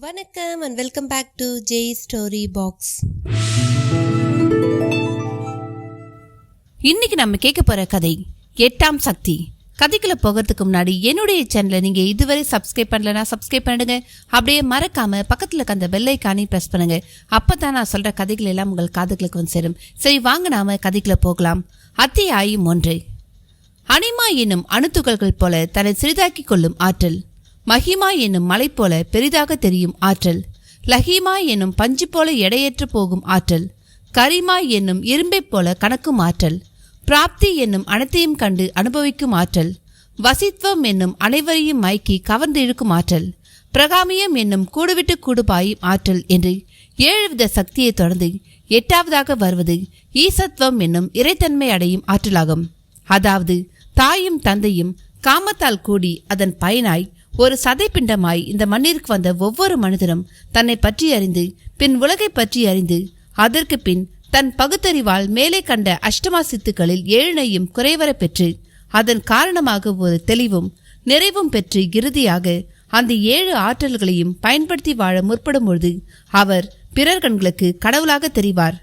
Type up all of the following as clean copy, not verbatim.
வணக்கம் and welcome back to J Story Box. இன்னைக்கு நம்ம கேட்க போற கதை 8ஆம் சக்தி. கதைக்குள்ள போகிறதுக்கு முன்னாடி என்னுடைய சேனலை நீங்க இதுவரை சப்ஸ்கிரைப் பண்ணலனா சப்ஸ்கிரைப் பண்ணிடுங்க. அப்படியே மறக்காம பக்கத்துல இருக்க அந்த பெல் ஐகானை பிரஸ் பண்ணுங்க. அப்பதான் நான் சொல்ற கதைகள் எல்லாம் உங்கள் காதுகளுக்கு வந்து சேரும். சரி, வாங்க நாம கதைக்குள்ள போகலாம். அத்தியாயம் 1. அனிமா என்னும் அணுத்துகள்கள் போல தன்னை சிறிதாக்கி கொள்ளும் ஆற்றல். மஹிமா என்னும் மலை போல பெரிதாக தெரியும் ஆற்றல். லஹிமா என்னும் பஞ்சு போல எடையேற்று போகும் ஆற்றல். கரிமா என்னும் இரும்பை போல கணக்கும் ஆற்றல். பிராப்தி என்னும் அனைத்தையும் கண்டு அனுபவிக்கும் ஆற்றல். வசித்வம் என்னும் அனைவரையும் மயக்கி கவர்ந்து இழுக்கும் ஆற்றல். பிரகாமியம் என்னும் கூடுவிட்டு கூடுபாயும் ஆற்றல் என்று 7 வித சக்தியை தொடர்ந்து 8ஆவதாக வருவது ஈசத்வம் என்னும் இறைத்தன்மை அடையும் ஆற்றலாகும். அதாவது தாயும் தந்தையும் காமத்தால் கூடி அதன் பயனாய் ஒரு சதை பிண்டமாய் இந்த மண்ணிற்கு வந்த ஒவ்வொரு மனிதனும் தன்னை பற்றி அறிந்து பின் உலகை பற்றி அறிந்து அதற்கு பின் தன் பகுத்தறிவால் மேலே கண்ட அஷ்டமா சித்துக்களில் 7ஐயும் குறைவர பெற்று அதன் காரணமாக ஒரு தெளிவும் நிறைவும் பெற்று இறுதியாக அந்த 7 ஆற்றல்களையும் பயன்படுத்தி வாழ முற்படும் பொழுது அவர் பிறர் கண்களுக்கு கடவுளாக தெரிவார்.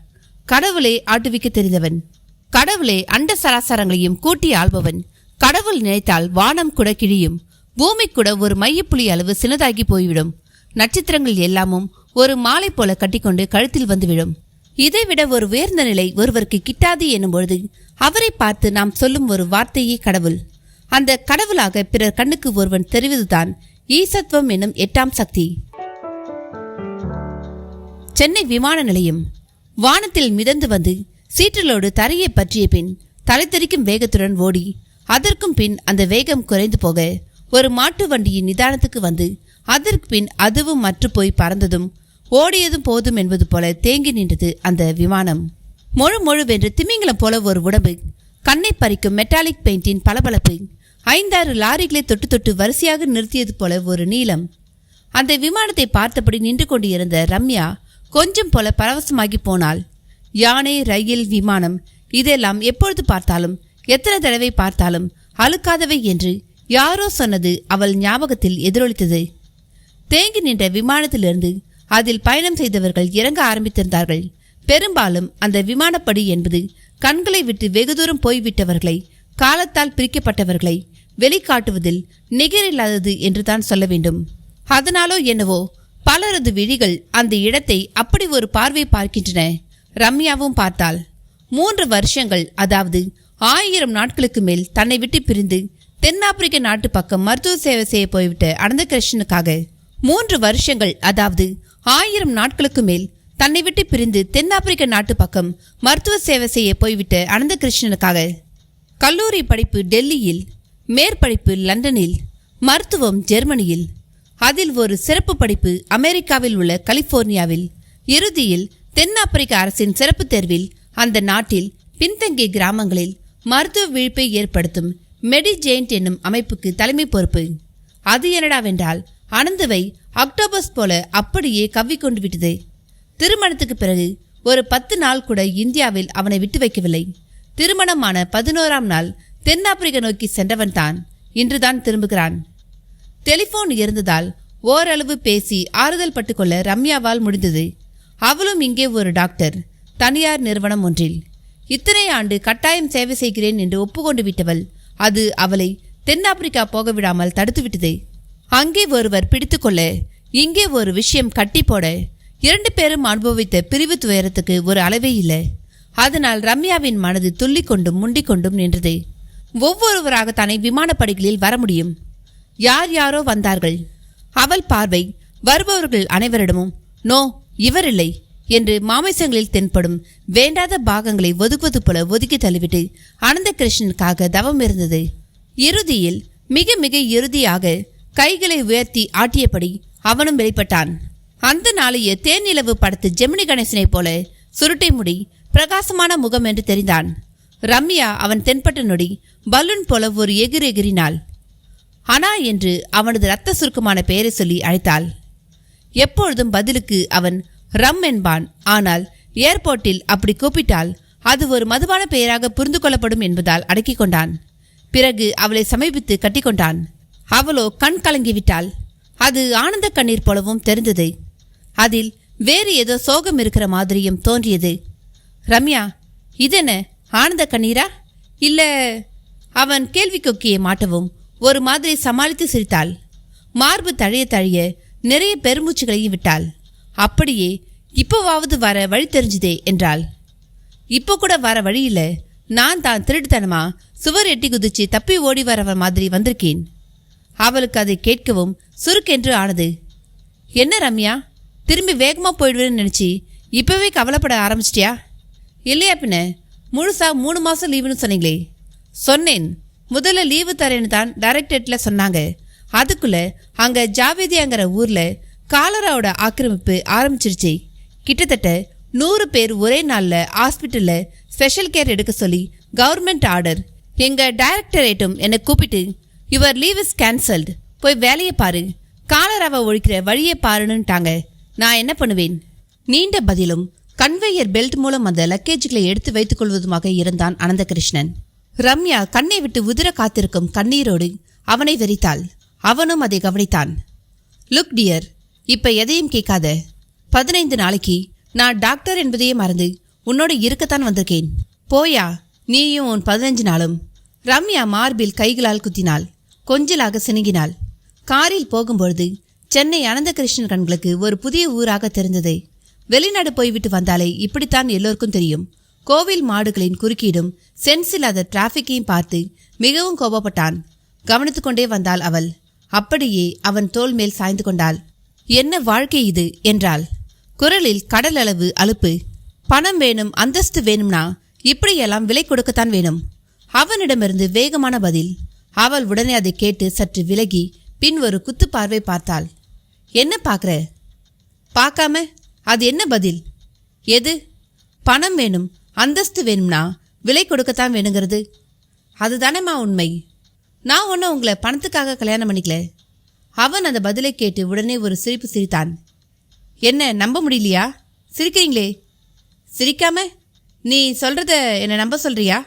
கடவுளே ஆட்டுவிக்க தெரிந்தவன். கடவுளே அண்ட சராசரங்களையும் கூட்டி ஆள்பவன். கடவுள் நினைத்தால் வானம் கூட கிழியும். பூமி கூட ஒரு மையப்புள்ளி அளவு சின்னதாகி போய்விடும். நட்சத்திரங்கள் எல்லாமும் ஒரு மாலை போல கட்டிக்கொண்டு கழுத்தில் வந்துவிடும். இதைவிட ஒரு உயர்ந்த நிலை ஒருவருக்கு கிட்டாது எனும் பொழுது அவரை பார்த்து நாம் சொல்லும் ஒரு வார்த்தையே கடவுள். அந்த கடவுளாக பிறர் கண்ணுக்கு ஒருவன் தெரிவதுதான் ஈசத்வம் என்னும் 8ஆம் சக்தி. சென்னை விமான நிலையம். வானத்தில் மிதந்து வந்து சீற்றலோடு தரையை பற்றிய பின் தலைத்தெறிக்கும் வேகத்துடன் ஓடி அதற்கும் பின் அந்த வேகம் குறைந்து போக ஒரு மாட்டு வண்டியின் நிதானத்துக்கு வந்து அதற்கு பின் அதுவும் மற்று போய் பறந்ததும் ஓடியதும் போதும் என்பது போல தேங்கி நின்றது அந்த விமானம். மொழுவென்று திமிங்கலம் போல ஒரு உடம்பு, கண்ணை பறிக்கும் மெட்டாலிக் பெயிண்டின் பளபளப்பு, 5-6 லாரிகளை தொட்டு தொட்டு வரிசையாக நிறுத்தியது போல ஒரு நீளம். அந்த விமானத்தை பார்த்தபடி நின்று கொண்டிருந்த ரம்யா கொஞ்சம் போல பரவசமாகி போனாள். யானை, ரயில், விமானம் இதெல்லாம் எப்பொழுது பார்த்தாலும் எத்தனை தடவை பார்த்தாலும் அழுக்காதவை என்று யாரோ சொன்னது அவள் ஞாபகத்தில் எதிரொலித்தது. தேங்கி நின்ற விமானத்திலிருந்து அதில் பயணம் செய்தவர்கள் இறங்க ஆரம்பித்திருந்தார்கள். பெரும்பாலும் அந்த விமானப்படி என்பது கண்களை விட்டு வெகு தூரம் போய்விட்டவர்களை, காலத்தால் பிரிக்கப்பட்டவர்களை வெளிக்காட்டுவதில் நிகரில்லாதது என்றுதான் சொல்ல வேண்டும். அதனாலோ என்னவோ பலரது விழிகள் அந்த இடத்தை அப்படி ஒரு பார்வை பார்க்கின்றன. ரம்யாவும் பார்த்தாள். 3 வருஷங்கள், அதாவது 1000 நாட்களுக்கு மேல் தன்னை விட்டு பிரிந்து தென்னாப்பிரிக்க நாட்டு பக்கம் மருத்துவ சேவை செய்ய போய்விட்ட அனந்தகிருஷ்ணனுக்காக. 3 வருஷங்கள், அதாவது 1000 நாட்களுக்கு மேல் தன்னை விட்டு பிரிந்து தென்னாப்பிரிக்க நாட்டு பக்கம் மருத்துவ சேவை செய்ய போய்விட்ட அனந்தகிருஷ்ணனுக்காக. கல்லூரி படிப்பு டெல்லியில், மேற்படிப்பு லண்டனில், மருத்துவம் ஜெர்மனியில், அதில் ஒரு சிறப்பு படிப்பு அமெரிக்காவில் உள்ள கலிபோர்னியாவில், இறுதியில் தென்னாப்பிரிக்க அரசின் சிறப்பு தேர்வில் அந்த நாட்டில் பின்தங்கிய கிராமங்களில் மருத்துவ விழிப்பை ஏற்படுத்தும் மெடிஜெயின்ட் என்னும் அமைப்புக்கு தலைமை பொறுப்பு. அது என்னடாவென்றால் அனந்துவை அக்டோபஸ் போல அப்படியே கவ்விக்கொண்டு விட்டது. திருமணத்துக்கு பிறகு ஒரு 10 நாள் கூட இந்தியாவில் அவனை விட்டு வைக்கவில்லை. திருமணமான 11ஆம் நாள் தென்னாப்பிரிக்க நோக்கி சென்றவன் தான் இன்றுதான் திரும்புகிறான். டெலிபோன் இருந்ததால் ஓரளவு பேசி ஆறுதல் பட்டுக்கொள்ள ரம்யாவால் முடிந்தது. அவளும் இங்கே ஒரு டாக்டர், தனியார் நிறுவனம் ஒன்றில் இத்தனை ஆண்டு கட்டாயம் சேவை செய்கிறேன் என்று ஒப்புக்கொண்டு விட்டவள் அது அவளை தென்னாப்பிரிக்கா போக விடாமல் தடுத்துவிட்டது. அங்கே ஒருவர் பிடித்துக்கொள்ள, இங்கே ஒரு விஷயம் கட்டி போட 2 பேரும் அனுபவித்த பிரிவு துயரத்துக்கு ஒரு அளவே இல்லை. அதனால் ரம்யாவின் மனது துள்ளிக்கொண்டும் முண்டிக்கொண்டும் நின்றது. ஒவ்வொருவராக தானே விமானப்படிகளில் வர முடியும். யார் யாரோ வந்தார்கள். அவள் பார்வை வருபவர்கள் அனைவரிடமும் நோ, இவரில்லை என்று மாமிசங்களில் தென்படும் வேண்டாத பாகங்களை ஒதுக்குவது போல ஒதுக்கி தள்ளிவிட்டு அனந்தகிருஷ்ணனுக்காக தவம் இருந்தது. இறுதியில் மிக மிக இறுதியாக கைகளை உயர்த்தி ஆட்டியபடி அவனும் வெளிப்பட்டான். அந்த நாளைய தேனிலவு படத்து ஜெமினி கணேசனை போல சுருட்டை முடி, பிரகாசமான முகம் என்று தெரிந்தான். ரம்யா அவன் தென்பட்ட நொடி பலூன் போல ஒரு எகிரினாள். அனா என்று அவனது இரத்த சுருக்கமான பெயரை சொல்லி அழைத்தாள். எப்பொழுதும் பதிலுக்கு அவன் ரம் என்பான். ஆனால் ஏர்போர்ட்டில் அப்படி கூப்பிட்டால் அது ஒரு மதுபான பெயராக புரிந்து கொள்ளப்படும் என்பதால் அடக்கிக் கொண்டான். பிறகு அவளை சமீபித்து கட்டிக்கொண்டான். அவளோ கண் கலங்கிவிட்டாள். அது ஆனந்த கண்ணீர் போலவும் தெரிந்தது. அதில் வேறு ஏதோ சோகம் இருக்கிற மாதிரியும் தோன்றியது. ரம்யா, இதென்ன ஆனந்த கண்ணீரா இல்ல? அவன் கேள்வி கொக்கியை மாட்டவும் ஒரு மாதிரி சமாளித்து சிரித்தாள். மார்பு தழைய தழைய நிறைய பெருமூச்சுகளையும் விட்டாள். அப்படியே இப்போவாவது வர வழி தெரிஞ்சுதே என்றாள். இப்போ கூட வர வழி இல்லை. நான் தான் திருட்டுத்தனமா சுவர் எட்டி குதிச்சு தப்பி ஓடி வரவ மாதிரி வந்திருக்கேன். அவளுக்கு அதை கேட்கவும் சுருக்கென்று ஆனது. என்ன ரம்யா, திரும்பி வேகமா போயிடுவேன்னு நினைச்சி இப்பவே கவலைப்பட ஆரம்பிச்சிட்டியா? இல்லையா பின்ன, முழுசா 3 மாசம் லீவுன்னு சொன்னீங்களே. சொன்னேன், முதல்ல லீவு தரேன்னு தான் டைரக்டரேட்ல சொன்னாங்க. அதுக்குள்ள அங்க ஜாவேதியாங்கிற ஊர்ல காலராவோட ஆக்கிரமிப்பு ஆரம்பிச்சிருச்சு. கிட்டத்தட்ட 100 பேர் ஒரே நாள்ல ஹாஸ்பிட்டல்ல ஸ்பெஷல் கேர் எடுக்க சொல்லி கவர்மெண்ட் ஆர்டர். எங்க டைரக்டரேட்டும் என்னை கூப்பிட்டு யுவர் லீவ் இஸ் கேன்சல்டு, போய் வேலையை பாரு, காலராவை ஒழிக்கிற வழியை பாருன்னுட்டாங்க. நான் என்ன பண்ணுவேன்? நீண்ட பதிலும் கன்வேயர் பெல்ட் மூலம் அந்த லக்கேஜ்களை எடுத்து வைத்துக் கொள்வதுமாக இருந்தான் அனந்தகிருஷ்ணன். ரம்யா கண்ணை விட்டு உதிர காத்திருக்கும் கண்ணீரோடு அவனை வெறித்தாள். அவனும் அதை கவனித்தான். லுக் டியர், இப்ப எதையும் கேட்காத. 15 நாளைக்கு நான் டாக்டர் என்பதையே மறந்து உன்னோடு இருக்கத்தான் வந்திருக்கேன். போயா நீயும் உன் 15 நாளும். ரம்யா மார்பில் கைகளால் குத்தினாள். கொஞ்சலாக சினுங்கினாள். காரில் போகும்பொழுது சென்னை அனந்தகிருஷ்ணன் கண்களுக்கு ஒரு புதிய ஊராக தெரிந்தது. வெளிநாடு போய்விட்டு வந்தாலே இப்படித்தான் எல்லோருக்கும் தெரியும். கோவில் மாடுகளின் குறுக்கீடும் சென்ஸ் இல்லாத டிராபிக்கையும் பார்த்து மிகவும் கோபப்பட்டான். கவனித்துக் கொண்டே வந்தாள் அவள். அப்படியே அவன் தோள் மேல் சாய்ந்து கொண்டாள். என்ன வாழ்க்கை இது என்றாள். குரலில் கடல் அளவு அலுப்பு. பணம் வேணும், அந்தஸ்து வேணும்னா இப்படியெல்லாம் விலை கொடுக்கத்தான் வேணும். அவனிடமிருந்து வேகமான பதில். அவள் உடனே அதை கேட்டு சற்று விலகி பின் ஒரு குத்து பார்வை பார்த்தாள். என்ன பார்க்குற? பார்க்காம அது என்ன பதில்? எது? பணம் வேணும், அந்தஸ்து வேணும்னா விலை கொடுக்கத்தான் வேணுங்கிறது அதுதானேம்மா உண்மை. நான் ஒன்றும் உங்களை பணத்துக்காக கல்யாணம் பண்ணிக்கல. அவன் அந்த பதிலை கேட்டு உடனே ஒரு சிரிப்பு சிரித்தான். என்ன நம்ப முடியலையா? சிரிக்கிறீங்களே. சிரிக்காம நீ சொல்றத என்ன நம்ப சொல்றியா?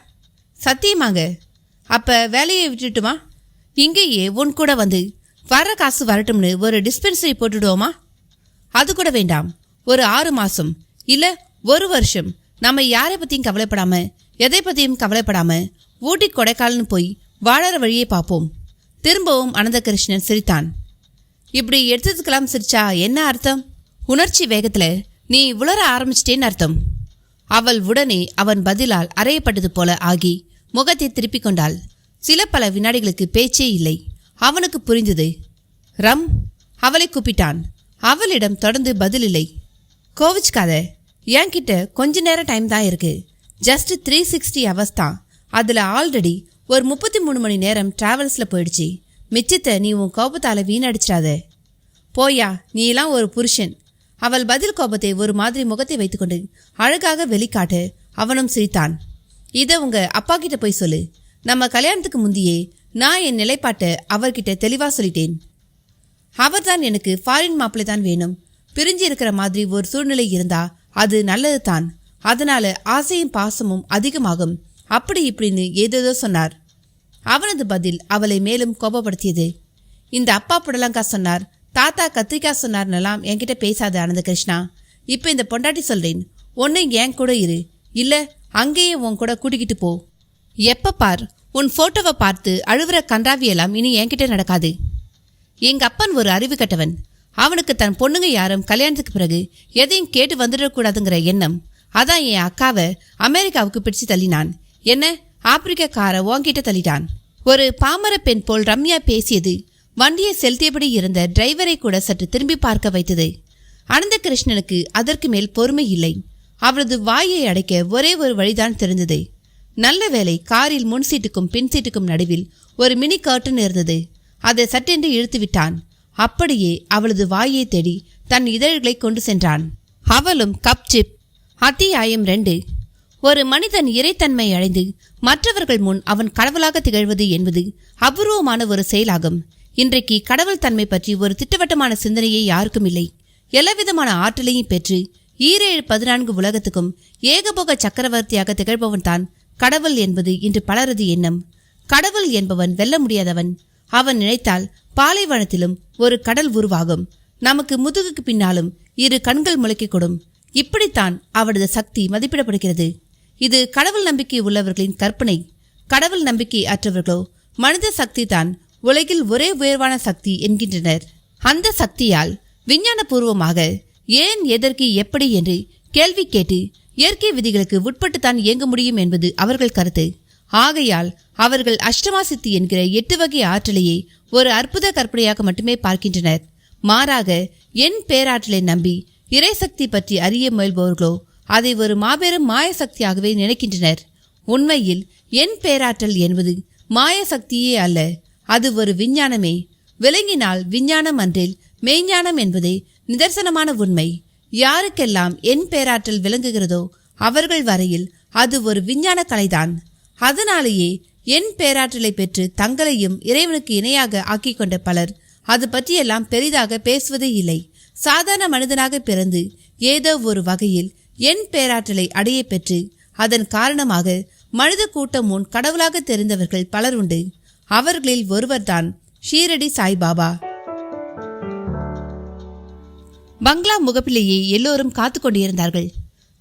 சத்தியமாங்க. அப்ப வேலையை விட்டுட்டுமா? இங்கேயே உன் கூட வந்து வர காசு வரட்டும்னு ஒரு டிஸ்பென்சரி போட்டுடுவோமா? அது கூட வேண்டாம். ஒரு 6 மாசம் இல்ல 1 வருஷம் நம்ம யாரை பத்தியும் கவலைப்படாம, எதை பத்தியும் கவலைப்படாம ஊட்டி கொடைக்கால்னு போய் வாழற வழியை பார்ப்போம். திரும்பவும் அனந்தகிருஷ்ணன் சிரித்தான். இப்படி எடுத்ததுக்கெல்லாம் சிரிச்சா என்ன அர்த்தம்? உணர்ச்சி வேகத்துல நீ உளர ஆரம்பிச்சிட்டேன்னு அர்த்தம். அவள் உடனே அவன் பதிலால் அறையப்பட்டது போல ஆகி முகத்தை திருப்பிக் கொண்டாள். சில பல வினாடிகளுக்கு பேச்சே இல்லை. அவனுக்கு புரிந்தது. ரம் அவளை கூப்பிட்டான். அவளிடம் தொடர்ந்து பதில் இல்லை. கோவிச்சுக்காத, என்கிட்ட கொஞ்ச நேரம் டைம் தான் இருக்கு. ஜஸ்ட் 360 hours தான். அதுல ஆல்ரெடி ஒரு 33 மணி நேரம் டிராவல்ஸ்ல போயிடுச்சு. மிச்சத்தை நீ உன் கோபத்தால வீணடிச்சிடாத. போயா, நீ எல்லாம் ஒரு புருஷன். அவள் பதில் கோபத்தை ஒரு மாதிரி முகத்தை வைத்துக்கொண்டு அழகாக வெளிக்காட்டு அவனும் சிரித்தான். இதை உங்க அப்பா கிட்ட போய் சொல்லு. நம்ம கல்யாணத்துக்கு முந்தியே நான் என் நிலைப்பாட்டை அவர்கிட்ட தெளிவா சொல்லிட்டேன். அவர்தான் எனக்கு ஃபாரின் மாப்பிள்ளை தான் வேணும். பிரிஞ்சு இருக்கிற மாதிரி ஒரு சூழ்நிலை இருந்தா அது நல்லது தான். அதனால ஆசையும் பாசமும் அதிகமாகும். அப்படி இப்படின்னு ஏதேதோ சொன்னார். அவனது பதில் அவளை மேலும் கோபப்படுத்தியது. இந்த அப்பா புடலங்கா சொன்னார், தாத்தா கத்திரிக்காய் சொன்னார்னெல்லாம் என்கிட்ட பேசாத அனந்தகிருஷ்ணா. இப்ப இந்த பொண்டாட்டி சொல்றேன், ஒன்னு என் கூட இரு, இல்ல அங்கேயே உன் கூட கூட்டிக்கிட்டு போ. எப்ப பார் உன் போட்டோவை பார்த்து அழுவுற கன்றாவியெல்லாம் இனி என்கிட்ட நடக்காது. எங்க அப்பன் ஒரு அறிவு கட்டவன். அவனுக்கு தன் பொண்ணுங்க யாரும் கல்யாணத்துக்கு பிறகு எதையும் கேட்டு வந்துடக்கூடாதுங்கிற எண்ணம். அதான் என் அக்காவை அமெரிக்காவுக்கு பிடிச்சு தள்ளினான். என்ன ஆப்பிரிக்கார உன்கிட்ட தள்ளிட்டான். ஒரு பாமர பெண் போல் ரம்யா பேசியது வண்டியை செலுத்தியபடி இருந்த டிரைவரை கூட சற்று திரும்பி பார்க்க வைத்தது. அனந்தகிருஷ்ணனுக்கு அதற்கு மேல் பொறுமை இல்லை. அவரது வாயை அடைக்க ஒரே ஒரு வழிதான் தெரிந்தது. நல்ல வேளை காரில் முன் சீட்டுக்கும் பின் சீட்டுக்கும் நடுவில் ஒரு மினி கர்டன் இருந்தது. அதை சட்டென்று இழுத்து விட்டான். அப்படியே அவளது வாயை தேடி தன் இதழ்களை கொண்டு சென்றான். அவளும் கப் சிப். அத்தியாயம் 2. ஒரு மனிதன் இறைத்தன்மை அடைந்து மற்றவர்கள் முன் அவன் கடவுளாக திகழ்வது என்பது அபூர்வமான ஒரு செயலாகும். இன்றைக்கு கடவுள் தன்மை பற்றி ஒரு திட்டவட்டமான சிந்தனையே யாருக்கும் இல்லை. எல்லாவிதமான ஆற்றலையும் பெற்று 7-14 உலகத்துக்கும் ஏகபோக சக்கரவர்த்தியாக திகழ்பவன் தான் கடவுள் என்பது இன்று பலரது எண்ணம். கடவுள் என்பவன் வெல்ல முடியாதவன். அவன் நினைத்தால் பாலைவனத்திலும் ஒரு கடல் உருவாகும். நமக்கு முதுகுக்கு பின்னாலும் 2 கண்கள் முளைக்கக்கூடும். இப்படித்தான் அவரது சக்தி மதிப்பிடப்படுகிறது. இது கடவுள் நம்பிக்கை உள்ளவர்களின் கற்பனை. கடவுள் நம்பிக்கை அற்றவர்களோ மனித சக்தி தான் உலகில் ஒரே உயர்வான சக்தி என்கின்றனர். அந்த சக்தியால் விஞ்ஞானபூர்வமாக ஏன், எதற்கு, எப்படி என்று கேள்வி கேட்டு இயற்கை விதிகளுக்கு உட்பட்டுத்தான் இயங்க முடியும் என்பது அவர்கள் கருத்து. ஆகையால் அவர்கள் அஷ்டமா சித்தி என்கிற 8 வகை ஆற்றலையே ஒரு அற்புத கற்பனையாக மட்டுமே பார்க்கின்றனர். மாறாக என் பேராற்றலை நம்பி இறைசக்தி பற்றி அறிய முயல்பவர்களோ அதை ஒரு மாபெரும் மாய சக்தியாகவே நினைக்கின்றனர். உண்மையில் என் பேராற்றல் என்பது மாய சக்தியே அல்ல, அது ஒரு விஞ்ஞானமே. விளங்கினால் விஞ்ஞானம் அன்றில் மெய்ஞானம் என்பதே நிதர்சனமான உண்மை. யாருக்கெல்லாம் என் பேராற்றல் விளங்குகிறதோ அவர்கள் வரையில் அது ஒரு விஞ்ஞான கலைதான். அதனாலேயே என் பேராற்றலை பெற்று தங்களையும் இறைவனுக்கு இணையாக ஆக்கிக் கொண்ட பலர் அது பற்றியெல்லாம் பெரிதாக பேசுவதே இல்லை. சாதாரண மனிதனாக பிறந்து ஏதோ ஒரு வகையில் என் பேராற்றலை அடைய பெற்று அதன் காரணமாக மனித கூட்டம் முன் கடவுளாக தெரிந்தவர்கள் பலர் உண்டு. அவர்களில் ஒருவர்தான் ஷீரடி சாய்பாபா. பங்களா முகப்பிலேயே எல்லோரும் காத்து கொண்டிருந்தார்கள்.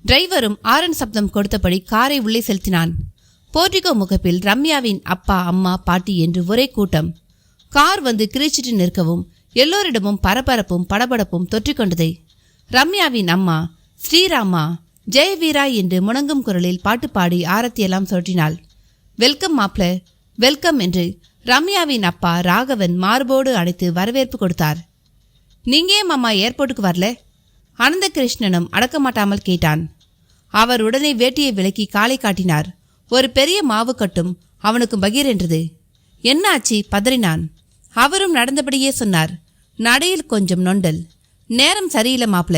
டிரைவரும் ஆரன் சப்தம் கொடுத்தபடி காரை உள்ளே செலுத்தினான். போர்டிகோ முகப்பில் ரம்யாவின் அப்பா, அம்மா, பாட்டி என்று ஒரே கூட்டம். கார் வந்து கிரிச்சிட்டு நிற்கவும் எல்லோரிடமும் பரபரப்பும் படபடப்பும் தொற்றிக்கொண்டது. ரம்யாவின் அம்மா ஸ்ரீராமா ஜெயவீரா என்று முழங்கும் குரலில் பாட்டு பாடி ஆரத்தியெல்லாம் சொட்டினாள். வெல்கம் மாப்ள, வெல்கம் என்று ரம்யாவின் அப்பா ராகவன் மார்போடு அடைத்து வரவேற்பு கொடுத்தார். நீங்க ஏன் அம்மா ஏர்போர்ட்டுக்கு வரல? அனந்த கிருஷ்ணனும் அடக்கமாட்டாமல் கேட்டான். அவர் உடனே வேட்டியை விலக்கி காலை காட்டினார். ஒரு பெரிய மாவு கட்டும் அவனுக்கு பகீர் என்றது. என்ன ஆச்சு? பதறினான். அவரும் நடந்தபடியே சொன்னார். நடையில் கொஞ்சம் நொண்டல். நேரம் சரியில்லை மாப்ள.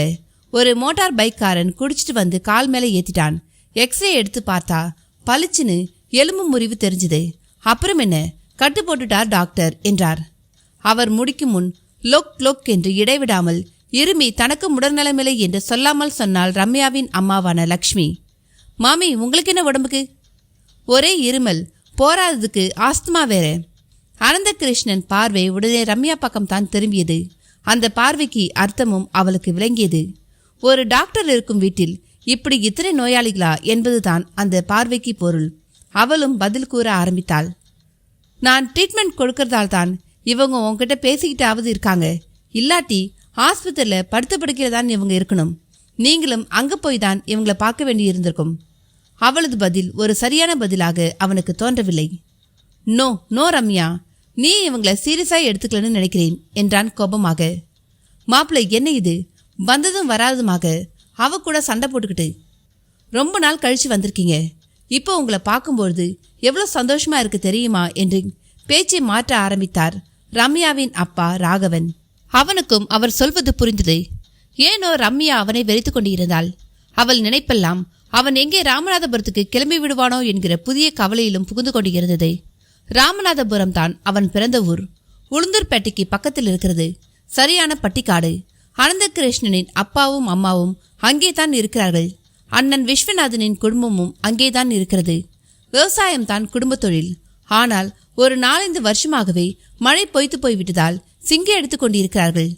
ஒரு மோட்டார் பைக்காரன் குடிச்சிட்டு வந்து கால் மேலே ஏத்திட்டான். எக்ஸ்ரே எடுத்து பார்த்தா பளிச்சுன்னு எலும்பு முறிவு தெரிஞ்சுது. அப்புறம் என்ன, கட்டு போட்டுட்டார் டாக்டர் என்றார். அவர் முடிக்கும் முன் லொக் லொக் என்று இடைவிடாமல் இருமி தனக்கு உடல்நலமில்லை என்று சொல்லாமல் சொன்னாள் ரம்யாவின் அம்மாவான லக்ஷ்மி. மாமி, உங்களுக்கு என்ன உடம்புக்கு? ஒரே இருமல், போராததுக்கு ஆஸ்துமா வேற. அனந்த கிருஷ்ணன் பார்வை உடனே ரம்யா பக்கம் தான் திரும்பியது. அந்த பார்வைக்கு அர்த்தமும் அவளுக்கு விளங்கியது. ஒரு டாக்டர் இருக்கும் வீட்டில் இப்படி இத்தனை நோயாளிகளா என்பதுதான் அந்த பார்வைக்கு பொருள். அவளும் பதில் கூற ஆரம்பித்தாள். நான் ட்ரீட்மெண்ட் கொடுக்கறதால் தான் இவங்க உங்ககிட்ட பேசிக்கிட்டாவது இருக்காங்க. இல்லாட்டி ஆஸ்பத்திரியில் படுத்து படுக்கிறதான் இவங்க இருக்கணும். நீங்களும் அங்கே போய் தான் இவங்களை பார்க்க வேண்டி இருந்திருக்கும். அவளது பதில் ஒரு சரியான பதிலாக அவனுக்கு தோன்றவில்லை. நோ நோ ரம்யா, நீ இவங்களை சீரியஸாக எடுத்துக்கலன்னு நினைக்கிறேன் என்றான் கோபமாக. மாப்பிள்ளை, என்ன இது வந்ததும் வராதுமாக அவ கூட சண்டை போட்டுக்கிட்டு? ரொம்ப நாள் கழிச்சு வந்திருக்கீங்க. இப்போ உங்களை பார்க்கும்பொழுது எவ்வளோ சந்தோஷமா இருக்கு தெரியுமா என்று பேச்சை மாற்ற ஆரம்பித்தார் ரம்யாவின் அப்பா ராகவன். அவனுக்கும் அவர் சொல்வது புரிந்தது. ஏனோ ரம்யா அவனை வெறித்து கொண்டிருந்தாள். அவள் நினைப்பெல்லாம் அவன் எங்கே ராமநாதபுரத்துக்கு கிளம்பி விடுவானோ என்கிற புதிய கவலையிலும் புகுந்து கொண்டிருந்தது. ராமநாதபுரம் தான் அவன் பிறந்த ஊர். உளுந்தூர்பேட்டைக்கு பக்கத்தில் இருக்கிறது. சரியான பட்டிக்காடு. அனந்த கிருஷ்ணனின் அப்பாவும் அம்மாவும் அங்கேதான் இருக்கிறார்கள். அண்ணன் விஸ்வநாதனின் குடும்பமும் அங்கேதான் இருக்கிறது. விவசாயம்தான் குடும்ப தொழில். ஆனால் ஒரு 4-5 வருஷமாகவே மழை பொய்த்து போய்விட்டதால் சிங்கி எடுத்து கொண்டிருக்கிறார்கள்.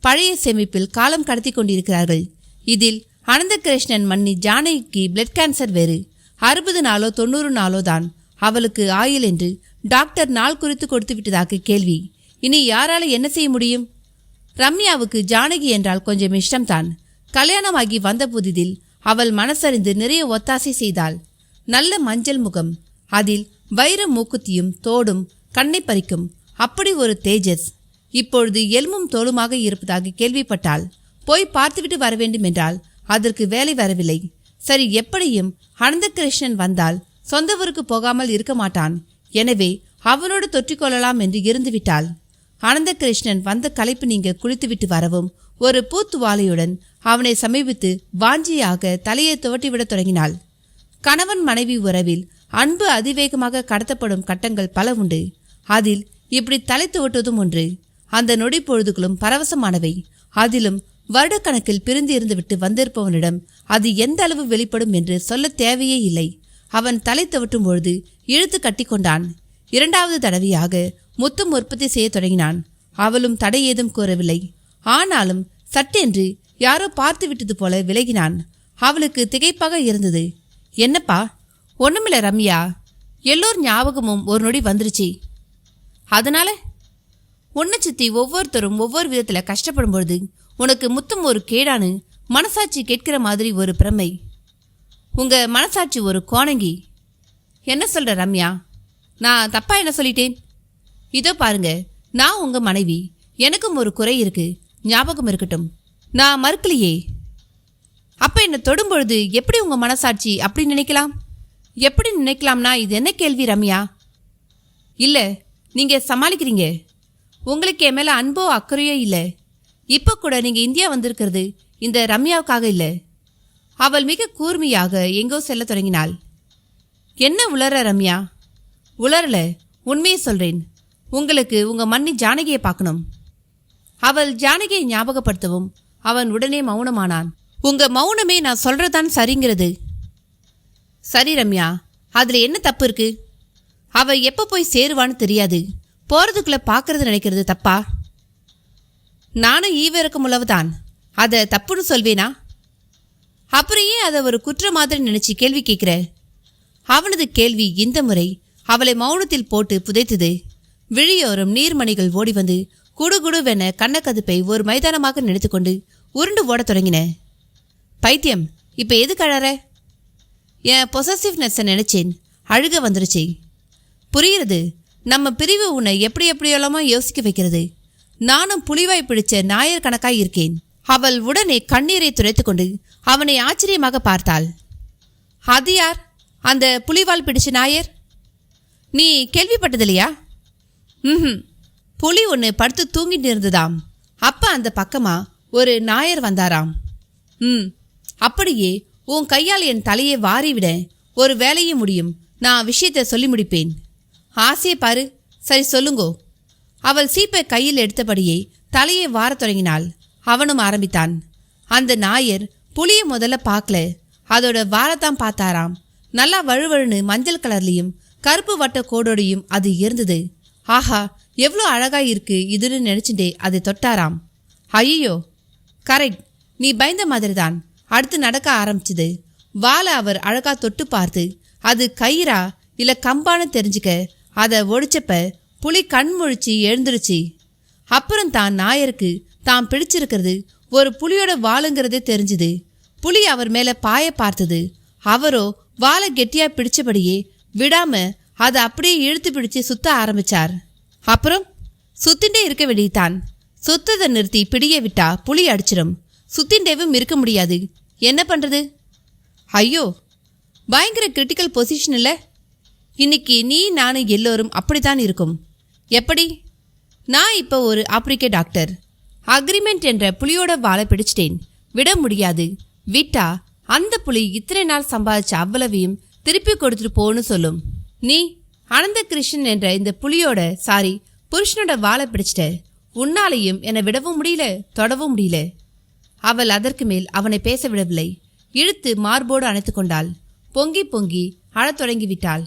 பழைய சேமிப்பில் காலம் கடத்தி கொண்டிருக்கிறார்கள். இதில் அனந்த கிருஷ்ணன் மன்னி ஜானகிக்கு பிளட் கேன்சர் வேறு. 60 நாளோ 90 நாளோ தான் அவளுக்கு ஆயுள் என்று டாக்டர் நாள் குறித்து கொடுத்து விட்டதாக கேள்வி. இனி யாரால என்ன செய்ய முடியும்? ரம்யாவுக்கு ஜானகி என்றால் கொஞ்சம் இஷ்டம்தான். கல்யாணமாகி வந்த புதிதில் அவள் மனசறிந்து நிறைய ஒத்தாசை செய்தாள். நல்ல மஞ்சள் முகம், அதில் வைர மூக்குத்தியும் தோடும் கண்ணை பறிக்கும். அப்படி ஒரு தேஜஸ். இப்பொழுது எலும்பும் தோளுமாக இருப்பதாக கேள்விப்பட்டாள். போய் பார்த்துவிட்டு வர வேண்டும் என்றால் அதற்கு வேலை வரவில்லை. சரி, எப்படியும் அனந்த கிருஷ்ணன் வந்தால் சொந்த ஊருக்கு போகாமல் இருக்க மாட்டான். எனவே அவனோடு தொற்றிக்கொள்ளலாம் என்று இருந்துவிட்டாள். அனந்த கிருஷ்ணன் வந்த களைப்பு நீங்க குளித்துவிட்டு வரவும் ஒரு பூத்துவாலையுடன் அவனை சமீபித்து வாஞ்சியாக தலையை துவட்டிவிடத் தொடங்கினாள். கணவன் மனைவி உறவில் அன்பு அதிவேகமாக கடத்தப்படும் கட்டங்கள் பல உண்டு. அதில் இப்படி தலை துவட்டுவதும் ஒன்று. அந்த நொடி பொழுதுகளும் பரவசமானவை. அதிலும் வருடக்கணக்கில் பிரிந்து இருந்துவிட்டு வந்திருப்பவனிடம் அது எந்த அளவு வெளிப்படும் என்று சொல்ல தேவையே இல்லை. அவன் தலை துவட்டும் பொழுது இழுத்து கட்டி கொண்டான். 2வது தடவையாக முத்தம் உற்பத்தி செய்ய தொடங்கினான். அவளும் தடை ஏதும் கூறவில்லை. ஆனாலும் சட்டென்று யாரோ பார்த்து விட்டது போல விலகினான். அவளுக்கு திகைப்பாக இருந்தது. என்னப்பா? ஒண்ணுமில்ல ரம்யா, எல்லோர் ஞாபகமும் ஒரு நொடி வந்துருச்சு. அதனால உன்னை சுத்தி ஒவ்வொருத்தரும் ஒவ்வொரு விதத்துல கஷ்டப்படும் பொழுது உனக்கு முத்தம் ஒரு கேடானு மனசாட்சி கேட்கிற மாதிரி ஒரு பிரமை. உங்க மனசாட்சி ஒரு கோணங்கி. என்ன சொல்ற ரம்யா? நான் தப்பா என்ன சொல்லிட்டேன்? இதோ பாருங்க, நான் உங்க மனைவி. எனக்கும் ஒரு குறை இருக்கு, ஞாபகம் இருக்கட்டும். நான் மறுக்கலையே. அப்ப என்ன தொடும்பொழுது எப்படி உங்க மனசாட்சி அப்படி நினைக்கலாம்? எப்படி நினைக்கலாம்னா இது என்ன கேள்வி ரம்யா? இல்ல, நீங்க சமாளிக்கிறீங்க. உங்களுக்கு என் மேல அன்போ அக்கறையோ இல்லை. இப்ப கூட நீங்க இந்தியா வந்திருக்கிறது இந்த ரம்யாவுக்காக இல்லை. அவள் மிக கூர்மையாக எங்கோ செல்ல தொடங்கினாள். என்ன உளற ரம்யா? உளரல, உண்மையை சொல்றேன். உங்களுக்கு உங்க மன்னி ஜானகியை பார்க்கணும். அவள் ஜானகியை ஞாபகப்படுத்தவும் அவன் உடனே மௌனமானான். உங்க மௌனமே நான் சொல்றதான் சரிங்கிறது. சரி ரம்யா, அதுல என்ன தப்பு இருக்கு? அவ எப்ப போய் சேருவான்னு தெரியாது. போறதுக்குள்ள பாக்குறது நினைக்கிறது தப்பா? நானும் ஈவிரக்கம் உள்ளவதான். அதை தப்புன்னு சொல்வேனா? அப்புறம் ஏன் அதை ஒரு குற்ற மாதிரி நினைச்சு கேள்வி கேட்கிற? அவனது கேள்வி இந்த முறை அவளை மௌனத்தில் போட்டு புதைத்தது. விழியோரம் நீர்மணிகள் ஓடி வந்து குடுகுடுவென கண்ணக்கதுப்பை ஒரு மைதானமாக நினைத்து கொண்டு உருண்டு ஓடத் தொடங்கின. பைத்தியம், இப்ப எதுக்கு அழற? என் பொசசிவ்னஸை நினைச்சேன், அழுக வந்துருச்சு. புரியுறது, நம்ம பிரிவு உன்னை எப்படி எப்படியெல்லாமோ யோசிக்க வைக்கிறது. நானும் புலிவாய் பிடிச்ச நாயர் கணக்காய் இருக்கேன். அவள் உடனே கண்ணீரை துடைத்து கொண்டு அவனை ஆச்சரியமாக பார்த்தாள். அது யார் அந்த புலிவால் பிடிச்ச நாயர்? நீ கேள்விப்பட்டதில்லையா? புலி ஒன்று படுத்து தூங்கிட்டு இருந்ததாம். அப்ப அந்த பக்கமா ஒரு நாயர் வந்தாராம். அப்படியே உன் கையால் என் தலையை வாரிவிட ஒரு வேலையும் முடியும். நான் விஷயத்தை சொல்லி முடிப்பேன். ஆசையை பாரு. சரி சொல்லுங்கோ. அவள் சீப்பை கையில் எடுத்தபடியே தலையை வாரத் தொடங்கினாள். அவனும் ஆரம்பித்தான். அந்த நாயர் புலியை முதல்ல பார்க்கல, அதோட வாரத்தான் பார்த்தாராம். நல்லா வழுவழுன்னு மஞ்சள் கலர்லையும் கருப்பு வட்ட கோடோடையும் அது இருந்தது. ஆஹா, எவ்வளோ அழகா இருக்கு இதுன்னு நினைச்சுட்டே அதை தொட்டாராம். ஐயோ, கரெக்ட், நீ பயந்த மாதிரி தான். அடுத்து நடக்க ஆரம்பிச்சுது. வாளை அவர் அழகா தொட்டு பார்த்து அது கயிறா இல்ல கம்பான்னு தெரிஞ்சுக்க அதை ஒடிச்சப்ப புலி கண் முழிச்சு எழுந்துருச்சு. அப்புறம் தான் நாயருக்கு தான் பிடிச்சிருக்கிறது ஒரு புலியோட வாளுங்கிறதே தெரிஞ்சுது. புலி அவர் மேல பாய பார்த்தது. அவரோ வாளை கெட்டியா பிடிச்சபடியே விடாம அதை அப்படியே இழுத்து பிடிச்சு சுத்த ஆரம்பிச்சார். அப்புறம் சுத்திண்டே இருக்க வேண்டியதான். சுத்ததை நிறுத்தி பிடிய விட்டா புலி அடிச்சிடும். சுத்திண்டேவும் இருக்க முடியாது. என்ன பண்றது? ஐயோ, பயங்கர கிரிட்டிக்கல் பொசிஷன் இல்ல. இன்னைக்கு நீ நானும் எல்லோரும் அப்படித்தான் இருக்கும். எப்படி? நான் இப்போ ஒரு ஆப்பிரிக்க டாக்டர். அக்ரிமெண்ட் என்ற புலியோட வாழை பிடிச்சிட்டேன். விட முடியாது. விட்டா அந்த புலி இத்தனை நாள் சம்பாதிச்ச அவ்வளவையும் திருப்பி கொடுத்துட்டு போன்னு சொல்லும். நீ அனந்த கிருஷ்ணன் என்ற இந்த புலியோட புருஷனோட வாழை பிடிச்சிட்ட. உன்னாலையும் என்னை விடவும் முடியல, தொடவும் முடியல. அவள் அதற்கு மேல் அவனை பேச விடவில்லை. இழுத்து மார்போடு அணைத்து கொண்டாள். பொங்கி பொங்கி அழத் தொடங்கிவிட்டாள்.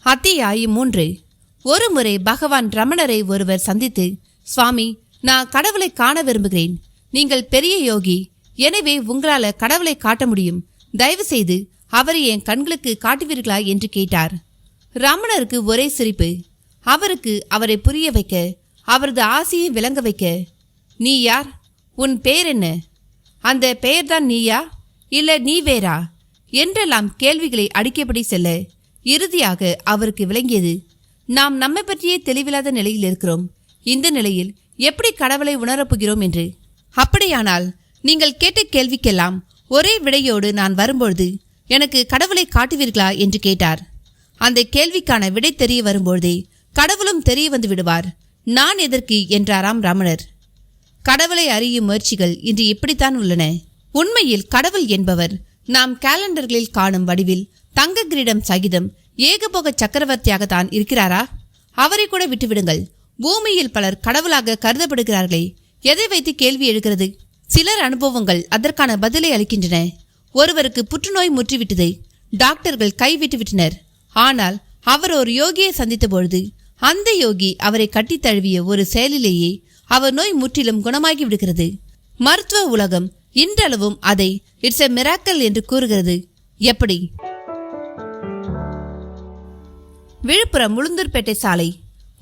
அத்தியாயம் 3. ஒரு முறை பகவான் ரமணரை ஒருவர் சந்தித்து, சுவாமி, நான் கடவுளை காண விரும்புகிறேன். நீங்கள் பெரிய யோகி, எனவே உங்களால கடவுளை காட்ட முடியும். தயவு செய்து அவரை என் கண்களுக்கு காட்டுவீர்களா என்று கேட்டார். ரமணருக்கு ஒரே சிரிப்பு. அவருக்கு அவரை புரிய வைக்க, அவரது ஆசையை விளங்க வைக்க, நீ யார்? உன் பெயர் என்ன? அந்த பெயர்தான் நீயா இல்ல நீ வேறா என்றெல்லாம் கேள்விகளை அடிக்கப்படி செல்ல இறுதியாக அவருக்கு விளங்கியது, நாம் நம்மை பற்றியே தெளிவில்லாத நிலையில் இருக்கிறோம். இந்த நிலையில் எப்படி கடவுளை உணரப்போகிறோம் என்று. அப்படியானால் நீங்கள் கேட்ட கேள்விக்கெல்லாம் ஒரே விடையோடு நான் வரும்பொழுது எனக்கு கடவுளை காட்டுவீர்களா என்று கேட்டார். அந்த கேள்விக்கான விடை தெரிய வரும்பொழுதே கடவுளும் தெரிய வந்து விடுவார். நான் எதற்கு என்றாராம் ரமணர். கடவுளை அறியும் முயற்சிகள் இன்று இப்படித்தான் உள்ளன. உண்மையில் கடவுள் என்பவர் நாம் கேலண்டர்களில் காணும் வடிவில் தங்க கிரீடம் சகிதம் ஏகபோக சக்கரவர்த்தியாகத்தான் இருக்கிறாரா? அவரை கூட விட்டுவிடுங்கள். பூமியில் பலர் கடவுளாக கருதப்படுகிறார்களே, எதை வைத்து கேள்வி எழுகிறது? சிலர் அனுபவங்கள் அதற்கான பதிலை அளிக்கின்றன. ஒருவருக்கு புற்றுநோய் முற்றிவிட்டது. டாக்டர்கள் கைவிட்டு விட்டனர். ஆனால் அவர் ஒரு யோகியை சந்தித்த பொழுது அந்த யோகி அவரை கட்டித் தழுவிய ஒரு செயலிலேயே அவர் நோய் முற்றிலும் குணமாகி விடுகிறது. மருத்துவ உலகம் இன்றளவும் அதை இட்ஸ் எ மிராக்கல் என்று கூறுகிறது. எப்படி? விழுப்புரம் உளுந்தூர்பேட்டை சாலை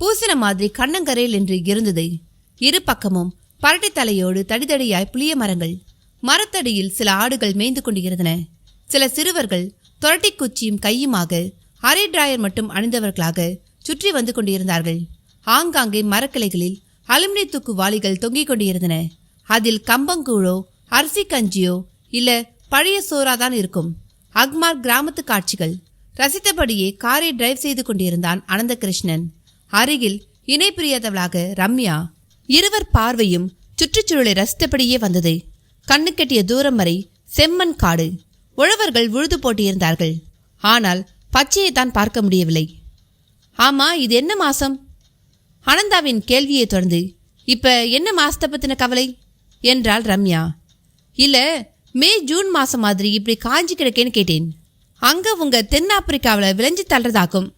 பூசின மாதிரி கண்ணங்கரையில் என்று இருந்தது. இரு பக்கமும் பரட்டை தலையோடு தடிதடியாய் புளிய மரங்கள். மரத்தடியில் சில ஆடுகள் மேய்ந்து கொண்டிருந்தன. சில சிறுவர்கள் தொரட்டி குச்சியும் கையுமாக அரை டிராயர் மட்டும் அணிந்தவர்களாக சுற்றி வந்து கொண்டிருந்தார்கள். ஆங்காங்கே மரக்கிளைகளில் அலுமினிய தூக்கு வாளிகள் தொங்கிக் கொண்டிருந்தன. அதில் கம்பங்கூழோ அரிசி கஞ்சியோ இல்ல பழைய சோறாதான் இருக்கும். அக்மார் கிராமத்து காட்சிகள் ரசித்தபடியே காரை டிரைவ் செய்து கொண்டிருந்தான் அனந்தகிருஷ்ணன். அருகில் இணை பிரியாதவளாக ரம்யா. இருவர் பார்வையும் சுற்றுச்சூழலை ரசித்தபடியே வந்தது. கண்ணு கெட்டிய தூரம் வரை செம்மண் காடு. உழவர்கள் உழுது போட்டிருந்தார்கள். ஆனால் பச்சையை தான் பார்க்க முடியவில்லை. ஆமா, இது என்ன மாசம்? அனந்தாவின் கேள்வியை தொடர்ந்து, இப்ப என்ன மாசத்தை பத்தின கவலை என்றாள் ரம்யா. இல்ல, மே ஜூன் மாசம் மாதிரி இப்படி காஞ்சி கிடக்கேன்னு கேட்டேன். அங்க உங்க தென்னாப்பிரிக்காவில் விளைஞ்சி தள்ளுறதாக்கும்.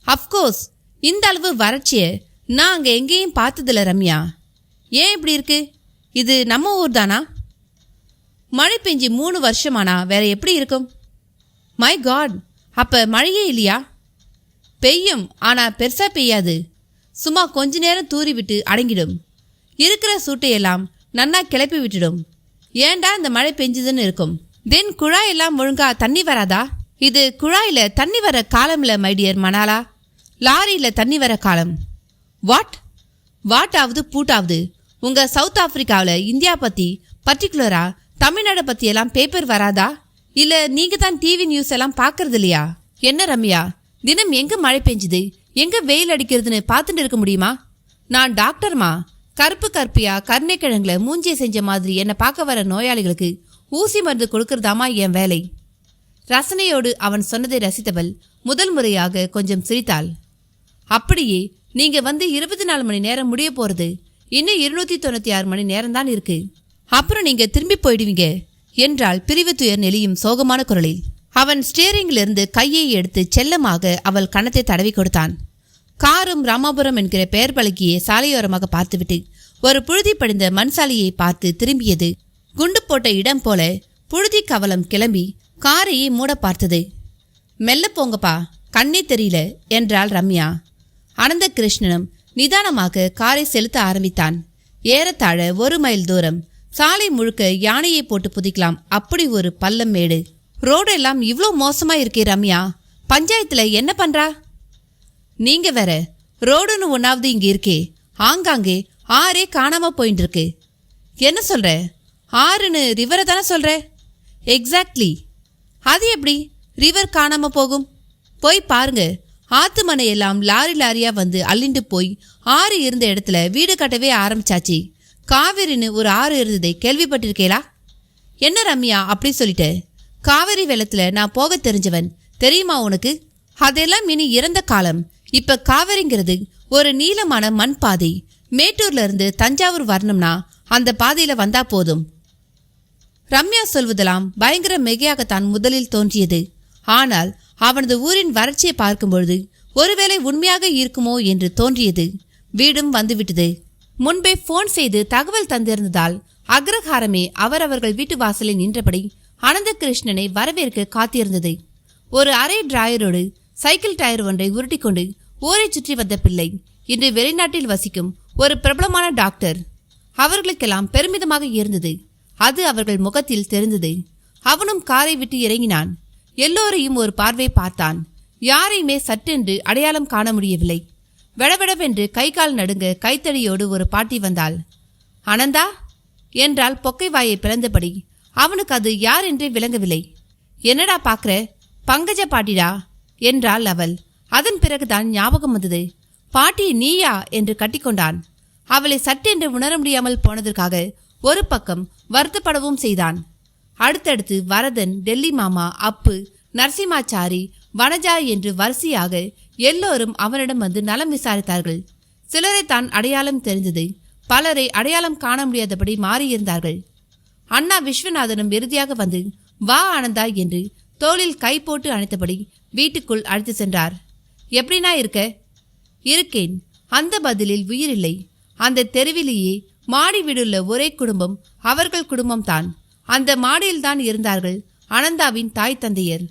அப்கோர்ஸ், இந்த அளவு வறட்சிய நான் அங்க எங்கேயும் பார்த்ததில்ல ரம்யா. ஏன் இப்படி இருக்கு? இது நம்ம ஊர் தானா? மழை பெஞ்சி 3 வருஷமானா வேற எப்படி இருக்கும்? மை காட், அப்ப மழையே இல்லையா? பெய்யும், ஆனா பெருசா பெய்யாது. சும்மா கொஞ்ச நேரம் தூரி விட்டு அடங்கிடும். இருக்கிற சூட்டையெல்லாம் நன்னா கிளப்பி விட்டுடும். ஏண்டா இந்த மழை பெஞ்சுதுன்னு இருக்கும். தென் குழாயெல்லாம் ஒழுங்கா தண்ணி வராதா? இது குழாயில தண்ணி வர காலம் இல்ல மைடியர் மணாலா, லாரியில தண்ணி வர காலம். வாட் ஆகுது பூட்டாவது. உங்க சவுத் ஆப்பிரிக்காவில் இந்தியா பத்தி, பர்டிகுலரா தமிழ்நாடு பத்தி எல்லாம் பேப்பர் வராதா? இல்ல நீங்க தான் டிவி நியூஸ் எல்லாம் பாக்குறது இல்லையா? என்ன ரம்யா, தினம் எங்க மழை பெஞ்சுது எங்க வெயில் அடிக்கிறதுன்னு பார்த்துட்டு இருக்க முடியுமா? நான் டாக்டர்மா. கருப்பு கருப்பியா கருணைக்கிழங்குல மூஞ்சிய செஞ்ச மாதிரி என்னை பார்க்க வர நோயாளிகளுக்கு ஊசி மருந்து கொடுக்கறதாமா என் வேலை. ரசனையோடு அவன் சொன்னதை ரசித்தவள் முதல் முறையாக கொஞ்சம் சிரித்தாள். அப்படியே நீங்க வந்து 24 மணி நேரம் முடிய போறது. இன்னும் 296 மணி நேரம் தான் இருக்கு. அப்புறம் நீங்க திரும்பி போயிடுவீங்க என்றாள் பிரிவு துயர் நெளியும் சோகமான குரலில். அவன் ஸ்டியரிங்கிலிருந்து கையை எடுத்து செல்லமாக அவள் கன்னத்தை தடவி கொடுத்தான். காரும் ராமாபுரம் என்கிற பெயர் பலகையை சாலையோரமாக பார்த்துவிட்டு ஒரு புழுதி படிந்த மண் சாலையை பார்த்து திரும்பியது. குண்டு போட்ட இடம் போல புழுதி கவலம் கிளம்பி காரையை மூட பார்த்தது. மெல்ல போங்கப்பா, கண்ணே தெரியல என்றாள் ரம்யா. அனந்தகிருஷ்ணனும் நிதானமாக காரை செலுத்த ஆரம்பித்தான். ஏறத்தாழ 1 மைல் தூரம் சாலை முழுக்க யானையை போட்டு புதிக்கலாம், அப்படி ஒரு பள்ளம் மேடு. ரோடெல்லாம் இவ்வளோ மோசமா இருக்கே ரம்யா, பஞ்சாயத்துல என்ன பண்றா? நீங்க வேற, ரோடுன்னு ஒன்னாவது இங்க இருக்கே, ஆங்காங்கே ஆறே காணாம போயிட்டு இருக்கு. என்ன சொல்ற? ஆறுன்னு ரிவரை தானே சொல்ற? எக்ஸாக்ட்லி. அது எப்படி ரிவர் காணாம போகும்? போய் பாருங்க. ஆத்து மனையெல்லாம் லாரி லாரியா வந்து அள்ளிண்டு போய் ஆறு இருந்த இடத்துல வீடு கட்டவே ஆரம்பிச்சாச்சு. காவிரின்னு ஒரு ஆறு இருந்ததை கேள்விப்பட்டிருக்கேளா? என்ன ரம்யா அப்படி சொல்லிட்ட? காவிரி வெள்ளத்துல நான் போக தெரிஞ்சவன் தெரியுமா உனக்கு? அதெல்லாம் இனி இறந்த காலம். இப்ப காவிரிங்கிறது ஒரு நீளமான மண் பாதை. மேட்டூர்ல இருந்து தஞ்சாவூர் வரணும்னா அந்த பாதையில வந்தா போதும். ரம்யா சொல்வதெல்லாம் பயங்கர மிகையாகத்தான் முதலில் தோன்றியது. ஆனால் அவனது ஊரின் வறட்சியை பார்க்கும்பொழுது ஒருவேளை உண்மையாக இருக்குமோ என்று தோன்றியது. வீடும் வந்துவிட்டது. முன்பே போன் செய்து தகவல் தந்திருந்ததால் அக்ரஹாரமே அவரவர்கள் வீட்டு வாசலில் நின்றபடி அனந்தகிருஷ்ணனை வரவேற்க காத்திருந்தது. ஒரு அரை டிராயரோடு சைக்கிள் டயர் ஒன்றை உருட்டிக்கொண்டு ஊரை சுற்றி வந்த பிள்ளை இன்று வெளிநாட்டில் வசிக்கும் ஒரு பிரபலமான டாக்டர். அவர்களுக்கெல்லாம் பெருமிதமாக இருந்தது. அது அவர்கள் முகத்தில் தெரிந்தது. அவனும் காரை விட்டு இறங்கினான். எல்லோரையும் ஒரு பார்வை பார்த்தான். யாரையுமே சட்டென்று அடையாளம் காண முடியவில்லை. வெடவெடவென்று கை கால் நடுங்க கைத்தடியோடு ஒரு பாட்டி வந்தாள். அனந்தா என்றால் பொக்கை வாயை பிளந்தபடி. அவனுக்கு அது யார் என்றே விளங்கவில்லை. என்னடா பாக்குற? பங்கஜ பாட்டிடா என்றாள் அவள். அதன் பிறகுதான் ஞாபகம் வந்தது. பாட்டி நீயா என்று கட்டிக்கொண்டான். அவளை சட்டென்று உணர முடியாமல் போனதற்காக ஒரு பக்கம் வருத்தப்படவும் செய்தான். அடுத்தடுத்து வரதன், டெல்லி மாமா, அப்பு, நரசிம்மாச்சாரி, வனஜா என்று வரிசையாக எல்லோரும் அவனிடம் வந்து நலம் விசாரித்தார்கள். சிலரை தான் அடையாளம் தெரிந்தது. பலரை அடையாளம் காண முடியாதபடி மாறியிருந்தார்கள். அண்ணா விஸ்வநாதனும் இறுதியாக வந்து வா ஆனந்தா என்று தோளில் கை போட்டு அணைத்தபடி வீட்டுக்குள் அழைத்து சென்றார். எப்படின்னா இருக்க? இருக்கேன். அந்த பதிலில் உயிரில்லை. அந்த தெருவிலேயே மாடி வீடுள்ள ஒரே குடும்பம் அவர்கள் குடும்பம்தான். அந்த மாடியில்தான் இருந்தார்கள் அனந்தாவின் தாய் தந்தையர்.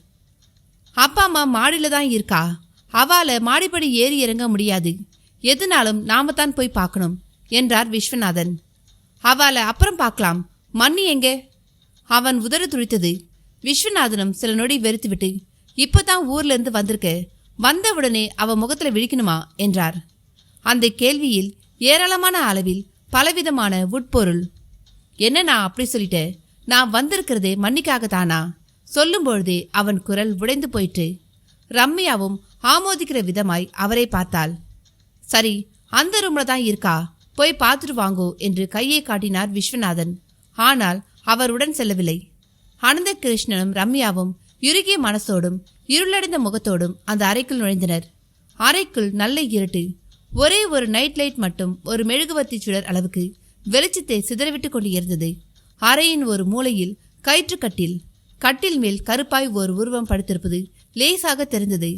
அப்பா அம்மா மாடியில தான் இருக்கா. அவளை மாடிப்படி ஏறி இறங்க முடியாது. எதுனாலும் நாம தான் போய் பார்க்கணும் என்றார் விஸ்வநாதன். அவளை அப்புறம் பார்க்கலாம். மன்னி எங்கே? அவன் உதடு துடித்தது. விஸ்வநாதனும் சில நொடி வெறுத்துவிட்டு, இப்பதான் ஊர்ல இருந்து வந்திருக்க, வந்தவுடனே அவ முகத்துல விழிக்கணுமா என்றார். அந்த கேள்வியில் ஏராளமான அளவில் பலவிதமான உட்பொருள். என்ன நான் அப்படி சொல்லிட்டேன்? நான் வந்திருக்கிறதே மன்னிக்காகத்தானா? சொல்லும் பொழுதே அவன் குரல் உடைந்து போயிற்று. ரம்யாவும் ஆமோதிக்கிற விதமாய் அவரை பார்த்தாள். சரி, அந்த ரூம்ல தான் இருக்கா, போய் பார்த்துட்டு வாங்கோ என்று கையை காட்டினார் விஸ்வநாதன். ஆனால் அவருடன் செல்லவில்லை. அனந்த கிருஷ்ணனும் ரம்யாவும் இறுகிய மனசோடும் இருளடைந்த முகத்தோடும் அந்த அறைக்குள் நுழைந்தனர். அறைக்குள் நல்ல இருட்டு. ஒரே ஒரு நைட் லைட் மட்டும் ஒரு மெழுகுவர்த்தி சுடர் அளவுக்கு வெளிச்சத்தை சிதறவிட்டு கொண்டு இருந்தது. அறையின் ஒரு மூலையில் கயிற்றுக்கட்டில், கட்டில் மேல் கருப்பாய் ஒரு உருவம் படுத்திருப்பது லேசாக தெரிந்தது.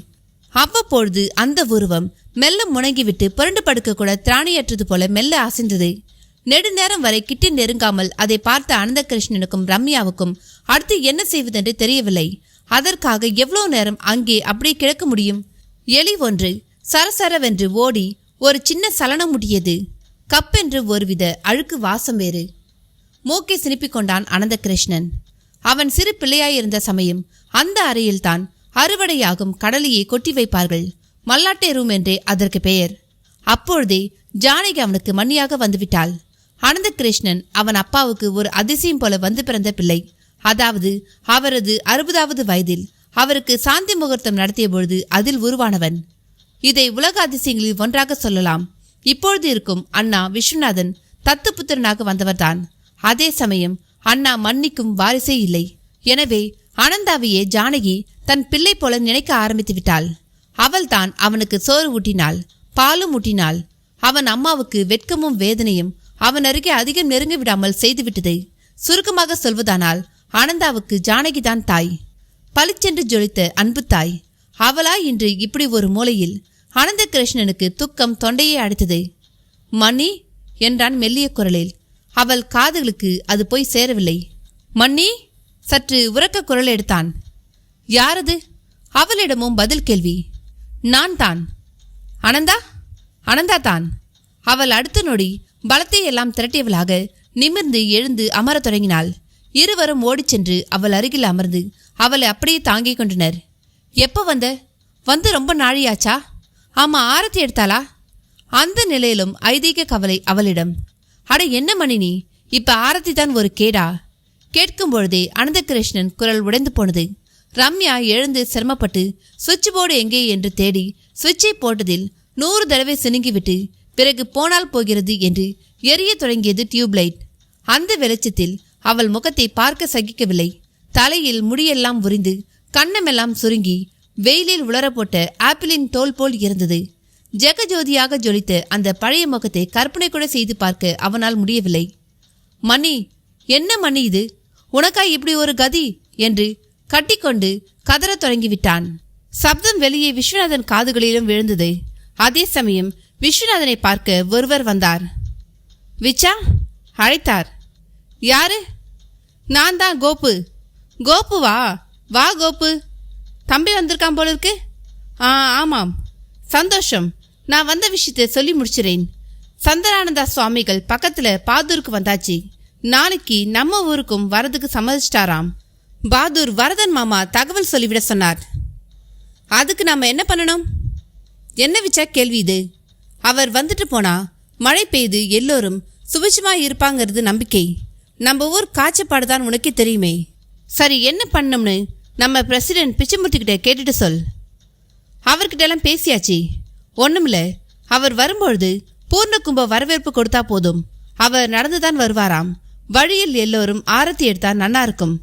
அவ்வப்பொழுது அந்த உருவம் மெல்ல முணங்கிவிட்டு புரண்டு படுக்க கூட திராணியற்றது போல மெல்ல அசைந்தது. நெடுநேரம் வரை கிட்டி நெருங்காமல் அதை பார்த்த அனந்த கிருஷ்ணனுக்கும் ரம்யாவுக்கும் அடுத்து என்ன செய்வதென்று தெரியவில்லை. அதற்காக எவ்வளவு நேரம் அங்கே அப்படியே கிடக்க முடியும்? எலி ஒன்று சரசரவென்று ஓடி ஒரு சின்ன சலனம் முடியது. கப்பென்று ஒருவித அழுக்கு வாசம் வேறு. மூக்கை சினிப்பிக் கொண்டான் அனந்த கிருஷ்ணன். அவன் சிறு பிள்ளையாயிருந்த சமயம் அந்த அறையில்தான் அறுவடையாகும் கடலையை கொட்டி வைப்பார்கள். மல்லாட்டை ரூம் என்றே அதற்கு பெயர். அப்பொழுதே ஜானகி அவனுக்கு மண்ணியாக வந்துவிட்டாள். அனந்த கிருஷ்ணன் அவன் அப்பாவுக்கு ஒரு அதிசயம் போல வந்து பிறந்த பிள்ளை. அதாவது அவரது 60வது வயதில் அவருக்கு சாந்தி முகூர்த்தம் நடத்திய பொழுது அதில் உருவானவன். இதை உலக அதிசயங்களில் ஒன்றாக சொல்லலாம். இப்பொழுது இருக்கும் அண்ணா விஸ்வநாதன் தத்துப்புத்திரனாக வந்தவர்தான். அதே சமயம் அண்ணா மன்னிக்கும் வாரிசே இல்லை. எனவே அனந்தாவையே ஜானகி தன் பிள்ளை போல நினைக்க ஆரம்பித்து விட்டாள். அவள்தான் அவனுக்கு சோறு ஊட்டினாள், பாலும் ஊட்டினாள். அவன் அம்மாவுக்கு வெட்கமும் வேதனையும் அவன் அருகே அதிகம் நெருங்க விடாமல் செய்துவிட்டது. சுருக்கமாக சொல்வதானால் அனந்தாவுக்கு ஜானகிதான் தாய், பளிச்சென்று ஜொலித்த அன்பு தாய். அவளாய் இன்று இப்படி ஒரு மூலையில். அனந்த கிருஷ்ணனுக்கு துக்கம் தொண்டையை அடைத்தது. மன்னி என்றான் மெல்லிய குரலில். அவள் காதுகளுக்கு அது போய் சேரவில்லை. மன்னி சற்று உரக்க குரல் எடுத்தான். யாரது? அவளிடமும் பதில் கேள்வி. நான் தான். அனந்தா? அனந்தா தான். அவள் அடுத்த நொடி பலத்தை எல்லாம் திரட்டியவளாக நிமிர்ந்து எழுந்து அமரத் தொடங்கினாள். இருவரும் ஓடிச் சென்று அவள் அருகில் அமர்ந்து அவளை அப்படியே தாங்கிக் கொண்டனர். எப்போ வந்து ரொம்ப நாழியாச்சா? ஆமா, ஆரத்தி எடுத்தாளா? அந்த நிலையிலும் ஐதீக கவலை அவளிடம். அட என்ன மணி நீ, இப்ப ஆரத்தி தான் ஒரு கேடா? கேட்கும் பொழுதே அனந்த கிருஷ்ணன் குரல் உடைந்து போனது. ரம்யா எழுந்து சிரமப்பட்டு சுவிட்ச் போர்டு எங்கே என்று தேடி சுவிட்சை போட்டதில் 100 தடவை சினுங்கிவிட்டு பிறகு போனால் போகிறது என்று எரிய தொடங்கியது டியூப்லைட். அந்த வெளிச்சத்தில் அவள் முகத்தை பார்க்க சகிக்கவில்லை. தலையில் முடியெல்லாம் உரிந்து கண்ணமெல்லாம் சுருங்கி வெயிலில் உலரப்போட்ட ஆப்பிளின் தோல் போல் இருந்தது. ஜெகஜோதியாக ஜொலித்த அந்த பழைய முகத்தை கற்பனை கூட செய்து பார்க்க அவனால் முடியவில்லை. மணி, என்ன மணி இது? உனக்காய் இப்படி ஒரு கதி என்று கட்டிக்கொண்டு கதறத் தொடங்கிவிட்டான். சப்தம் வெளியே விஸ்வநாதன் காதுகளிலும் விழுந்தது. அதே சமயம் விஸ்வநாதனை பார்க்க ஒருவர் வந்தார். விச்சா அழைத்தார். யாரு? நான் தான் கோபு. கோபுவா? வா கோபு. தம்பி வந்திருக்கான் போல இருக்கு. ஆமாம், சந்தோஷம். நான் வந்த விஷயத்தை சொல்லி முடிச்சிறேன். சந்தரானந்தா சுவாமிகள் பக்கத்துல பாதூருக்கு வந்தாச்சு. நாளைக்கு நம்ம ஊருக்கும் வரதுக்கு சம்மதிச்சிட்டாராம். பாதூர் வரதன் மாமா தகவல் சொல்லிவிட சொன்னார். அதுக்கு நாம என்ன பண்ணணும்? என்ன விச்சா கேள்வி இது? அவர் வந்துட்டு போனா மழை பெய்து எல்லோரும் சுபிட்சமா இருப்பாங்கிறது நம்பிக்கை. நம்ம ஊர் காய்ச்சப்பாடுதான் உனக்கே தெரியுமே. சரி, என்ன பண்ணணும்னு நம்ம பிரசிடென்ட் பிச்சைமுத்துக்கிட்ட கேட்டுட்டு சொல். அவர்கிட்ட எல்லாம் பேசியாச்சு. ஒண்ணுமில்ல, அவர் வரும்பொழுது பூர்ண கும்ப வரவேற்பு கொடுத்தா போதும். அவர் நடந்துதான் வருவாராம். வழியில் எல்லோரும் ஆரத்தி எடுத்தா நன்னா இருக்கும்.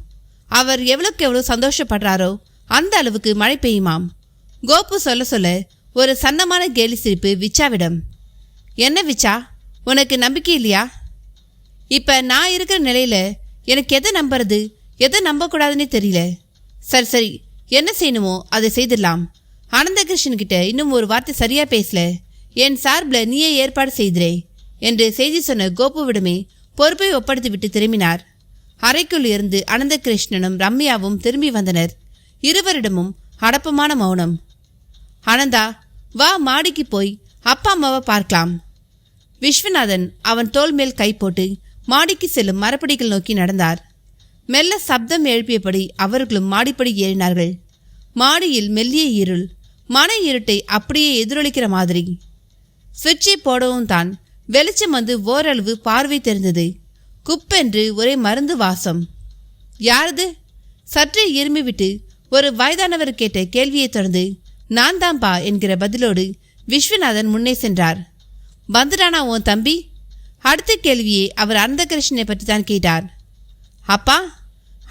அவர் எவ்வளவுக்கு எவ்வளவு சந்தோஷப்படுறாரோ அந்த அளவுக்கு மழை பெய்யுமாம். கோபு சொல்ல சொல்ல ஒரு சன்னமான கேலி சிரிப்பு விச்சாவிடம். என்ன விச்சா, உனக்கு நம்பிக்கை இல்லையா? இப்ப நான் இருக்கிற நிலையில எனக்கு எதை நம்புறது எதை நம்பக்கூடாதுன்னே தெரியல. சரி சரி, என்ன செய்யணுமோ அதை செய்திடலாம். அனந்த கிருஷ்ணன் கிட்ட இன்னும் ஒரு வார்த்தை சரியா பேசல. என் சார்பில் நீயே ஏற்பாடு செய்திரே என்று செய்தி சொன்ன கோபுவிடமே பொறுப்பை ஒப்படைத்துவிட்டு திரும்பினார். அறைக்குள் இருந்து அனந்தகிருஷ்ணனும் ரம்யாவும் திரும்பி வந்தனர். இருவரிடமும் அடப்பமான மௌனம். ஆனந்தா, வா, மாடிக்கு போய் அப்பா அம்மாவை பார்க்கலாம். விஸ்வநாதன் அவன் தோள் மேல் கை போட்டு மாடிக்கு செல்லும் மரப்படிகள் நோக்கி நடந்தார். மெல்ல சப்தம் எழுப்பியபடி அவர்களும் மாடிப்படி ஏறினார்கள். மாடியில் மெல்லிய இருள், மன இருட்டை அப்படியே எதிரொலிக்கிற மாதிரி. சுவிட்சை போடவும் தான் வெளிச்சம் வந்து ஓரளவு பார்வை தெரிந்தது. குப்பென்று ஒரே மருந்து வாசம். யாரது? சற்றே இருமிவிட்டு ஒரு வயதானவர் கேட்ட கேள்வியை தொடர்ந்து நான் தான்பா என்கிற பதிலோடு விஸ்வநாதன் முன்னே சென்றார். வந்துடானா உன் தம்பி? அடுத்த கேள்வியை அவர் அனந்தகிருஷ்ணனை பற்றி தான் கேட்டார். அப்பா?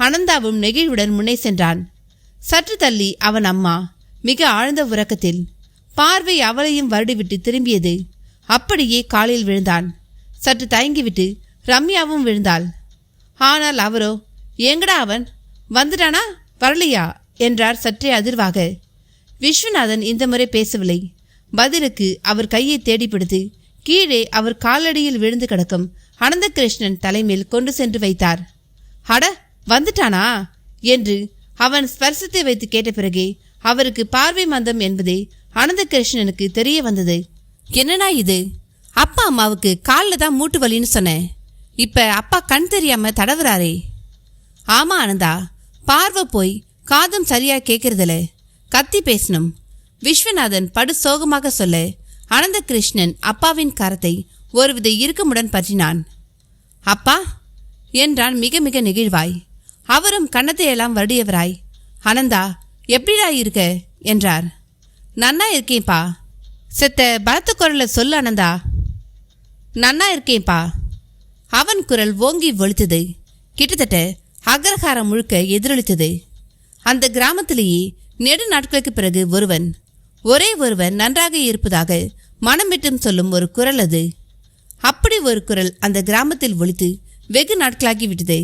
அனந்தாவும் நெகிழ்வுடன் முன்னே சென்றான். சற்று தள்ளி அவன் அம்மா மிக ஆழ்ந்த உறக்கத்தில். பார்வை அவளையும் வருடிவிட்டு திரும்பியது. அப்படியே காலில் விழுந்தான். சற்று தயங்கிவிட்டு ரம்யாவும் விழுந்தாள். ஆனால் அவரோ, எங்கடா அவன்? வந்துட்டானா வரலையா என்றார் சற்றே அதிர்வாக. விஸ்வநாதன் இந்த முறை பேசவில்லை. பதிலுக்கு அவர் கையை தேடி பிடித்து கீழே அவர் காலடியில் விழுந்து கிடக்கும் அனந்தகிருஷ்ணன் தலைமேல் கொண்டு சென்று வைத்தார். அட, வந்துட்டானா என்று அவன் ஸ்பர்சத்தை வைத்து கேட்ட பிறகே அவருக்கு பார்வை மந்தம் என்பதே அனந்தகிருஷ்ணனுக்கு தெரிய வந்தது. என்னன்னா இது? அப்பா அம்மாவுக்கு காலில் தான் மூட்டு வலின்னு சொன்னேன். இப்ப அப்பா கண் தெரியாம தடவுறாரே. ஆமா ஆனந்தா, பார்வை போய் காதும் சரியா கேட்கறதில்ல, கத்தி பேசணும். விஸ்வநாதன் படு சோகமாக சொல்ல அனந்தகிருஷ்ணன் அப்பாவின் கரத்தை ஒருவித இறுக்கமுடன் பற்றினான். அப்பா என்றான் மிக மிக நெகிழ்வாய். அவரும் கன்னத்தையெல்லாம் வருடியவராய், ஆனந்தா எப்படிடா இருக்க என்றார். நன்னா இருக்கேன்பா. செத்த பலத்த குரல்ல சொல்லு ஆனந்தா. நன்னா இருக்கேன்பா. அவன் குரல் ஓங்கி ஒலித்தது. கிட்டத்தட்ட அக்ரஹாரம் முழுக்க எதிரொலித்தது. அந்த கிராமத்திலேயே நெடு நாட்களுக்கு பிறகு ஒரே ஒருவன் நன்றாக இருப்பதாக மனம் விட்டும் சொல்லும் ஒரு குரல் அது. அப்படி ஒரு குரல் அந்த கிராமத்தில் ஒலித்து வெகு நாட்களாகிவிட்டது.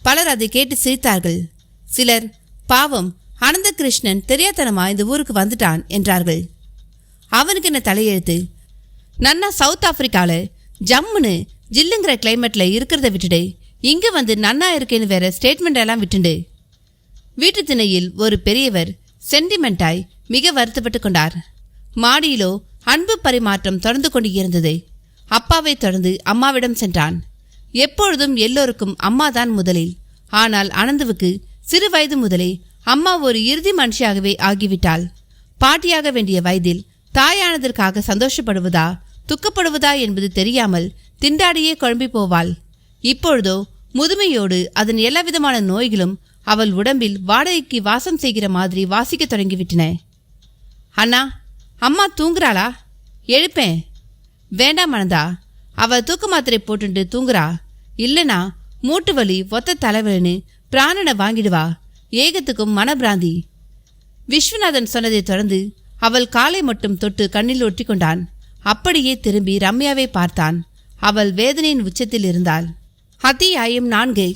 பலர் அதை கேட்டு சிரித்தார்கள். சிலர், பாவம் அனந்தகிருஷ்ணன் தெரியாதனமா இந்த ஊருக்கு வந்துட்டான் என்றார்கள். அவனுக்கு என்ன தலையெழுத்து? நன்னா சவுத் ஆப்பிரிக்கால ஜம்முன்னு ஜில்லுங்கிற கிளைமேட்ல இருக்கிறத விட்டுடு இங்க வந்து நன்னா இருக்கேன்னு வேற ஸ்டேட்மெண்ட் எல்லாம் விட்டுண்டு. வீட்டு திணையில் ஒரு பெரியவர் சென்டிமெண்டாய் மிக வருத்தப்பட்டு கொண்டார். மாடியிலோ அன்பு பரிமாற்றம் தொடர்ந்து கொண்டு இருந்தது. அப்பாவை தொடர்ந்து அம்மாவிடம் சென்றான். எப்பொழுதும் எல்லோருக்கும் அம்மாதான் முதலில். ஆனால் அனந்துவுக்கு சிறு வயது முதலே அம்மா ஒரு இறுதி மனுஷியாகவே ஆகிவிட்டாள். பாட்டியாக வேண்டிய வயதில் தாயானதற்காக சந்தோஷப்படுவதா துக்கப்படுவதா என்பது தெரியாமல் திண்டாடியே குழம்பி போவாள். இப்பொழுதோ முதுமையோடு அதன் எல்லாவிதமான நோய்களும் அவள் உடம்பில் வாடகைக்கு வாசம் செய்கிற மாதிரி வாசிக்க தொடங்கிவிட்டன. அண்ணா, அம்மா தூங்குறாளா? எழுப்பேன். வேண்டாம் ஆனந்தா, அவள் தூக்க மாத்திரை போட்டுட்டு தூங்குறா. இல்லைனா மூட்டு வலி ஒத்த தலைவலின்னு பிராணனை வாங்கிடுவா. ஏகத்துக்கும் மனபிராந்தி. விஸ்வநாதன் சொன்னதை தொடர்ந்து அவள் காலை மட்டும் தொட்டு கண்ணில் ஒட்டி கொண்டான். அப்படியே திரும்பி ரம்யாவை பார்த்தான். அவள் வேதனையின் உச்சத்தில் இருந்தாள். அத்தியாயம் 4.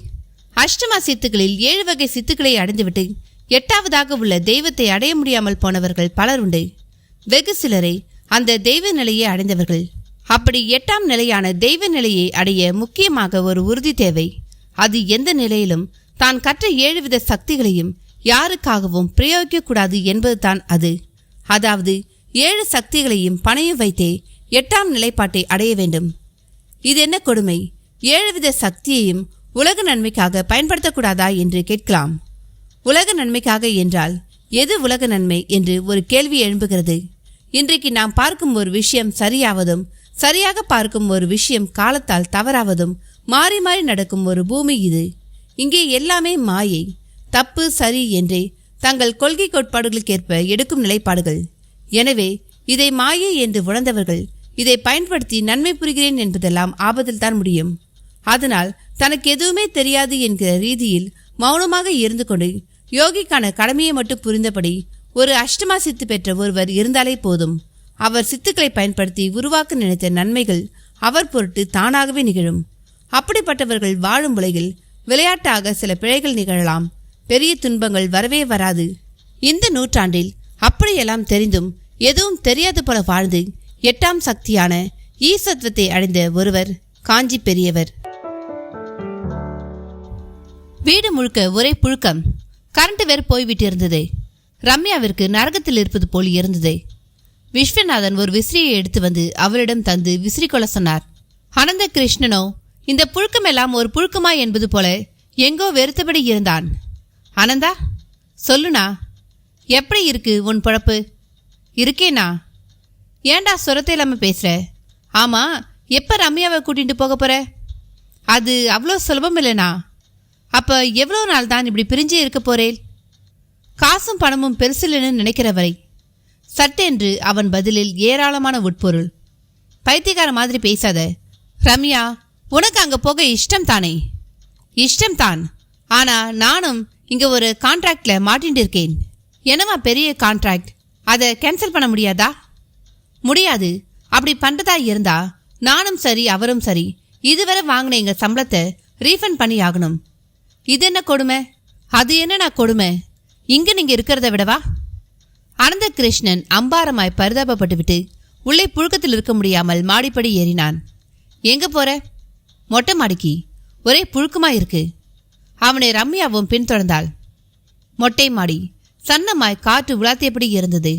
அஷ்டமா சித்துக்களில் 7 வகை சித்துக்களை அடைந்துவிட்டு 8வதாக உள்ள தெய்வத்தை அடைய முடியாமல் போனவர்கள் பலர் உண்டு. வெகு சிலரை அந்த தெய்வ நிலையை அடைந்தவர்கள். அப்படி 8ஆம் நிலையான தெய்வ நிலையை அடைய முக்கியமாக ஒரு உறுதி தேவை. அது எந்த நிலையிலும் தான் கற்ற 7 வித சக்திகளையும் யாருக்காகவும் பிரயோகிக்கக்கூடாது என்பதுதான் அது. அதாவது 7 சக்திகளையும் பணையம் வைத்தே 8ஆம் நிலைப்பாட்டை அடைய வேண்டும். இது என்ன கொடுமை? 7 வித சக்தியையும் உலக நன்மைக்காக பயன்படுத்தக்கூடாதா என்று கேட்கலாம். உலக நன்மைக்காக என்றால் எது உலக நன்மை என்று ஒரு கேள்வி எழும்புகிறது. இன்றைக்கு நாம் பார்க்கும் ஒரு விஷயம் சரியாவதும் சரியாக பார்க்கும் ஒரு விஷயம் காலத்தால் தவறாவதும் மாறி மாறி நடக்கும் ஒரு பூமி இது. இங்கே எல்லாமே மாயை, தப்பு சரி என்றே தங்கள் கொள்கை கோட்பாடுகளுக்கேற்ப எடுக்கும் நிலைப்பாடுகள். எனவே இதை மாயை என்று உணர்ந்தவர்கள் இதை பயன்படுத்தி நன்மை புரிகிறேன் என்பதெல்லாம் ஆபத்தில் தான் முடியும். அதனால் தனக்கு எதுவுமே தெரியாது என்கிற ரீதியில் மௌனமாக இருந்து கொண்டு யோகிக்கான கடமையை மட்டும் புரிந்தபடி ஒரு அஷ்டமா சித்து பெற்ற ஒருவர் இருந்தாலே போதும். அவர் சித்துக்களை பயன்படுத்தி உருவாக்க நினைத்த நன்மைகள் அவர் பொருட்டு தானாகவே நிகழும். அப்படிப்பட்டவர்கள் வாழும் உலகில் விளையாட்டாக சில பிழைகள் நிகழலாம். பெரிய துன்பங்கள் வரவே வராது. இந்த நூற்றாண்டில் அப்படியெல்லாம் தெரிந்தும் எதுவும் தெரியாது போல வாழ்ந்து 8ஆம் சக்தியான ஈசத்துவத்தை அடைந்த ஒருவர் காஞ்சி பெரியவர். வீடு முழுக்க ஒரே புழுக்கம். கரண்ட் வேறு போய்விட்டு இருந்தது. ரம்யாவிற்கு நரகத்தில் இருப்பது போல் இருந்தது. விஸ்வநாதன் ஒரு விசிறியை எடுத்து வந்து அவளிடம் தந்து விசிறிக்கொள்ள சொன்னார். அனந்த கிருஷ்ணனோ இந்த புழுக்கமெல்லாம் ஒரு புழுக்கமா என்பது போல எங்கோ வெறுத்தபடி இருந்தான். ஆனந்தா, சொல்லுண்ணா, எப்படி இருக்கு உன் பொழப்பு? இருக்கேண்ணா. ஏண்டா சுரத்தை இல்லாம பேசுற? ஆமா, எப்ப ரம்யாவை கூட்டிட்டு போக போற? அது அவ்வளோ சுலபம் இல்லைண்ணா. அப்ப எவ்வளோ நாள் தான் இப்படி பிரிஞ்சே இருக்க போறேன்? காசும் பணமும் பெருசில்லைன்னு நினைக்கிற வரை. சட்டென்று அவன் பதிலில் ஏராளமான உட்பொருள். பைத்தியக்கார மாதிரி பேசாத ரம்யா. உனக்கு அங்க போக இஷ்டம் தானே? இஷ்டம்தான். ஆனா நானும் இங்க ஒரு கான்ட்ராக்ட்ல மாட்டின்னு இருக்கேன். என்னவா பெரிய கான்ட்ராக்ட்? அதை கேன்சல் பண்ண முடியாதா? முடியாது. அப்படி பண்றதா இருந்தா நானும் சரி அவரும் சரி இதுவரை வாங்கின எங்க சம்பளத்தை ரீஃபண்ட் பண்ணி ஆகணும். இது என்ன கொடுமை? அது என்னன்னா கொடுமை? இங்க நீங்க இருக்கிறத விடவா? அனந்த கிருஷ்ணன் அம்பாரமாய் பரிதாபப்பட்டு விட்டு உள்ளே புழுக்கத்தில் இருக்க முடியாமல் மாடிப்படி ஏறினான். எங்க போற? மொட்டை மாடிக்கு. ஒரே புழுக்கமா இருக்கு. அவனை ரம்யாவும் பின்தொடர்ந்தாள். மொட்டை மாடி சன்னமாய் காற்று உலாத்தியபடி இருந்தது.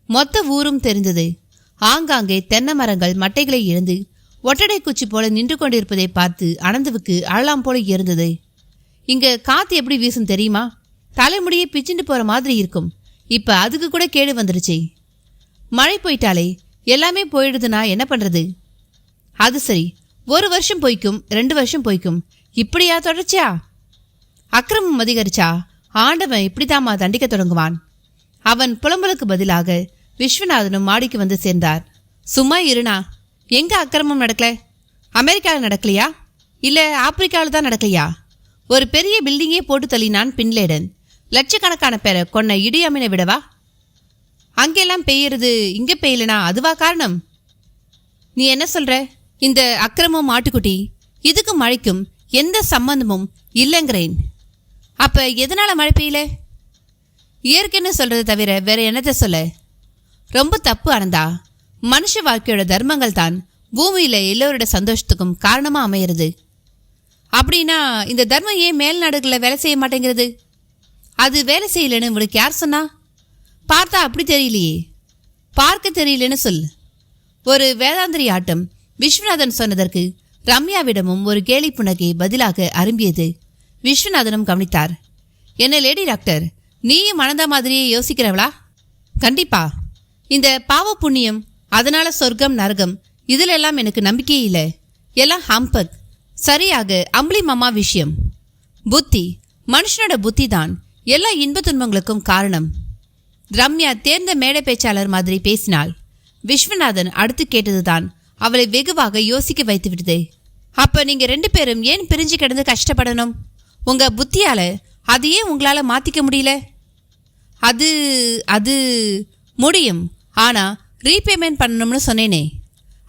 மொத்த ஊரும் தெரிந்தது. ஆங்காங்கே தென்னை மரங்கள் மட்டைகளை இழந்து ஒட்டடை குச்சி போல நின்று கொண்டிருப்பதை பார்த்து அனந்துவுக்கு அழலாம் போல இருந்தது. இங்க காத்து எப்படி வீசும் தெரியுமா? தலைமுடியை பிச்சுட்டு போற மாதிரி இருக்கும். இப்ப அதுக்கு கூட கேடு வந்துருச்சு. மழை போயிட்டாலே எல்லாமே போயிடுதுன்னா என்ன பண்றது? அது சரி, 1 வருஷம் போய்க்கும், 2 வருஷம் போய்க்கும். இப்படியா தொடர்ச்சியா? அக்கிரமம் அதிகரிச்சா ஆண்டவன் இப்படித்தாமா தண்டிக்க தொடங்குவான். அவன் புலம்பலுக்கு பதிலாக விஸ்வநாதனும் மாடிக்கு வந்து சேர்ந்தார். சும்மா இருனா. எங்க அக்கிரமம் நடக்கல? அமெரிக்காவில் நடக்கலையா? இல்ல ஆப்பிரிக்காவில் தான் நடக்கலையா? ஒரு பெரிய பில்டிங்கே போட்டு தள்ளினான் பின்லேடன். லட்சக்கணக்கான பேரை கொன்ன இடியாமினை விடவா? அங்கெல்லாம் பெய்யறது இங்க பெய்யலனா அதுவா காரணம்? நீ என்ன சொல்ற? இந்த அக்கிரமம் ஆட்டுக்குட்டி இதுக்கும் மழைக்கும் எந்த சம்பந்தமும் இல்லைங்கிறேன். அப்ப எதனால மழை பெய்யல? இயற்கைன்னு சொல்றதை தவிர வேற என்னத்தை சொல்ல? ரொம்ப தப்பு ஆனந்தா. மனுஷ வாழ்க்கையோட தர்மங்கள் தான் பூமியில எல்லோரோட சந்தோஷத்துக்கும் காரணமா அமையிறது. அப்படின்னா இந்த தர்மம் ஏன் மேல் நாடுகளில் வேலை செய்ய மாட்டேங்கிறது? அது வேலை செய்யலன்னு உங்களுக்கு யார் சொன்னா? பார்த்தா அப்படி தெரியலையே. பார்க்க தெரியலன்னு சொல். ஒரு வேதாந்திரி ஆட்டம் விஸ்வநாதன் சொன்னதற்கு ரம்யாவிடமும் ஒரு கேலி புனகை பதிலாக அரும்பியது. விஸ்வநாதனும் கவனித்தார். என்ன லேடி டாக்டர், நீயும் மனத மாதிரியே யோசிக்கிறவளா? கண்டிப்பா. இந்த பாவ புண்ணியம், அதனால சொர்க்கம் நரகம் இதுல எல்லாம் எனக்கு நம்பிக்கையே இல்லை. எல்லாம் ஹம்பக். சரியாக அம்பளி மாமா விஷயம். புத்தி, மனுஷனோட புத்தி தான் எல்லா இன்ப துன்பங்களுக்கும் காரணம். ரம்யா தேர்ந்த மேடை பேச்சாளர் மாதிரி பேசினாள். விஸ்வநாதன் அடுத்து கேட்டதுதான் அவளை வெகுவாக யோசிக்க வைத்து விட்டது. அப்ப நீங்க 2 பேரும் ஏன் பிரிஞ்சு கிடந்து கஷ்டப்படணும்? உங்க புத்தியால அதையே உங்களால மாத்திக்க முடியல? அது அது முடியும். ஆனா ரீபேமெண்ட் பண்ணணும்னு சொன்னேனே.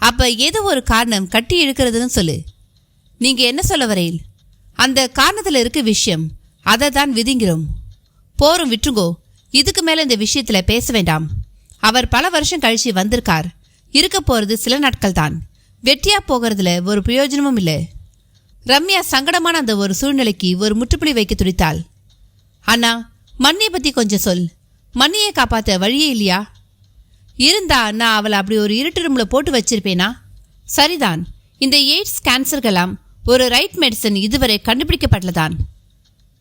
அப்ப ஏதோ ஒரு காரணம் கட்டி இழுக்கிறதுன்னு சொல்லு. நீங்க என்ன சொல்ல வரையில்? அந்த காரணத்துல இருக்க விஷயம், அதை தான் விதிங்கிறோம். போரும் விட்டுங்கோ. இதுக்கு மேல இந்த விஷயத்துல பேச வேண்டாம். அவர் பல வருஷம் கழிச்சு வந்திருக்கார். இருக்க போறது சில நாட்கள் தான். வெட்டியா போகிறதுல ஒரு பிரயோஜனமும் இல்லை. ரம்யா சங்கடமான அந்த ஒரு சூழ்நிலைக்கு ஒரு முற்றுப்புள்ளி வைக்க துடித்தாள். அண்ணா, மண்ணியை பத்தி கொஞ்சம் சொல். மண்ணியை காப்பாத்த வழியே இல்லையா? இருந்தா நான் அவளை அப்படி ஒரு இருட்டு ரூம்ல போட்டு வச்சிருப்பேனா? சரிதான். இந்த எய்ட்ஸ் கேன்சருக்கெல்லாம் ஒரு ரைட் மெடிசன் இதுவரை கண்டுபிடிக்கப்பட்டதான்.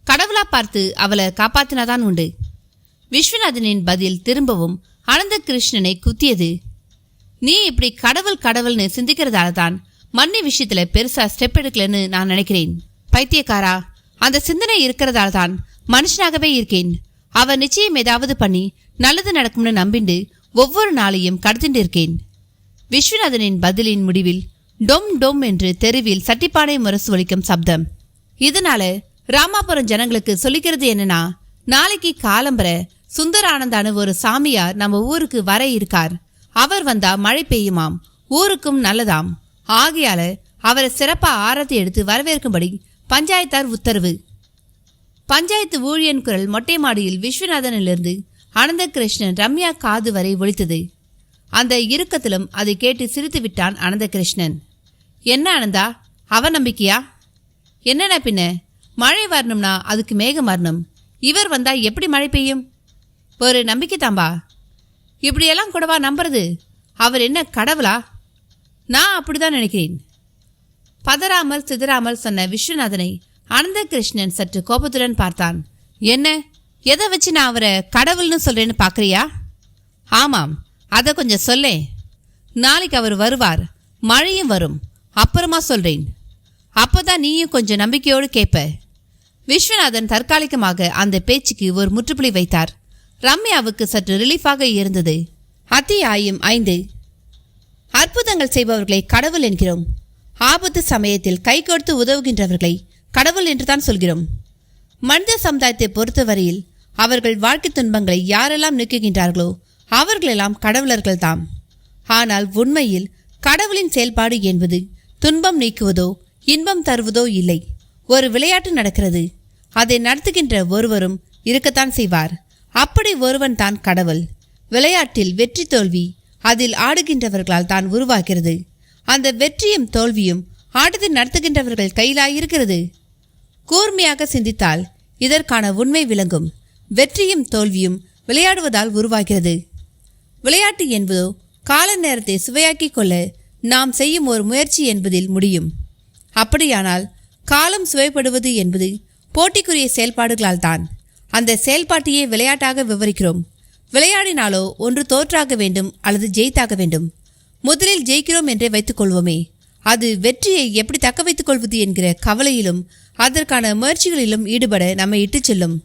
கடவுளா பார்த்து அவளை காப்பாத்தினாதான் உண்டு. விஸ்வநாதனின் பதில் திரும்பவும் அனந்த கிருஷ்ணனை குத்தியது. நீ இப்படி கடவுள் கடவுள்னு சிந்திக்கிறதால தான் மண்ணி விஷயத்துல பெருசா ஸ்டெப் எடுக்கலன்னு நான் நினைக்கிறேன். பைத்தியக்காரா, அந்த சிந்தனை இருக்கிறதால தான் மனுஷனாகவே இருக்கேன். அவ நிச்சயம் ஏதாவது பண்ணி நல்லது நடக்கும்னு நம்பிண்டு ஒவ்வொரு நாளையும் கடத்திட்டு இருக்கேன். விஸ்வநாதனின் பதிலின் முடிவில் டொம் டொம் என்று தெருவில் சட்டிப்பானை முரசு ஒலிக்கும் சப்தம். இதனால ராமாபுரம் ஜனங்களுக்கு சொல்லிக்கிறது என்னன்னா, நாளைக்கு காலம்பர சுந்தர ஆனந்தான ஒரு சாமியார் நம்ம ஊருக்கு வர இருக்கார். அவர் வந்தா மழை பெய்யுமாம், ஊருக்கும் நல்லதாம். ஆகையால அவரை சிறப்பா ஆரத்தி எடுத்து வரவேற்கும்படி பஞ்சாயத்தார் உத்தரவு. பஞ்சாயத்து ஊழியன் குரல் மொட்டை மாடியில் விஸ்வநாதனிலிருந்து அனந்த கிருஷ்ணன் ரம்யா காது வரை ஒலித்தது. அந்த இறுக்கத்திலும் அதை கேட்டு சிரித்து விட்டான் அனந்தகிருஷ்ணன். என்ன ஆனந்தா, அவநம்பிக்கையா? என்னென்ன பின்ன, மழை வரணும்னா அதுக்கு மேகம் வரணும். இவர் வந்தா எப்படி மழை பெய்யும்? ஒரு நம்பிக்கை தாம்பா. இப்படியெல்லாம் கூடவா நம்புறது? அவர் என்ன கடவுளா? நான் அப்படிதான் நினைக்கிறேன். பதறாமல் சிதறாமல் சொன்ன விஸ்வநாதனை அனந்தகிருஷ்ணன் சற்று கோபத்துடன் பார்த்தான். என்ன, எதை வச்சு நான் அவரை கடவுள்னு சொல்றேன்னு பார்க்குறியா? ஆமாம், அதை கொஞ்சம் சொல்லே. நாளைக்கு அவர் வருவார், மழையும் வரும், அப்புறமா சொல்றேன். அப்போதான் நீயும் கொஞ்சம் நம்பிக்கையோடு கேட்ப. விஸ்வநாதன் தற்காலிகமாக அந்த பேச்சுக்கு ஒரு முற்றுப்புள்ளி வைத்தார். ரம்யாவுக்கு சற்று ரிலீஃபாக இருந்தது. அத்தியாயம் 5. அற்புதங்கள் செய்பவர்களை கடவுள் என்கிறோம். ஆபத்து சமயத்தில் கை கொடுத்து உதவுகின்றவர்களை கடவுள் என்றுதான் சொல்கிறோம். மனித சமுதாயத்தை பொறுத்தவரையில் அவர்கள் வாழ்க்கை துன்பங்களை யாரெல்லாம் நீக்குகின்றார்களோ அவர்களெல்லாம் கடவுளர்கள்தாம். ஆனால் உண்மையில் கடவுளின் செயல்பாடு என்பது துன்பம் நீக்குவதோ இன்பம் தருவதோ இல்லை. ஒரு விளையாட்டு நடக்கிறது, அதை நடத்துகின்ற ஒருவரும் இருக்கத்தான் செய்வார். அப்படி ஒருவன் தான் கடவுள். விளையாட்டில் வெற்றி தோல்வி அதில் ஆடுகின்றவர்களால் தான் உருவாகிறது. அந்த வெற்றியும் தோல்வியும் ஆட்டத்தை நடத்துகின்றவர்கள் கையிலாயிருக்கிறது. கூர்மையாக சிந்தித்தால் இதற்கான உண்மை விளங்கும். வெற்றியும் தோல்வியும் விளையாடுவதால் உருவாகிறது. விளையாட்டு என்பதோ கால நேரத்தை சுவையாக்கி கொள்ள நாம் செய்யும் ஒரு முயற்சி என்பதில் முடியும். அப்படியானால் காலம் சுவைப்படுவது என்பது போட்டிக்குரிய செயல்பாடுகளால் தான். அந்த செயல்பாட்டையே விளையாட்டாக விவரிக்கிறோம். விளையாடினாலோ ஒன்று தோற்றாக வேண்டும் அல்லது ஜெயித்தாக வேண்டும். முதலில் ஜெயிக்கிறோம் என்றே வைத்துக் கொள்வோமே, அது வெற்றியை எப்படி தக்க வைத்துக் கொள்வது என்கிற கவலையிலும் அதற்கான முயற்சிகளிலும் ஈடுபட நம்மை இட்டுச் செல்லும்.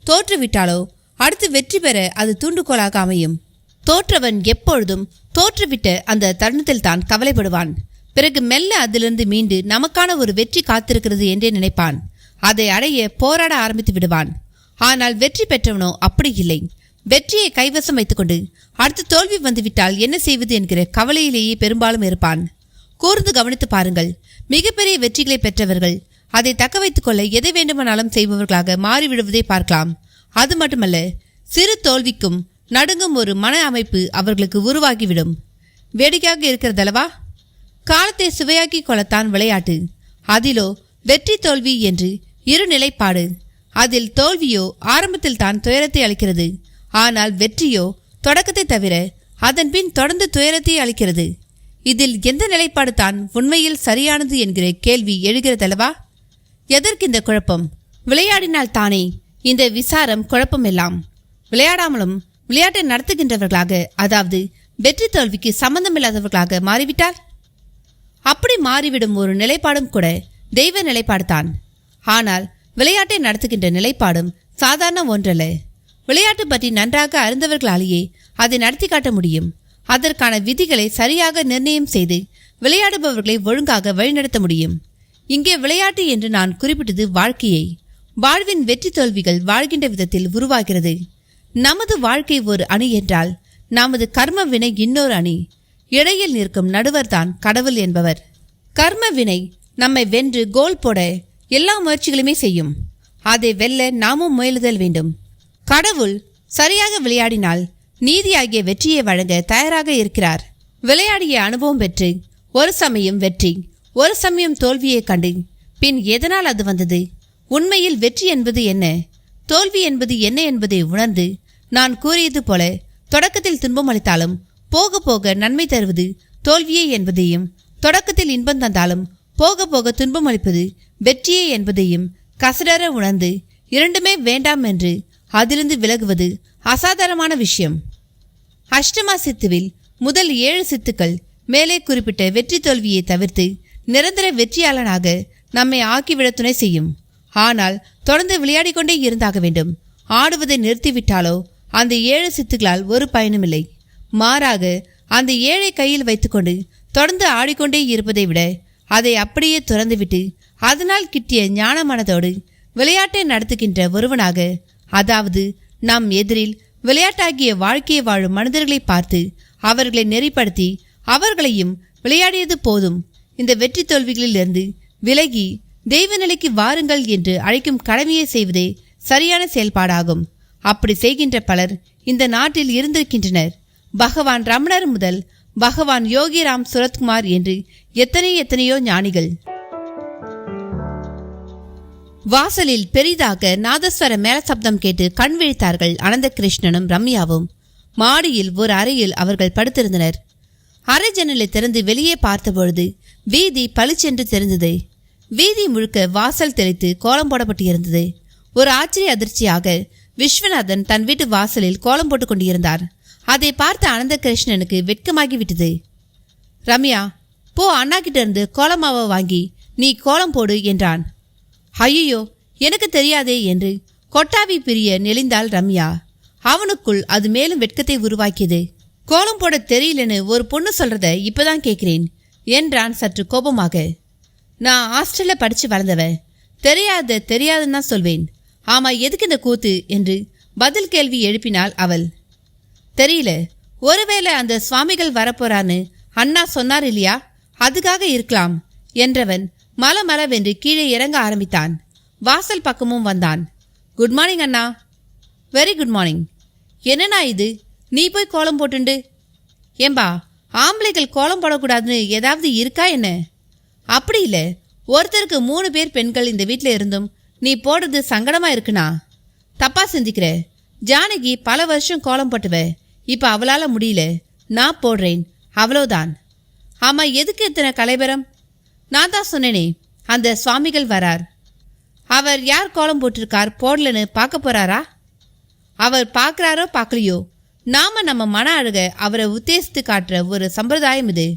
தோற்றுவிட்டாலோ அடுத்து வெற்றி பெற அது தூண்டுகோலாக அமையும். தோற்றவன் எப்பொழுதும் தோற்றுவிட்ட அந்த தருணத்தில் தான் கவலைப்படுவான். பிறகு மெல்ல அதிலிருந்து மீண்டு நமக்கான ஒரு வெற்றி காத்திருக்கிறது என்றே நினைப்பான். அதை அடைய போராட ஆரம்பித்து விடுவான். ஆனால் வெற்றி பெற்றவனோ அப்படி இல்லை. வெற்றியை கைவசம் வைத்துக்கொண்டு அடுத்து தோல்வி வந்துவிட்டால் என்ன செய்வது என்கிற கவலையிலேயே பெரும்பாலும் இருப்பான். கூர்ந்து கவனித்து பாருங்கள். மிகப்பெரிய வெற்றிகளை பெற்றவர்கள் அதை தக்க வைத்துக் கொள்ள எதை வேண்டுமானாலும் செய்பவர்களாக மாறிவிடுவதை பார்க்கலாம். அது மட்டுமல்ல, சிறு தோல்விக்கும் நடுங்கும் ஒரு மன அமைப்பு அவர்களுக்கு உருவாகிவிடும். வேடிக்கையாக இருக்கிறதல்லவா? காலத்தை சுவையாக்கி கொள்ளத்தான் விளையாட்டு. அதிலோ வெற்றி தோல்வி என்று இரு நிலைப்பாடு. அதில் தோல்வியோ ஆரம்பத்தில் தான் துயரத்தை அளிக்கிறது. ஆனால் வெற்றியோ தொடக்கத்தை தவிர அதன் பின் தொடர்ந்து துயரத்தை அளிக்கிறது. இதில் எந்த நிலைப்பாடு தான் உண்மையில் சரியானது என்கிற கேள்வி எழுகிறதல்லவா? எதற்கு இந்த குழப்பம்? விளையாடினால் தானே இந்த விசாரம் குழப்பமெல்லாம். விளையாடாமலும் விளையாட்டை நடத்துகின்றவர்களாக, அதாவது வெற்றி தோல்விக்கு சம்பந்தமில்லாதவர்களாக மாறிவிட்டால், அப்படி மாறிவிடும் ஒரு நிலைப்பாடும் கூட தெய்வ நிலைப்பாடு தான். ஆனால் விளையாட்டை நடத்துகின்ற நிலைப்பாடும் சாதாரண ஒன்றல்ல. விளையாட்டு பற்றி நன்றாக அறிந்தவர்களாலேயே அதை நடத்தி காட்ட முடியும். அதற்கான விதிகளை சரியாக நிர்ணயம் செய்து விளையாடுபவர்களை ஒழுங்காக வழிநடத்த முடியும். இங்கே விளையாட்டு என்று நான் குறிப்பிட்டது வாழ்க்கையை. வாழ்வின் வெற்றி தோல்விகள் வாழ்கின்ற விதத்தில் உருவாகிறது. நமது வாழ்க்கை ஒரு அணி என்றால் நமது கர்ம வினை இன்னொரு அணி. இடையில் நிற்கும் நடுவர்தான் கடவுள் என்பவர். கர்ம வினை நம்மை வென்று கோல் போட எல்லா முயற்சிகளுமே செய்யும். அதை வெல்ல நாமும் முயலுதல் வேண்டும். கடவுள் சரியாக விளையாடினால் நீதியாகிய வெற்றியை வழங்க தயாராக இருக்கிறார். விளையாடிய அனுபவம் பெற்று ஒரு சமயம் வெற்றி, ஒரு சமயம் தோல்வியை கண்டு பின் எதனால் அது வந்தது, உண்மையில் வெற்றி என்பது என்ன, தோல்வி என்பது என்ன என்பதை உணர்ந்து, நான் கூறியது போல தொடக்கத்தில் துன்பம் அளித்தாலும் போக போக நன்மை தருவது தோல்வியே என்பதையும், தொடக்கத்தில் இன்பம் தந்தாலும் போக போக துன்பம் அளிப்பது வெற்றியே என்பதையும் கசடர உணர்ந்து இரண்டுமே வேண்டாம் என்று அதிலிருந்து விலகுவது அசாதாரணமான விஷயம். அஷ்டமா சித்துவில் முதல் 7 சித்துக்கள் மேலே குறிப்பிட்ட வெற்றி தோல்வியை தவிர்த்து நிரந்தர வெற்றியாளனாக நம்மை ஆக்கிவிட துணை செய்யும். ஆனால் தொடர்ந்து விளையாடி கொண்டே இருந்தாக வேண்டும். ஆடுவதை நிறுத்திவிட்டாலோ அந்த 7 சித்துக்களால் ஒரு பயனுமில்லை. மாறாக அந்த 7 கையில் வைத்துக்கொண்டு தொடர்ந்து ஆடிக்கொண்டே இருப்பதை விட அதை அப்படியே துறந்துவிட்டு அதனால் கிட்டிய ஞான மனதோடு விளையாட்டை நடத்துகின்ற ஒருவனாக, அதாவது நம் எதிரில் விளையாட்டாகிய வாழ்க்கையை வாழும் மனிதர்களை பார்த்து அவர்களை நெறிப்படுத்தி அவர்களையும் விளையாடியது போதும், இந்த வெற்றி தோல்விகளிலிருந்து விலகி தெய்வ நிலைக்கு வாருங்கள் என்று அழைக்கும் கடமையை செய்வதே சரியான செயல்பாடாகும். அப்படி செய்கின்ற பலர் இந்த நாட்டில் இருந்திருக்கின்றனர். பகவான் ரமணர் முதல் பகவான் யோகிராம் சுரத்குமார் என்று எத்தனையோ ஞானிகள். வாசலில் பெரிதாக நாதஸ்வர மேல சப்தம் கேட்டு கண் விழித்தார்கள் அனந்தகிருஷ்ணனும் ரம்யாவும். மாடியில் ஒரு அறையில் அவர்கள் படுத்திருந்தனர். அறை ஜன்னலை திறந்து வெளியே பார்த்தபொழுது வீதி பளிச்சென்று தெரிந்தது. வீதி முழுக்க வாசல் தெளித்து கோலம் போடப்பட்டிருந்தது. ஒரு ஆச்சரிய அதிர்ச்சியாக விஸ்வநாதன் தன் வீட்டு வாசலில் கோலம் போட்டுக் கொண்டிருந்தார். அதை பார்த்த அனந்தகிருஷ்ணனுக்கு வெட்கமாகிவிட்டது. ரம்யா, போ, அண்ணா கிட்ட இருந்து கோலமாவை வாங்கி நீ கோலம் போடு என்றான். ஐயோ, எனக்கு தெரியாதே என்று கொட்டாவி பிரிய நெளிந்தாள் ரம்யா. அவனுக்குள் அது மேலும் வெட்கத்தை உருவாக்கியது. கோலம் போட தெரியலன்னு ஒரு பொண்ணு சொல்றத இப்பதான் கேட்கிறேன் என்றான் சற்று கோபமாக. நான் ஹாஸ்டல்ல படிச்சு வளர்ந்தவன், தெரியாதுன்னு தான் சொல்வேன். ஆமா, எதுக்கு இந்த கூத்து என்று பதில் கேள்வி எழுப்பினாள் அவள். தெரியல, ஒருவேளை அந்த சுவாமிகள் வரப்போறான்னு அண்ணா சொன்னார் இல்லையா, அதுக்காக இருக்கலாம் என்றவன் மலமளவென்று கீழே இறங்க ஆரம்பித்தான். வாசல் பக்கமும் வந்தான். குட் மார்னிங் அண்ணா. Very good morning. என்னண்ணா இது, நீ போய் கோலம் போட்டுண்டு? ஏம்பா, ஆம்பளைகள் கோலம் போடக்கூடாதுன்னு ஏதாவது இருக்கா என்ன? அப்படி இல்லை, ஒருத்தருக்கு 3 பேர் பெண்கள் இந்த வீட்டில் இருந்தும் நீ போடுறது சங்கடமா இருக்குண்ணா. தப்பா சிந்திக்கிற. ஜானகி பல வருஷம் கோலம் போட்டுவ, இப்ப அவளால முடியல, நான் போடுறேன், அவ்வளோதான். ஆமா, எதுக்கு இத்தனை கலைபரம்? நான் தான் சொன்னேனே, அந்த சுவாமிகள் வரார். அவர் யார் கோலம் போட்டிருக்கார் போடலன்னு பார்க்க போறாரா? அவர் பார்க்கறாரோ பார்க்கலையோ, நாம நம்ம மன அழக அவரை உத்தேசித்து காட்டுற ஒரு சம்பிரதாயம் இது.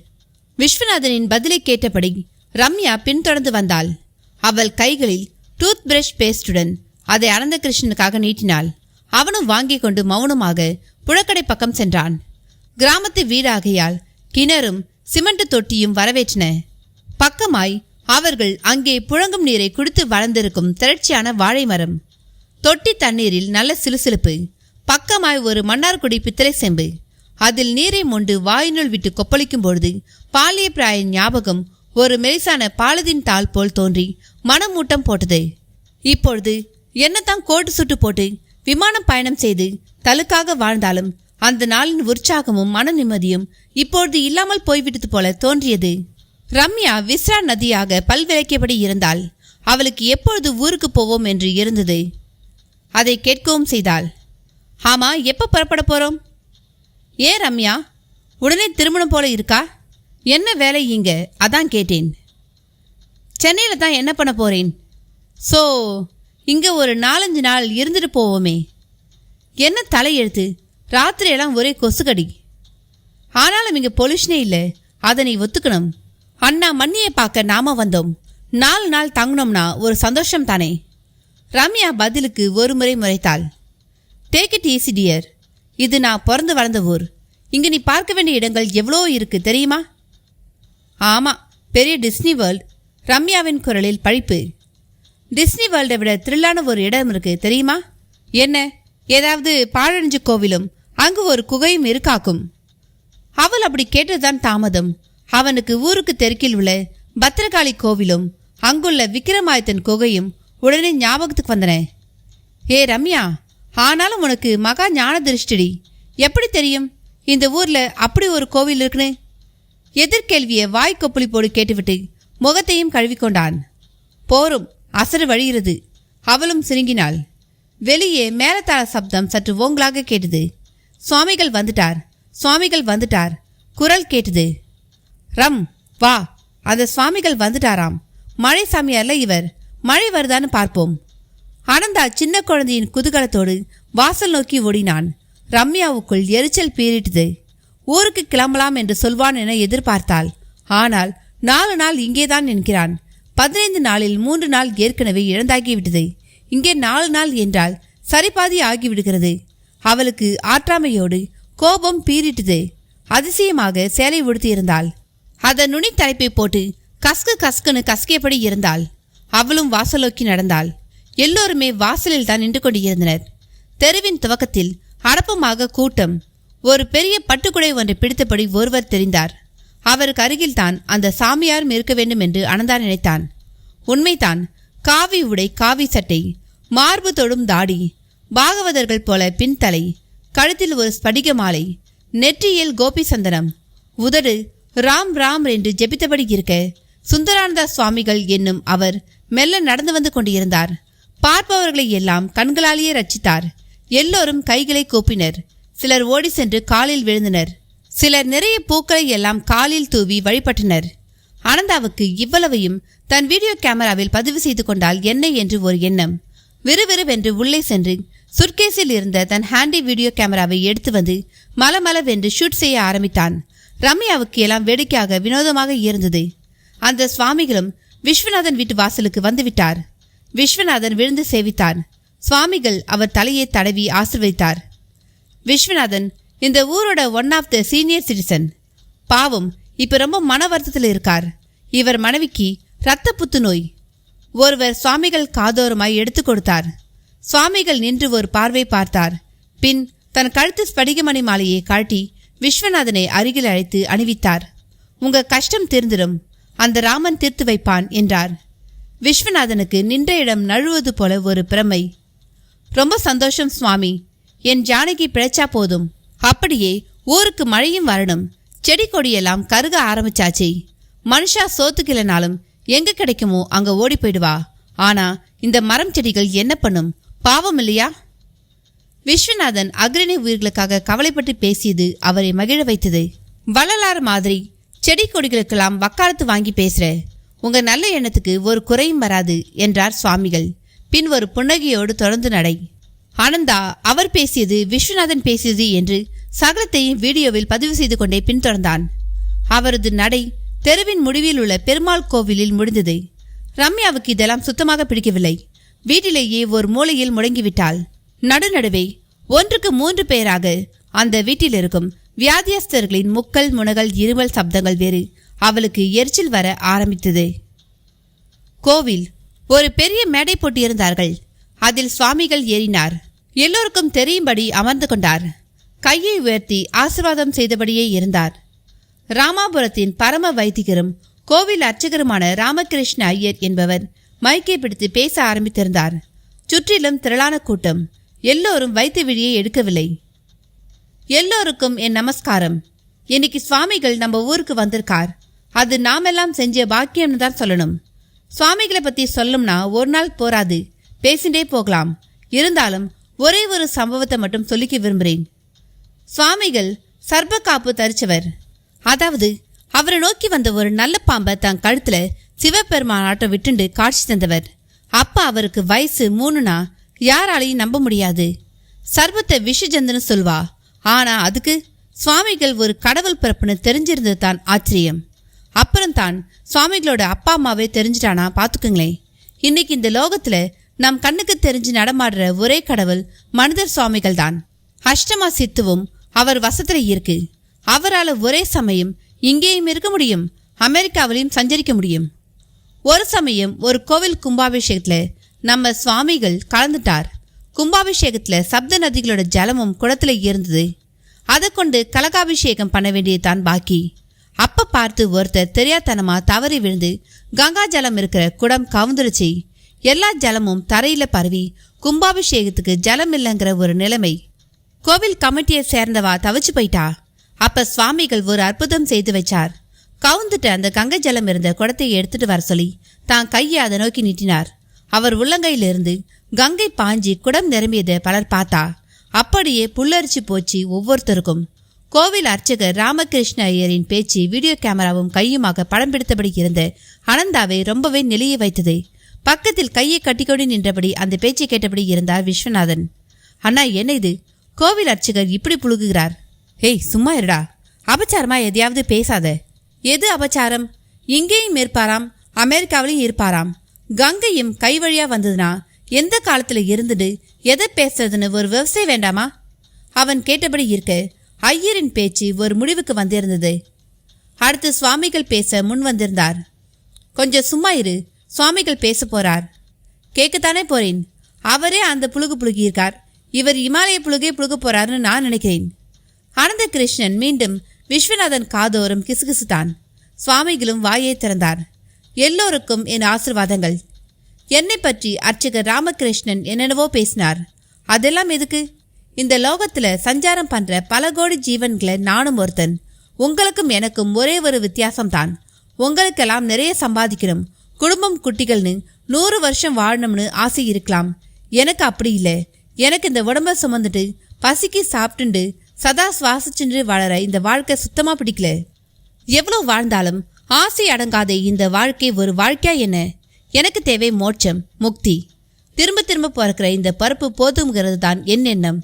விஸ்வநாதனின் பதிலை கேட்டபடி ரம்யா பின்தொடர்ந்து வந்தாள். அவள் கைகளில் டூத் பிரஷ் பேஸ்டுடன் அதை அனந்தகிருஷ்ணனுக்காக நீட்டினாள். அவனும் வாங்கி கொண்டு மௌனமாக புழக்கடை பக்கம் சென்றான். கிராமத்து வீடாகையால் கிணறும் சிமெண்ட் தொட்டியும் வரவேற்றன. பக்கமாய் அவர்கள் அங்கே புழங்கும் நீரை குடித்து வளர்ந்திருக்கும் திரட்சியான வாழை மரம். தொட்டி தண்ணீரில் நல்ல சிலுசிலுப்பு. பக்கமாய் ஒரு மன்னார்குடி பித்தளை செம்பு. அதில் நீரை மொண்டு வாயினுள் விட்டு கொப்பளிக்கும் பொழுது பாலிய பிராய ஞாபகம் ஒரு மெலிசான பாலதின் தாள் போல் தோன்றி மனமூட்டம் போட்டது. இப்பொழுது என்னத்தான் கோட்டு சுட்டு போட்டு விமானம் பயணம் செய்து தலுக்காக வாழ்ந்தாலும் அந்த நாளின் உற்சாகமும் மன நிம்மதியும் இப்பொழுது இல்லாமல் போய்விட்டது போல தோன்றியது. ரம்யா விஸ்ரா நதியாக பல்விளக்கியபடி இருந்தாள். அவளுக்கு எப்பொழுது ஊருக்கு போவோம் என்று இருந்தது. அதை கேட்கவும் செய்தாள். ஆமா, எப்போ புறப்பட போறோம்? ஏன் ரம்யா, உடனே திருமணம் போல இருக்கா? என்ன வேலை இங்க, அதான் கேட்டேன். சென்னையில தான் என்ன பண்ண போறேன். ஸோ இங்க ஒரு 4-5 நாள் இருந்துட்டு போவோமே. என்ன தலையெழுத்து, ராத்திரியெல்லாம் ஒரே கொசுக்கடி. ஆனாலும் இங்க பொல்யூஷனே இல்லை, அதை நீ ஒத்துக்கணும். அண்ணா மண்ணியை பார்க்க நாம வந்தோம், 4 நாள் தங்கணும்னா ஒரு சந்தோஷம் தானே. ரம்யா பதிலுக்கு ஒரு முறை முறைத்தாள். டேக் இட் ஈஸி டியர், இது நான் பிறந்து வளர்ந்த ஊர். இங்க நீ பார்க்க வேண்டிய இடங்கள் எவ்வளோ இருக்கு தெரியுமா? ஆமா, பெரிய டிஸ்னி வேர்ல்ட். ரம்யாவின் குரலில் பழிப்பு. டிஸ்னி வேர்ல்டை விட த்ரில்லான ஒரு இடம் இருக்கு தெரியுமா? என்ன, ஏதாவது பாழடைஞ்ச கோவிலும் அங்கு ஒரு குகையும் இருக்காக்கும். அவள் அப்படி கேட்டதுதான் தாமதம். அவனுக்கு ஊருக்கு தெற்கில் உள்ள பத்திரகாளி கோவிலும் அங்குள்ள விக்ரமாதித்தன் குகையும் உடனே ஞாபகத்துக்கு வந்தன. ஏ ரம்யா, ஆனாலும் உனக்கு மகா ஞான திருஷ்டி. எப்படி தெரியும் இந்த ஊர்ல அப்படி ஒரு கோவில் இருக்குன்னு? எதிர்கேள்வியை வாய் கொப்புளி போடு கேட்டுவிட்டு முகத்தையும் கழுவிக்கொண்டான். போரும், அசடு வழிகிறது. அவளும் சிறுங்கினாள். வெளியே மேலத்தாள சப்தம் சற்று ஓங்கலாக கேட்டது. சுவாமிகள் வந்துட்டார், சுவாமிகள் வந்துட்டார் குரல் கேட்டது. ரம், வா, அந்த சுவாமிகள் வந்துட்டாராம். மழை சாமியார்ல இவர், மழை வருதான்னு பார்ப்போம். ஆனந்தா சின்ன குழந்தையின் குதூகலத்தோடு வாசல் நோக்கி ஓடினான். ரம்யாவுக்குள் எரிச்சல் பீறிட்டது. ஊருக்கு கிளம்பலாம் என்று சொல்வான் என எதிர்பார்த்தாள். ஆனால் 4 நாள் இங்கேதான் என்கிறான். 15 நாளில் 3 நாள் ஏற்கனவே இழந்தாகிவிட்டது. இங்கே 4 நாள் என்றால் சரிபாதி ஆகிவிடுகிறது. அவளுக்கு ஆற்றாமையோடு கோபம் பீறிட்டது. அதிசயமாக சேலை உடுத்தியிருந்தாள். அதன் நுனி தலைப்பை போட்டு கஸ்கு கஸ்குன்னு கஸ்கியபடி இருந்தாள். அவளும் வாசலோக்கி நடந்தாள். எல்லோருமே வாசலில் தான் நின்று கொண்டிருந்தனர். தெருவின் துவக்கத்தில் அடப்பமாக கூட்டம். ஒரு பெரிய பட்டுக்குடை ஒன்றை பிடித்தபடி ஒருவர் தெரிந்தார். அவருக்கு அருகில்தான் அந்த சாமியாரும் இருக்க வேண்டும் என்று அனந்தா நினைத்தான். உண்மைதான். காவி உடை, காவி சட்டை, மார்பு தொடும் தாடி, பாகவதர்கள் போல பின்தலை, கழுத்தில் ஒரு ஸ்படிக மாலை, நெற்றியில் கோபி சந்தனம், உதடு ராம் ராம் என்று ஜெபித்தபடி இருக்க சுந்தரானந்த சுவாமிகள் என்னும் அவர் மெல்ல நடந்து வந்து கொண்டிருந்தார். பார்ப்பவர்களை எல்லாம் கண்களாலேயே ரட்சித்தார். எல்லோரும் கைகளை கூப்பினர். சிலர் ஓடி சென்று காலில் விழுந்தனர். சிலர் நிறைய பூக்களை எல்லாம் காலில் தூவி வழிபட்டனர். ஆனந்தாவுக்கு இவ்வளவையும் தன் வீடியோ கேமராவில் பதிவு செய்து கொண்டால் என்ன என்று ஒரு எண்ணம். விறுவிறுவென்று உள்ளே சென்று சுட்கேஸில் இருந்த தன் ஹேண்டி வீடியோ கேமராவை எடுத்து வந்து மலமளவென்று ஷூட் செய்ய ஆரம்பித்தான். ரம்யாவுக்கு எல்லாம் வேடிக்கையாக வினோதமாக இருந்தது. அந்த சுவாமிகளும் விஸ்வநாதன் வீட்டு வாசலுக்கு வந்துவிட்டார். விஸ்வநாதன் விழுந்து சேவித்தார். சுவாமிகள் அவர் தலையை தடவி ஆசீர்வதித்தார். விஸ்வநாதன் இந்த ஊரோட one of the senior citizen. பாவம், இப்ப ரொம்ப மன வருத்தத்தில் இருக்கார். இவர் மனைவிக்கு இரத்த புத்துநோய். ஒருவர் சுவாமிகள் காதோரமாய் எடுத்து கொடுத்தார். சுவாமிகள் நின்று ஒரு பார்வை பார்த்தார். பின் தன் கழுத்து ஸ்படிகமணி மாலையை காட்டி விஸ்வநாதனை அருகில் அழைத்து அணிவித்தார். உங்க கஷ்டம் தீர்ந்திடும், அந்த ராமன் தீர்த்து வைப்பான் என்றார். விஸ்வநாதனுக்கு நின்ற இடம் நழுவது போல ஒரு பிரமை. ரொம்ப சந்தோஷம் சுவாமி, என் ஜானகி பிழைச்சா போதும். அப்படியே ஊருக்கு மழையும் வரணும். செடி கொடியெல்லாம் கருக ஆரம்பிச்சாச்சு. மனுஷா சோத்துக்கிலனாலும் எங்க கிடைக்குமோ அங்க ஓடி போயிடுவா. ஆனா இந்த மரம் செடிகள் என்ன பண்ணும்? பாவம் இல்லையா? விஸ்வநாதன் அக்ரணி உயிர்களுக்காக கவலைப்பட்டு பேசியது அவரை மகிழ வைத்தது. வள்ளலார் மாதிரி செடி கொடிகளுக்கெல்லாம் வக்காலத்து வாங்கி பேசுற உங்க நல்ல எண்ணத்துக்கு ஒரு குறையும் வராது என்றார் சுவாமிகள். பின் ஒரு புன்னகையோடு தொடர்ந்து நடை. ஆனந்தா அவர் பேசியது விஸ்வநாதன் பேசியது என்று சகலத்தையும் வீடியோவில் பதிவு செய்து கொண்டே பின்தொடர்ந்தான். அவரது நடை தெருவின் முடிவில் உள்ள பெருமாள் கோவிலில் முடிந்தது. ரம்யாவுக்கு இதெல்லாம் சுத்தமாக பிடிக்கவில்லை. வீட்டிலேயே ஒரு மூலையில் முடங்கிவிட்டாள். நடுநடுவே 1க்கு 3 பேராக அந்த வீட்டில் இருக்கும் வியாதியஸ்தர்களின் முக்கல் முனகல் இருமல் சப்தங்கள் வேறு அவளுக்கு எரிச்சல் வர ஆரம்பித்தது. கோவில் ஒரு பெரிய மேடை போட்டியிருந்தார்கள். அதில் சுவாமிகள் ஏறினார். எல்லோருக்கும் தெரியும்படி அமர்ந்து கொண்டார். கையை உயர்த்தி ஆசீர்வாதம் செய்தபடியே இருந்தார். ராமாபுரத்தின் பரம வைதிகரும் கோவில் அர்ச்சகருமான ராமகிருஷ்ண ஐயர் என்பவர் மைக்கை பிடித்து பேச ஆரம்பித்திருந்தார். சுற்றிலும் திரளான கூட்டம். எல்லோரும் வைத்த விழியை எடுக்கவில்லை. எல்லோருக்கும் என் நமஸ்காரம். இன்னைக்கு சுவாமிகள் நம்ம ஊருக்கு வந்திருக்கார். அது நாமெல்லாம் செஞ்ச பாக்கியம்னு தான் சொல்லணும். சுவாமிகளை பத்தி சொல்லணும்னா ஒரு நாள் போராது, பேசிண்டே போகலாம். இருந்தாலும் ஒரே ஒரு சம்பவத்தை மட்டும் சொல்லிக்க விரும்புகிறேன். சுவாமிகள் சர்ப காப்பு தரிச்சவர். அதாவது அவரை நோக்கி வந்த ஒரு நல்ல பாம்பை தன் கழுத்துல சிவபெருமானாட்டம் விட்டுண்டு காட்சி தந்தவர். அப்ப அவருக்கு வயசு 3னா யாராலையும் நம்ப முடியாது. சர்பத்தை விஷஜந்துன்னு சொல்வா. ஆனா அதுக்கு சுவாமிகள் ஒரு கடவுள் பிறப்புன்னு தெரிஞ்சிருந்தது தான் ஆச்சரியம். அப்புறம் தான் சுவாமிகளோட அப்பா அம்மாவே தெரிஞ்சிட்டானா பாத்துக்குங்களேன். இன்னைக்கு இந்த லோகத்துல நம் கண்ணுக்கு தெரிஞ்சு நடமாடுற ஒரே கடவுள் மனிதர் சுவாமிகள் தான். அஷ்டமா சித்துவும் அவர் வசத்துல இருக்கு. அவரால் ஒரே சமயம் இங்கேயும் இருக்க முடியும், அமெரிக்காவிலையும் சஞ்சரிக்க முடியும். ஒரு சமயம் ஒரு கோவில் கும்பாபிஷேகத்துல நம்ம சுவாமிகள் கலந்துட்டார். கும்பாபிஷேகத்துல சப்த நதிகளோட ஜலமும் குடத்துல இருந்தது. அதை கொண்டு கலகாபிஷேகம் பண்ண வேண்டியதுதான் பாக்கி. அப்ப பார்த்து ஒருத்தர் தெரியாதனமா தவறி விழுந்து கங்கா ஜலம் இருக்கிற குடம் கவுந்துருச்சு. எல்லா ஜலமும் தரையில பரவி கும்பாபிஷேகத்துக்கு ஜலம் இல்லைங்கிற ஒரு நிலைமை. கோவில் கமிட்டியை சேர்ந்தவா தவிச்சு போயிட்டா. அப்ப சுவாமிகள் ஒரு அற்புதம் செய்து வச்சார். கவுந்துட்டு அந்த கங்கை ஜலம் இருந்த குடத்தை எடுத்துட்டு வர சொல்லி தான் கையை அதை நோக்கி நீட்டினார். அவர் உள்ளங்கையிலிருந்து கங்கை பாஞ்சி குடம் நிரம்பியதை பலர் பார்த்தா. அப்படியே புல்லரிச்சு போச்சு ஒவ்வொருத்தருக்கும். கோவில் அர்ச்சகர் ராமகிருஷ்ண ஐயரின் பேச்சு வீடியோ கேமராவும் கையுமாக படம் பிடித்தபடி இருந்த ஆனந்தாவை ரொம்பவே நெளிய வைத்தது. பக்கத்தில் கையை கட்டிக்கொண்டு நின்றபடி அந்த பேச்சை கேட்டபடி இருந்தார் விஸ்வநாதன். அண்ணா, என்ன இது? கோவில் அர்ச்சகர் இப்படி புழுகுகிறார். ஏய், சும்மா இருடா. அபச்சாரமா எதையாவது பேசாத. எது அபச்சாரம்? இங்கேயும் இருப்பாராம், அமெரிக்காவிலையும் இருப்பாராம். கங்கையும் கை வழியா வந்ததுன்னா எந்த காலத்துல இருந்துட்டு எதை பேசுறதுன்னு ஒரு விவசாயம் வேண்டாமா? அவன் கேட்டபடி இருக்க ஐயரின் பேச்சு ஒரு முடிவுக்கு வந்திருந்தது. அடுத்து சுவாமிகள் பேச முன் வந்திருந்தார். கொஞ்சம் சும்மா இரு, சுவாமிகள் பேச போறார். கேட்கத்தானே போறேன். அவரே அந்த புழுகு புழுகியிருக்கார். இவர் இமாலய புழுகே புழுக போறாருன்னு நான் நினைக்கிறேன். ஆனந்த கிருஷ்ணன் மீண்டும் விஸ்வநாதன் காதோறும் கிசுகிசுத்தான். சுவாமிகளும் வாயை திறந்தார். எல்லோருக்கும் என் ஆசீர்வாதங்கள். என்னை பற்றி அர்ச்சகர் ராமகிருஷ்ணன் என்னென்னவோ பேசினார். அதெல்லாம் எதுக்கு? இந்த லோகத்துல சஞ்சாரம் பண்ற பல கோடி ஜீவன்களை நானும் ஒருத்தன். உங்களுக்கும் எனக்கும் ஒரே ஒரு வித்தியாசம்தான். உங்களுக்கெல்லாம் நிறைய சம்பாதிக்கணும், குடும்பம் குட்டிகள்னு 100 வருஷம் வாழணும்னு ஆசை இருக்கலாம். எனக்கு அப்படி இல்லை. எனக்கு இந்த உடம்ப சுமந்துட்டு பசிக்கு சாப்பிட்டுண்டு சதா சுவாசிச்சுட்டு வாழற இந்த வாழ்க்கை சுத்தமா பிடிக்கல. எவ்வளோ வாழ்ந்தாலும் ஆசை அடங்காத இந்த வாழ்க்கை ஒரு வாழ்க்கையா என்ன? எனக்கு தேவை மோட்சம், முக்தி. திரும்ப திரும்ப பிறக்கிற இந்த பருப்பு போதுங்கிறது தான் என் எண்ணம்.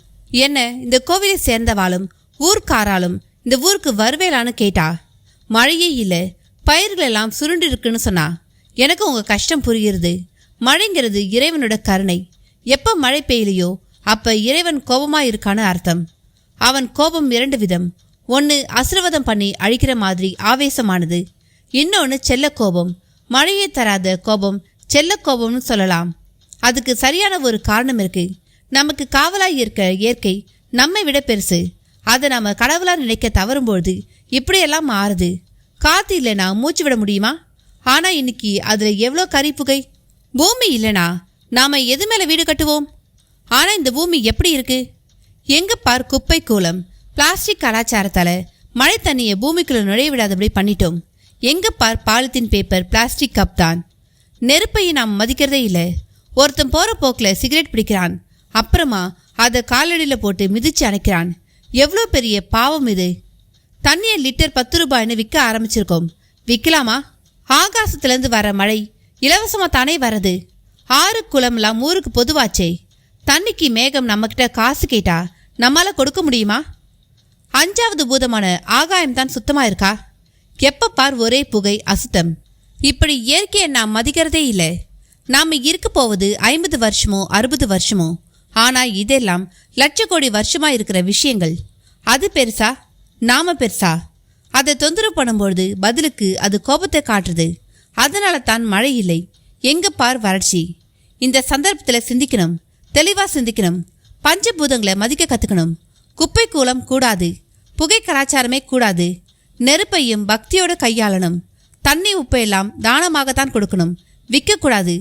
என்ன இந்த கோவிலை சேர்ந்தவாளும் ஊர்க்காராலும் இந்த ஊருக்கு வருவேலான்னு கேட்டா, மழையே இல்லை, பயிர்களெல்லாம் சுருண்டு இருக்குன்னு சொன்னா. எனக்கு உங்க கஷ்டம் புரியுறது. மழைங்கிறது இறைவனோட கருணை. எப்ப மழை பெய்யலையோ அப்ப இறைவன் கோபமா இருக்கான்னு அர்த்தம். அவன் கோபம் 2 விதம். ஒன்று அசிர்வாதம் பண்ணி அழிக்கிற மாதிரி ஆவேசமானது, இன்னொன்று செல்ல கோபம். மழையை தராத கோபம் செல்ல கோபம்னு சொல்லலாம். அதுக்கு சரியான ஒரு காரணம் இருக்கு. நமக்கு காவலாய் இருக்க இயற்கை நம்மை விட பெருசு. அதை நம்ம கடவுளா நினைக்க தவறும்பொழுது இப்படியெல்லாம் மாறுது. காத்து இல்லைனா மூச்சு விட முடியுமா? ஆனா இன்னைக்கு அதுல எவ்வளோ கரிப்புகை. பூமி இல்லைனா நாம எது மேல வீடு கட்டுவோம்? ஆனா இந்த பூமி எப்படி இருக்கு? எங்க பார் குப்பை கூலம். பிளாஸ்டிக் கலாச்சாரத்தால மழை தண்ணியை பூமிக்குள்ள நுழைய விடாதபடி பண்ணிட்டோம். எங்க பார் பாலித்தீன் பேப்பர், பிளாஸ்டிக் கப் தான். நெருப்பையை நாம் மதிக்கிறதே இல்லை. ஒருத்தன் போற போக்கில் சிகரெட் பிடிக்கிறான், அப்புறமா அதை காலடியில் போட்டு மிதிச்சு அணைக்கிறான். எவ்வளோ பெரிய பாவம் இது. தண்ணியை லிட்டர் 10 ரூபாய்னு விற்க ஆரம்பிச்சிருக்கோம். விற்கலாமா? ஆகாசத்துலேருந்து வர மழை இலவசமாக தானே வரது. ஆறு குளம்லாம் ஊருக்கு பொதுவாச்சே. தண்ணிக்கு மேகம் நம்மக்கிட்ட காசு கேட்டா நம்மளால கொடுக்க முடியுமா? 5வது பூதமான ஆகாயம்தான் சுத்தமாக இருக்கா? எப்ப பார் ஒரே புகை, அசுத்தம். இப்படி இயற்கையை நாம் மதிக்கிறதே இல்லை. நாம் இருக்க போவது 50 வருஷமோ 60 வருஷமோ. ஆனால் இதெல்லாம் லட்ச கோடி வருஷமா இருக்கிற விஷயங்கள். அது பெருசா, நாம பெருசா? அதை தொந்தரவு பண்ணும்பொழுது பதிலுக்கு அது கோபத்தை காட்டுறது. அதனால தான் மழை இல்லை, எங்க பார் வறட்சி. இந்த சந்தர்ப்பத்தில் சிந்திக்கணும், தெளிவாக சிந்திக்கணும். பஞ்சபூதங்களை மதிக்க கற்றுக்கணும். குப்பை கூலம் கூடாது, புகை கலாச்சாரமே கூடாது. நெருப்பையும் பக்தியோடு கையாளணும். தண்ணி உப்பையெல்லாம் தானமாகத்தான் கொடுக்கணும், விற்கக்கூடாது.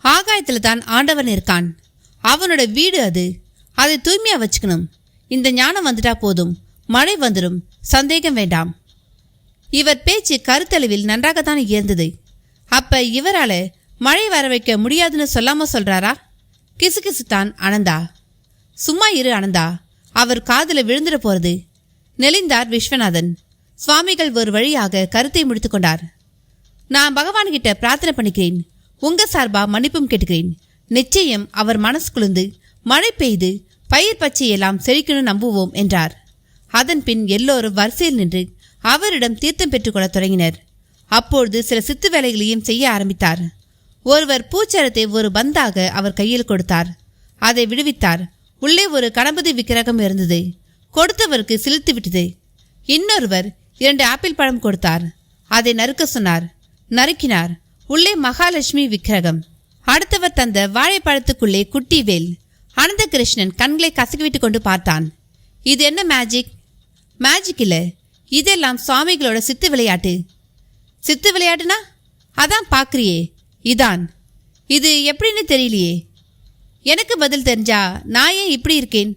ஆகாயத்தில் தான் ஆண்டவன் இருக்கான், அவனோட வீடு அது. அதை தூய்மையா வச்சுக்கணும். இந்த ஞானம் வந்துட்டா போதும், மழை வந்துடும், சந்தேகம் வேண்டாம். இவர் பேச்சு கருத்தளவில் நன்றாகத்தான் இருந்தது. அப்ப இவரால மழை வர வைக்க முடியாதுன்னு சொல்லாம சொல்றாரா? கிசுகிசுத்தான் அனந்தா. சும்மா இரு அனந்தா, அவர் காதுல விழுந்துட போறது. நெளிந்தார் விஸ்வநாதன். சுவாமிகள் ஒரு வழியாக கருத்தை முடித்து கொண்டார். நான் பகவான்கிட்ட பிரார்த்தனை பண்ணிக்கிறேன். உங்க சார்பா மன்னிப்பும் கேட்டுக்கிறேன். நிச்சயம் அவர் மனசு குளிர்ந்து மழை பெய்து பயிர் பச்சையெல்லாம் செழிக்கணும் நம்புவோம் என்றார். அதன் பின் எல்லோரும் வரிசையில் நின்று அவரிடம் தீர்த்தம் பெற்றுக்கொள்ள தொடங்கினர். அப்பொழுது சில சித்து வேலைகளையும் செய்ய ஆரம்பித்தார். ஒருவர் பூச்சரத்தை ஒரு பந்தாக அவர் கையில் கொடுத்தார். அதை விடுவித்தார். உள்ளே ஒரு கணபதி விக்கிரகம் இருந்தது. கொடுத்தவருக்கு சிலிர்த்து விட்டது. இன்னொருவர் 2 ஆப்பிள் பழம் கொடுத்தார். அதை நறுக்க சொன்னார். நறுக்கினார். உள்ளே மகாலட்சுமி விக்கிரகம். அடுத்தவர் தந்த வாழைப்பழத்துக்குள்ளே குட்டி வேல். அனந்த கிருஷ்ணன் கண்களை கசக்கிவிட்டு கொண்டு பார்த்தான். இது என்ன மேஜிக்? மேஜிக் இல்லை, இதெல்லாம் சுவாமிகளோட சித்து விளையாட்டு. சித்து விளையாட்டுனா? அதான் பார்க்குறியே, இதான். இது எப்படின்னு தெரியலையே. எனக்கு பதில் தெரிஞ்சா நான் ஏன் இப்படி இருக்கேன்?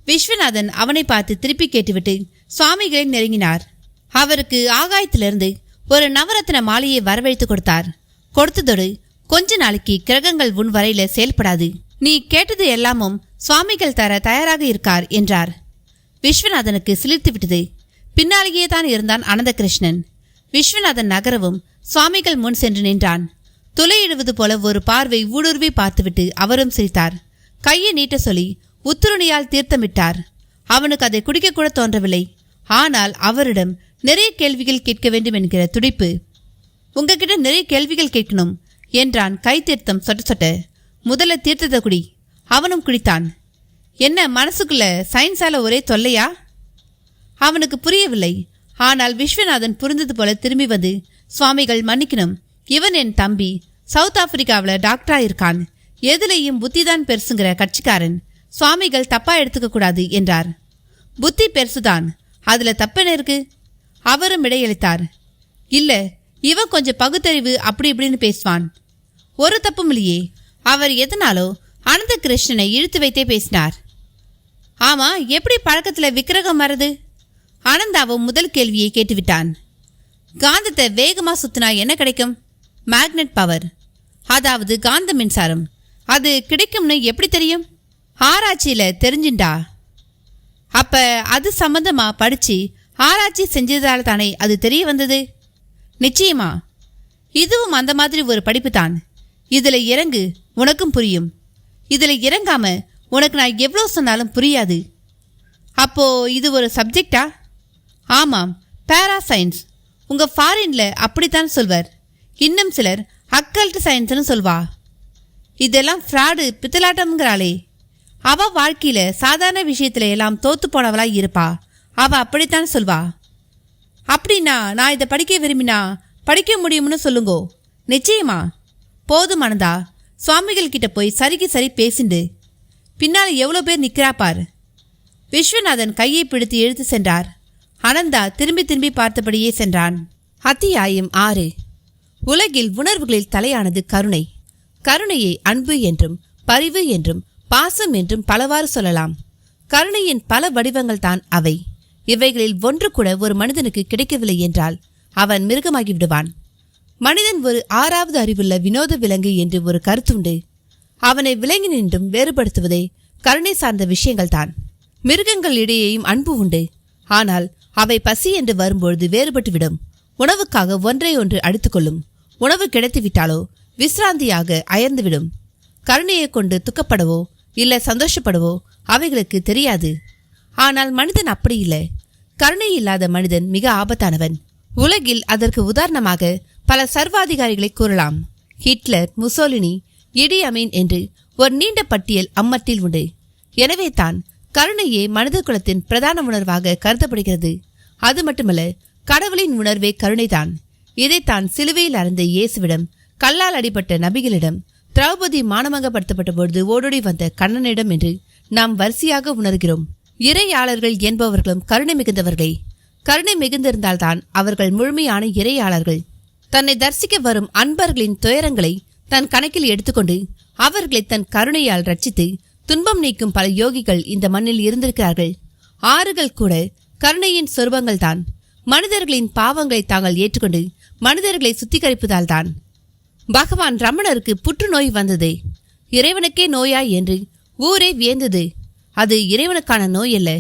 விஸ்வநாதன் அவனை பார்த்து திருப்பி கேட்டுவிட்டு சுவாமிகளை நெருங்கினார். அவருக்கு ஆகாயத்திலிருந்து ஒரு நவரத்ன மாலையை வரவழைத்து கொடுத்தார். கொடுத்ததோடு கொஞ்ச நாளைக்கு கிரகங்கள் உன் வரையில செயல்படாது. நீ கேட்டது எல்லாமும் சுவாமிகள் தர தயாராக இருக்கார் என்றார். விஸ்வநாதனுக்கு சிலிர்த்து விட்டது. பின்னாலேயே தான் இருந்தான் அனந்த கிருஷ்ணன். விஸ்வநாதன் நகரவும் சுவாமிகள் முன் சென்று நின்றான். துளையிடுவது போல ஒரு பார்வை ஊடுருவி பார்த்துவிட்டு அவரும் சிரித்தார். கையை நீட்ட சொல்லி உத்துருணியால் தீர்த்தமிட்டார். அவனுக்கு அதை குடிக்கக்கூட தோன்றவில்லை. ஆனால் அவரிடம் நிறைய கேள்விகள் கேட்க வேண்டும் என்கிற துடிப்பு. உங்ககிட்ட நிறைய கேள்விகள் கேட்கணும் என்றான். கை தீர்த்தம் சொட்ட சொட்ட. முதல்ல தீர்த்தத்தை குடி. அவனும் குடித்தான். என்ன மனசுக்குள்ள சயின்ஸால ஒரே தொல்லையா? அவனுக்கு புரியவில்லை. ஆனால் விஸ்வநாதன் புரிந்தது போல திரும்பி வந்து, சுவாமிகள் மன்னிக்கணும், இவன் என் தம்பி, சவுத் ஆப்பிரிக்காவில் டாக்டரா இருக்கான், எதுலையும் புத்திதான் பெருசுங்கிற கட்சிக்காரன், சுவாமிகள் தப்பா எடுத்துக்க கூடாது என்றார். புத்தி பெருசுதான், அதுல தப்பென இருக்கு? அவரும் இடையளித்தார். இல்ல, இவன் கொஞ்சம் பகுத்தறிவு அப்படி இப்படின்னு பேசுவான். ஒரு தப்பும் இல்லையே. அவர் எதனாலோ அனந்த கிருஷ்ணனை இழுத்து வைத்தே பேசினார். ஆமா, எப்படி பழக்கத்தில் விக்கிரகம் வருது? ஆனந்தாவும் முதல் கேள்வியை கேட்டுவிட்டான். காந்தத்தை வேகமாக சுத்தினா என்ன கிடைக்கும்? மேக்னெட் பவர், அதாவது காந்த மின்சாரம். அது கிடைக்கும்னு எப்படி தெரியும்? ஆராய்ச்சியில் தெரிஞ்சுண்டா. அப்ப அது சம்பந்தமா படிச்சு ஆராய்ச்சி செஞ்சதால தானே அது தெரிய வந்தது. நிச்சயமா இதுவும் அந்த மாதிரி ஒரு படிப்பு தான். இதுல இறங்கு, உனக்கும் புரியும். இதுல இறங்காம உனக்கு நான் எவ்வளோ சொன்னாலும் புரியாது. அப்போ இது ஒரு சப்ஜெக்டா? ஆமாம், பேரா சயின்ஸ். உங்க ஃபாரின்ல அப்படித்தான் சொல்வர். இன்னும் சிலர் அக்கல்ட் சயின்ஸ்னு சொல்வா. இதெல்லாம் ஃப்ராடு பித்தலாட்டம்ங்கிறாளே. அவ வாழ்க்கையில சாதாரண விஷயத்துல எல்லாம் தோத்து போனவளா இருப்பா. அவ அப்படித்தான் சொல்வா. அப்படின்னா நான் இதை படிக்க விரும்பினா படிக்க முடியும்னு சொல்லுங்கோ. நிச்சயமா. போதுமானதா, சுவாமிகள் கிட்ட போய் சரிக்கு சரி பேசிண்டு. பின்னால் எவ்வளோ பேர் நிற்கிறா பார். விஸ்வநாதன் கையை பிடித்து இழுத்து சென்றார். அனந்தா திரும்பி திரும்பி பார்த்தபடியே சென்றான். அத்தியாயம் 6. உலகில் உணர்வுகளில் தலையானது கருணை. கருணையை அன்பு என்றும் பரிவு என்றும் பாசம் என்றும் பலவாறு சொல்லலாம். கருணையின் பல வடிவங்கள் தான் அவை. இவைகளில் ஒன்று கூட ஒரு மனிதனுக்கு கிடைக்கவில்லை என்றால் அவன் மிருகமாகி விடுவான். மனிதன் ஒரு 6வது அறிவுள்ள வினோத விலங்கு என்று ஒரு கருத்துண்டு. அவனை விலங்கி நின்றும் வேறுபடுத்துவதே கருணை சார்ந்த விஷயங்கள் தான். மிருகங்கள் இடையேயும் அன்பு உண்டு. ஆனால் அவை பசி என்று வரும்பொழுது வேறுபட்டுவிடும். உணவுக்காக ஒன்றை ஒன்று அடித்துக்கொள்ளும். உணவு கிடைத்துவிட்டாலோ விசிராந்தியாக அயர்ந்துவிடும். கருணையை கொண்டு துக்கப்படவோ இல்ல சந்தோஷப்படவோ அவைகளுக்கு தெரியாது. ஆனால் மனிதன் அப்படி இல்லை. கருணை இல்லாத மனிதன் மிக ஆபத்தானவன். உலகில் அதற்கு உதாரணமாக பல சர்வாதிகாரிகளை கூறலாம். ஹிட்லர், முசோலினி, இடி அமீன் என்று ஒரு நீண்ட பட்டியல் அம்மட்டில் உண்டு. எனவே தான் கருணையே மனித குலத்தின் பிரதான உணர்வாக கருதப்படுகிறது. அது மட்டுமல்ல, கடவுளின் உணர்வே கருணைதான். இதைத்தான் சிலுவையில் அறைந்த இயேசுவிடம், கல்லால் அடிபட்ட நபிகளிடம், திரௌபதி மானமங்கப்படுத்தப்பட்ட பொழுது ஓடோடி வந்த கண்ணனிடம் என்று நாம் வரிசையாக உணர்கிறோம். இறையாளர்கள் என்பவர்களும் கருணை மிகுந்தவர்களே. கருணை மிகுந்திருந்தால்தான் அவர்கள் முழுமையான இறையாளர்கள். தன்னை தரிசிக்க வரும் அன்பர்களின் துயரங்களை தன் கணக்கில் எடுத்துக்கொண்டு அவர்களை தன் கருணையால் ரட்சித்து துன்பம் நீக்கும் பல யோகிகள் இந்த மண்ணில் இருந்திருக்கிறார்கள். ஆறுகள் கூட கருணையின் சொருபங்கள் தான். மனிதர்களின் பாவங்களை தாங்கள் ஏற்றுக்கொண்டு மனிதர்களை சுத்திகரிப்பதால் தான். பகவான் ரமணருக்கு புற்றுநோய் வந்தது. இறைவனுக்கே நோயா என்று ஊரே வியந்தது. அது இறைவனுக்கான நோய் அல்ல.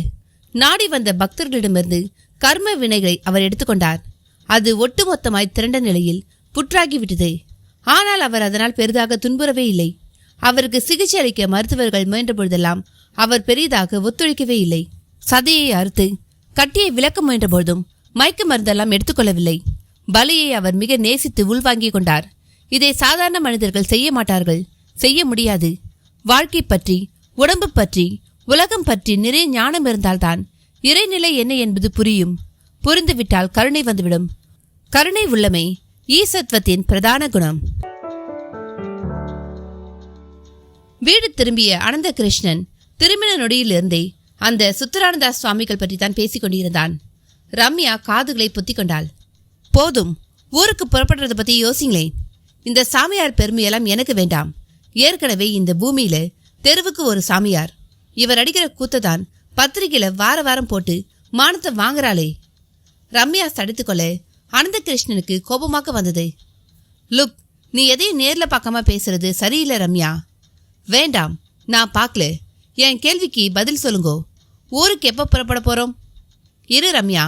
நாடி வந்த பக்தர்களிடமிருந்து கர்ம வினைகளை அவர் எடுத்துக்கொண்டார். அது ஒட்டுமொத்தமாய் திரண்ட நிலையில் புற்றாகிவிட்டது. ஆனால் அவர் அதனால் பெரிதாக துன்புறவே இல்லை. அவருக்கு சிகிச்சை அளிக்க மருத்துவர்கள் முயன்ற பொழுதெல்லாம் அவர் பெரிதாக ஒத்துழைக்கவே இல்லை. சதையை அறுத்து கட்டியை விளக்க முயன்ற பொழுதும் மயக்க மருந்தெல்லாம் எடுத்துக்கொள்ளவில்லை. பலியை அவர் மிக நேசித்து உள்வாங்கிக் கொண்டார். இதை சாதாரண மனிதர்கள் செய்ய மாட்டார்கள், செய்ய முடியாது. வாழ்க்கை பற்றி, உடம்பு பற்றி, உலகம் பற்றி நிறைய ஞானம் இருந்தால்தான் இறைநிலை என்ன என்பது புரியும். புரிந்துவிட்டால் கருணை வந்துவிடும். கருணை உள்ளமை ஈசத்வத்தின் பிரதான குணம். வீடு திரும்பிய அனந்த கிருஷ்ணன் திருமண நொடியிலிருந்தே அந்த சுத்தரானந்தா சுவாமிகள் பற்றி தான் பேசிக் கொண்டிருந்தான். ரம்யா காதுகளை பொத்தி கொண்டாள். போதும், ஊருக்கு புறப்படுறதை பத்தி யோசிங்களேன். இந்த சாமியார் பெருமையெல்லாம் எனக்கு வேண்டாம். ஏற்கனவே இந்த பூமியில தெருவுக்கு ஒரு சாமியார். இவர் அடிக்கிற கூத்ததான் பத்திரிகையில வார வாரம் போட்டு மானத்தை வாங்குறாளே. ரம்யா சடித்துக்கொள்ள அனந்த கிருஷ்ணனுக்கு கோபமாக வந்தது. லுக், நீ எதையும் நேர்ல பார்க்காம பேசுறது சரியில்லை ரம்யா. வேண்டாம், நான் பார்க்கல. என் கேள்விக்கு பதில் சொல்லுங்கோ. ஊருக்கு எப்போ புறப்பட போறோம்? இரு ரம்யா,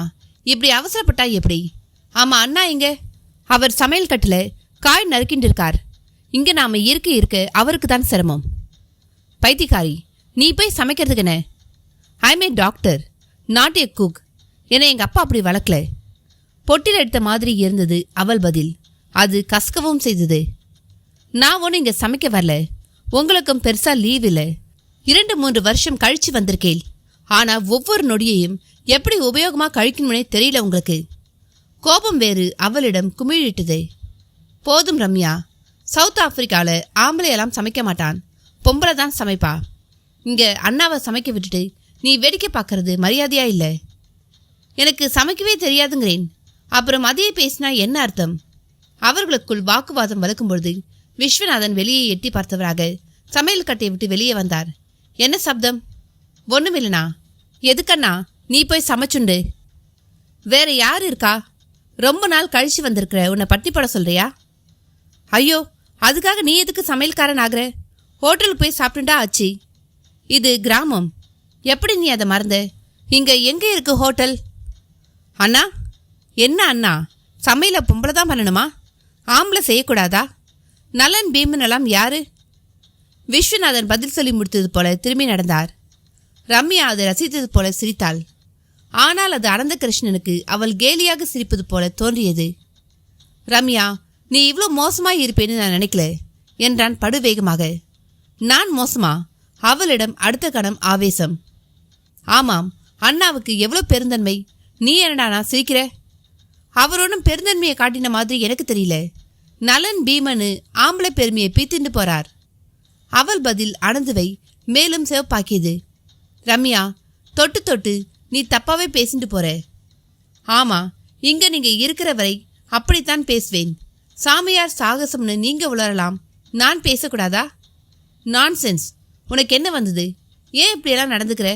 இப்படி அவசரப்பட்டா எப்படி? ஆமா, அண்ணா எங்க? அவர் சமையல் கட்டுல காய் நறுக்கிட்டு இருக்கார். இங்க நாம இருக்க இருக்க அவருக்கு தான் சிரமம். பைத்தியக்காரி, நீ போய் சமைக்கிறதுக்குன்னு. I'm a doctor, not a cook. என எங்க அப்பா அப்படி வளர்க்கல. பொட்டில் எடுத்த மாதிரி இருந்தது அவள் பதில். அது கசக்கவும் செய்தது. நான் ஒன்றும் இங்க சமைக்க வரல. உங்களுக்கும் பெருசா லீவ் இல்லை. 2-3 வருஷம் கழிச்சு வந்திருக்கேன். ஆனா ஒவ்வொரு நொடியையும் எப்படி உபயோகமா கழிக்கணும்னே தெரியல உங்களுக்கு. கோபம் வேறு அவளிடம் குமிழிட்டது. போதும் ரம்யா, சவுத் ஆப்பிரிக்கால ஆம்பளையெல்லாம் சமைக்க மாட்டான், பொம்பளை தான் சமைப்பா. இங்க அண்ணாவை சமைக்க விட்டுட்டு நீ வேடிக்கை பார்க்கறது மரியாதையா இல்லை. எனக்கு சமைக்கவே தெரியாதுங்கிறேன். அப்புறம் அதையே பேசினா என்ன அர்த்தம்? அவர்களுக்குள் வாக்குவாதம் வளர்க்கும் பொழுது விஸ்வநாதன் வெளியே எட்டி பார்த்தவராக சமையல் கட்டையை விட்டு வெளியே வந்தார். என்ன சப்தம்? ஒண்ணுமில்லண்ணா. எதுக்கண்ணா நீ போய் சமைச்சுண்டு? வேற யார் இருக்கா? ரொம்ப நாள் கழிச்சு வந்திருக்கிற, உன்னை பட்டி போட சொல்றியா? ஐயோ, அதுக்காக நீ எதுக்கு சமையல்காரன் ஆகுற? ஹோட்டலுக்கு போய் சாப்பிட்டுண்டா ஆச்சு. இது கிராமம், எப்படி நீ அதை மறந்த? இங்க எங்க இருக்கு ஹோட்டல்? அண்ணா, என்ன அண்ணா, சமையலை பொம்பளை தான் பண்ணணுமா? ஆம்பளை செய்யக்கூடாதா? நலன் பீமன் எல்லாம் யாரு? விஸ்வநாதன் பதில் சொல்லி முடித்தது போல திரும்பி நடந்தார். ரம்யா அதை ரசித்தது போல சிரித்தாள். ஆனால் அது அனந்த கிருஷ்ணனுக்கு அவள் கேலியாக சிரிப்பது போல தோன்றியது. ரம்யா, நீ இவ்வளோ மோசமாய் இருப்பேன்னு நான் நினைக்கல என்றான் படுவேகமாக. நான் மோசமா? அவளிடம் அடுத்த கணம் ஆவேசம். ஆமாம், அண்ணாவுக்கு எவ்வளோ பெருந்தன்மை. நீ என்னடானா சிரிக்கிற? அவரோடும் பெருந்தன்மையை காட்டின மாதிரி எனக்கு தெரியல. நலன் பீமனு ஆம்பளை பெருமையை பீத்திண்டு போறார். அவள் பதில் அனந்துவை மேலும் சிவப்பாக்கியது. ரம்யா, தொட்டு தொட்டு நீ தப்பாவே பேசிட்டு போற. ஆமா, இங்க நீங்க இருக்கிற வரை அப்படித்தான் பேசுவேன். சாமியார் சாகசம்னு நீங்க உளரலாம், நான் பேசக்கூடாதா? நான்சென்ஸ். உனக்கு என்ன வந்தது? ஏன் இப்படியெல்லாம் நடந்துக்கிற?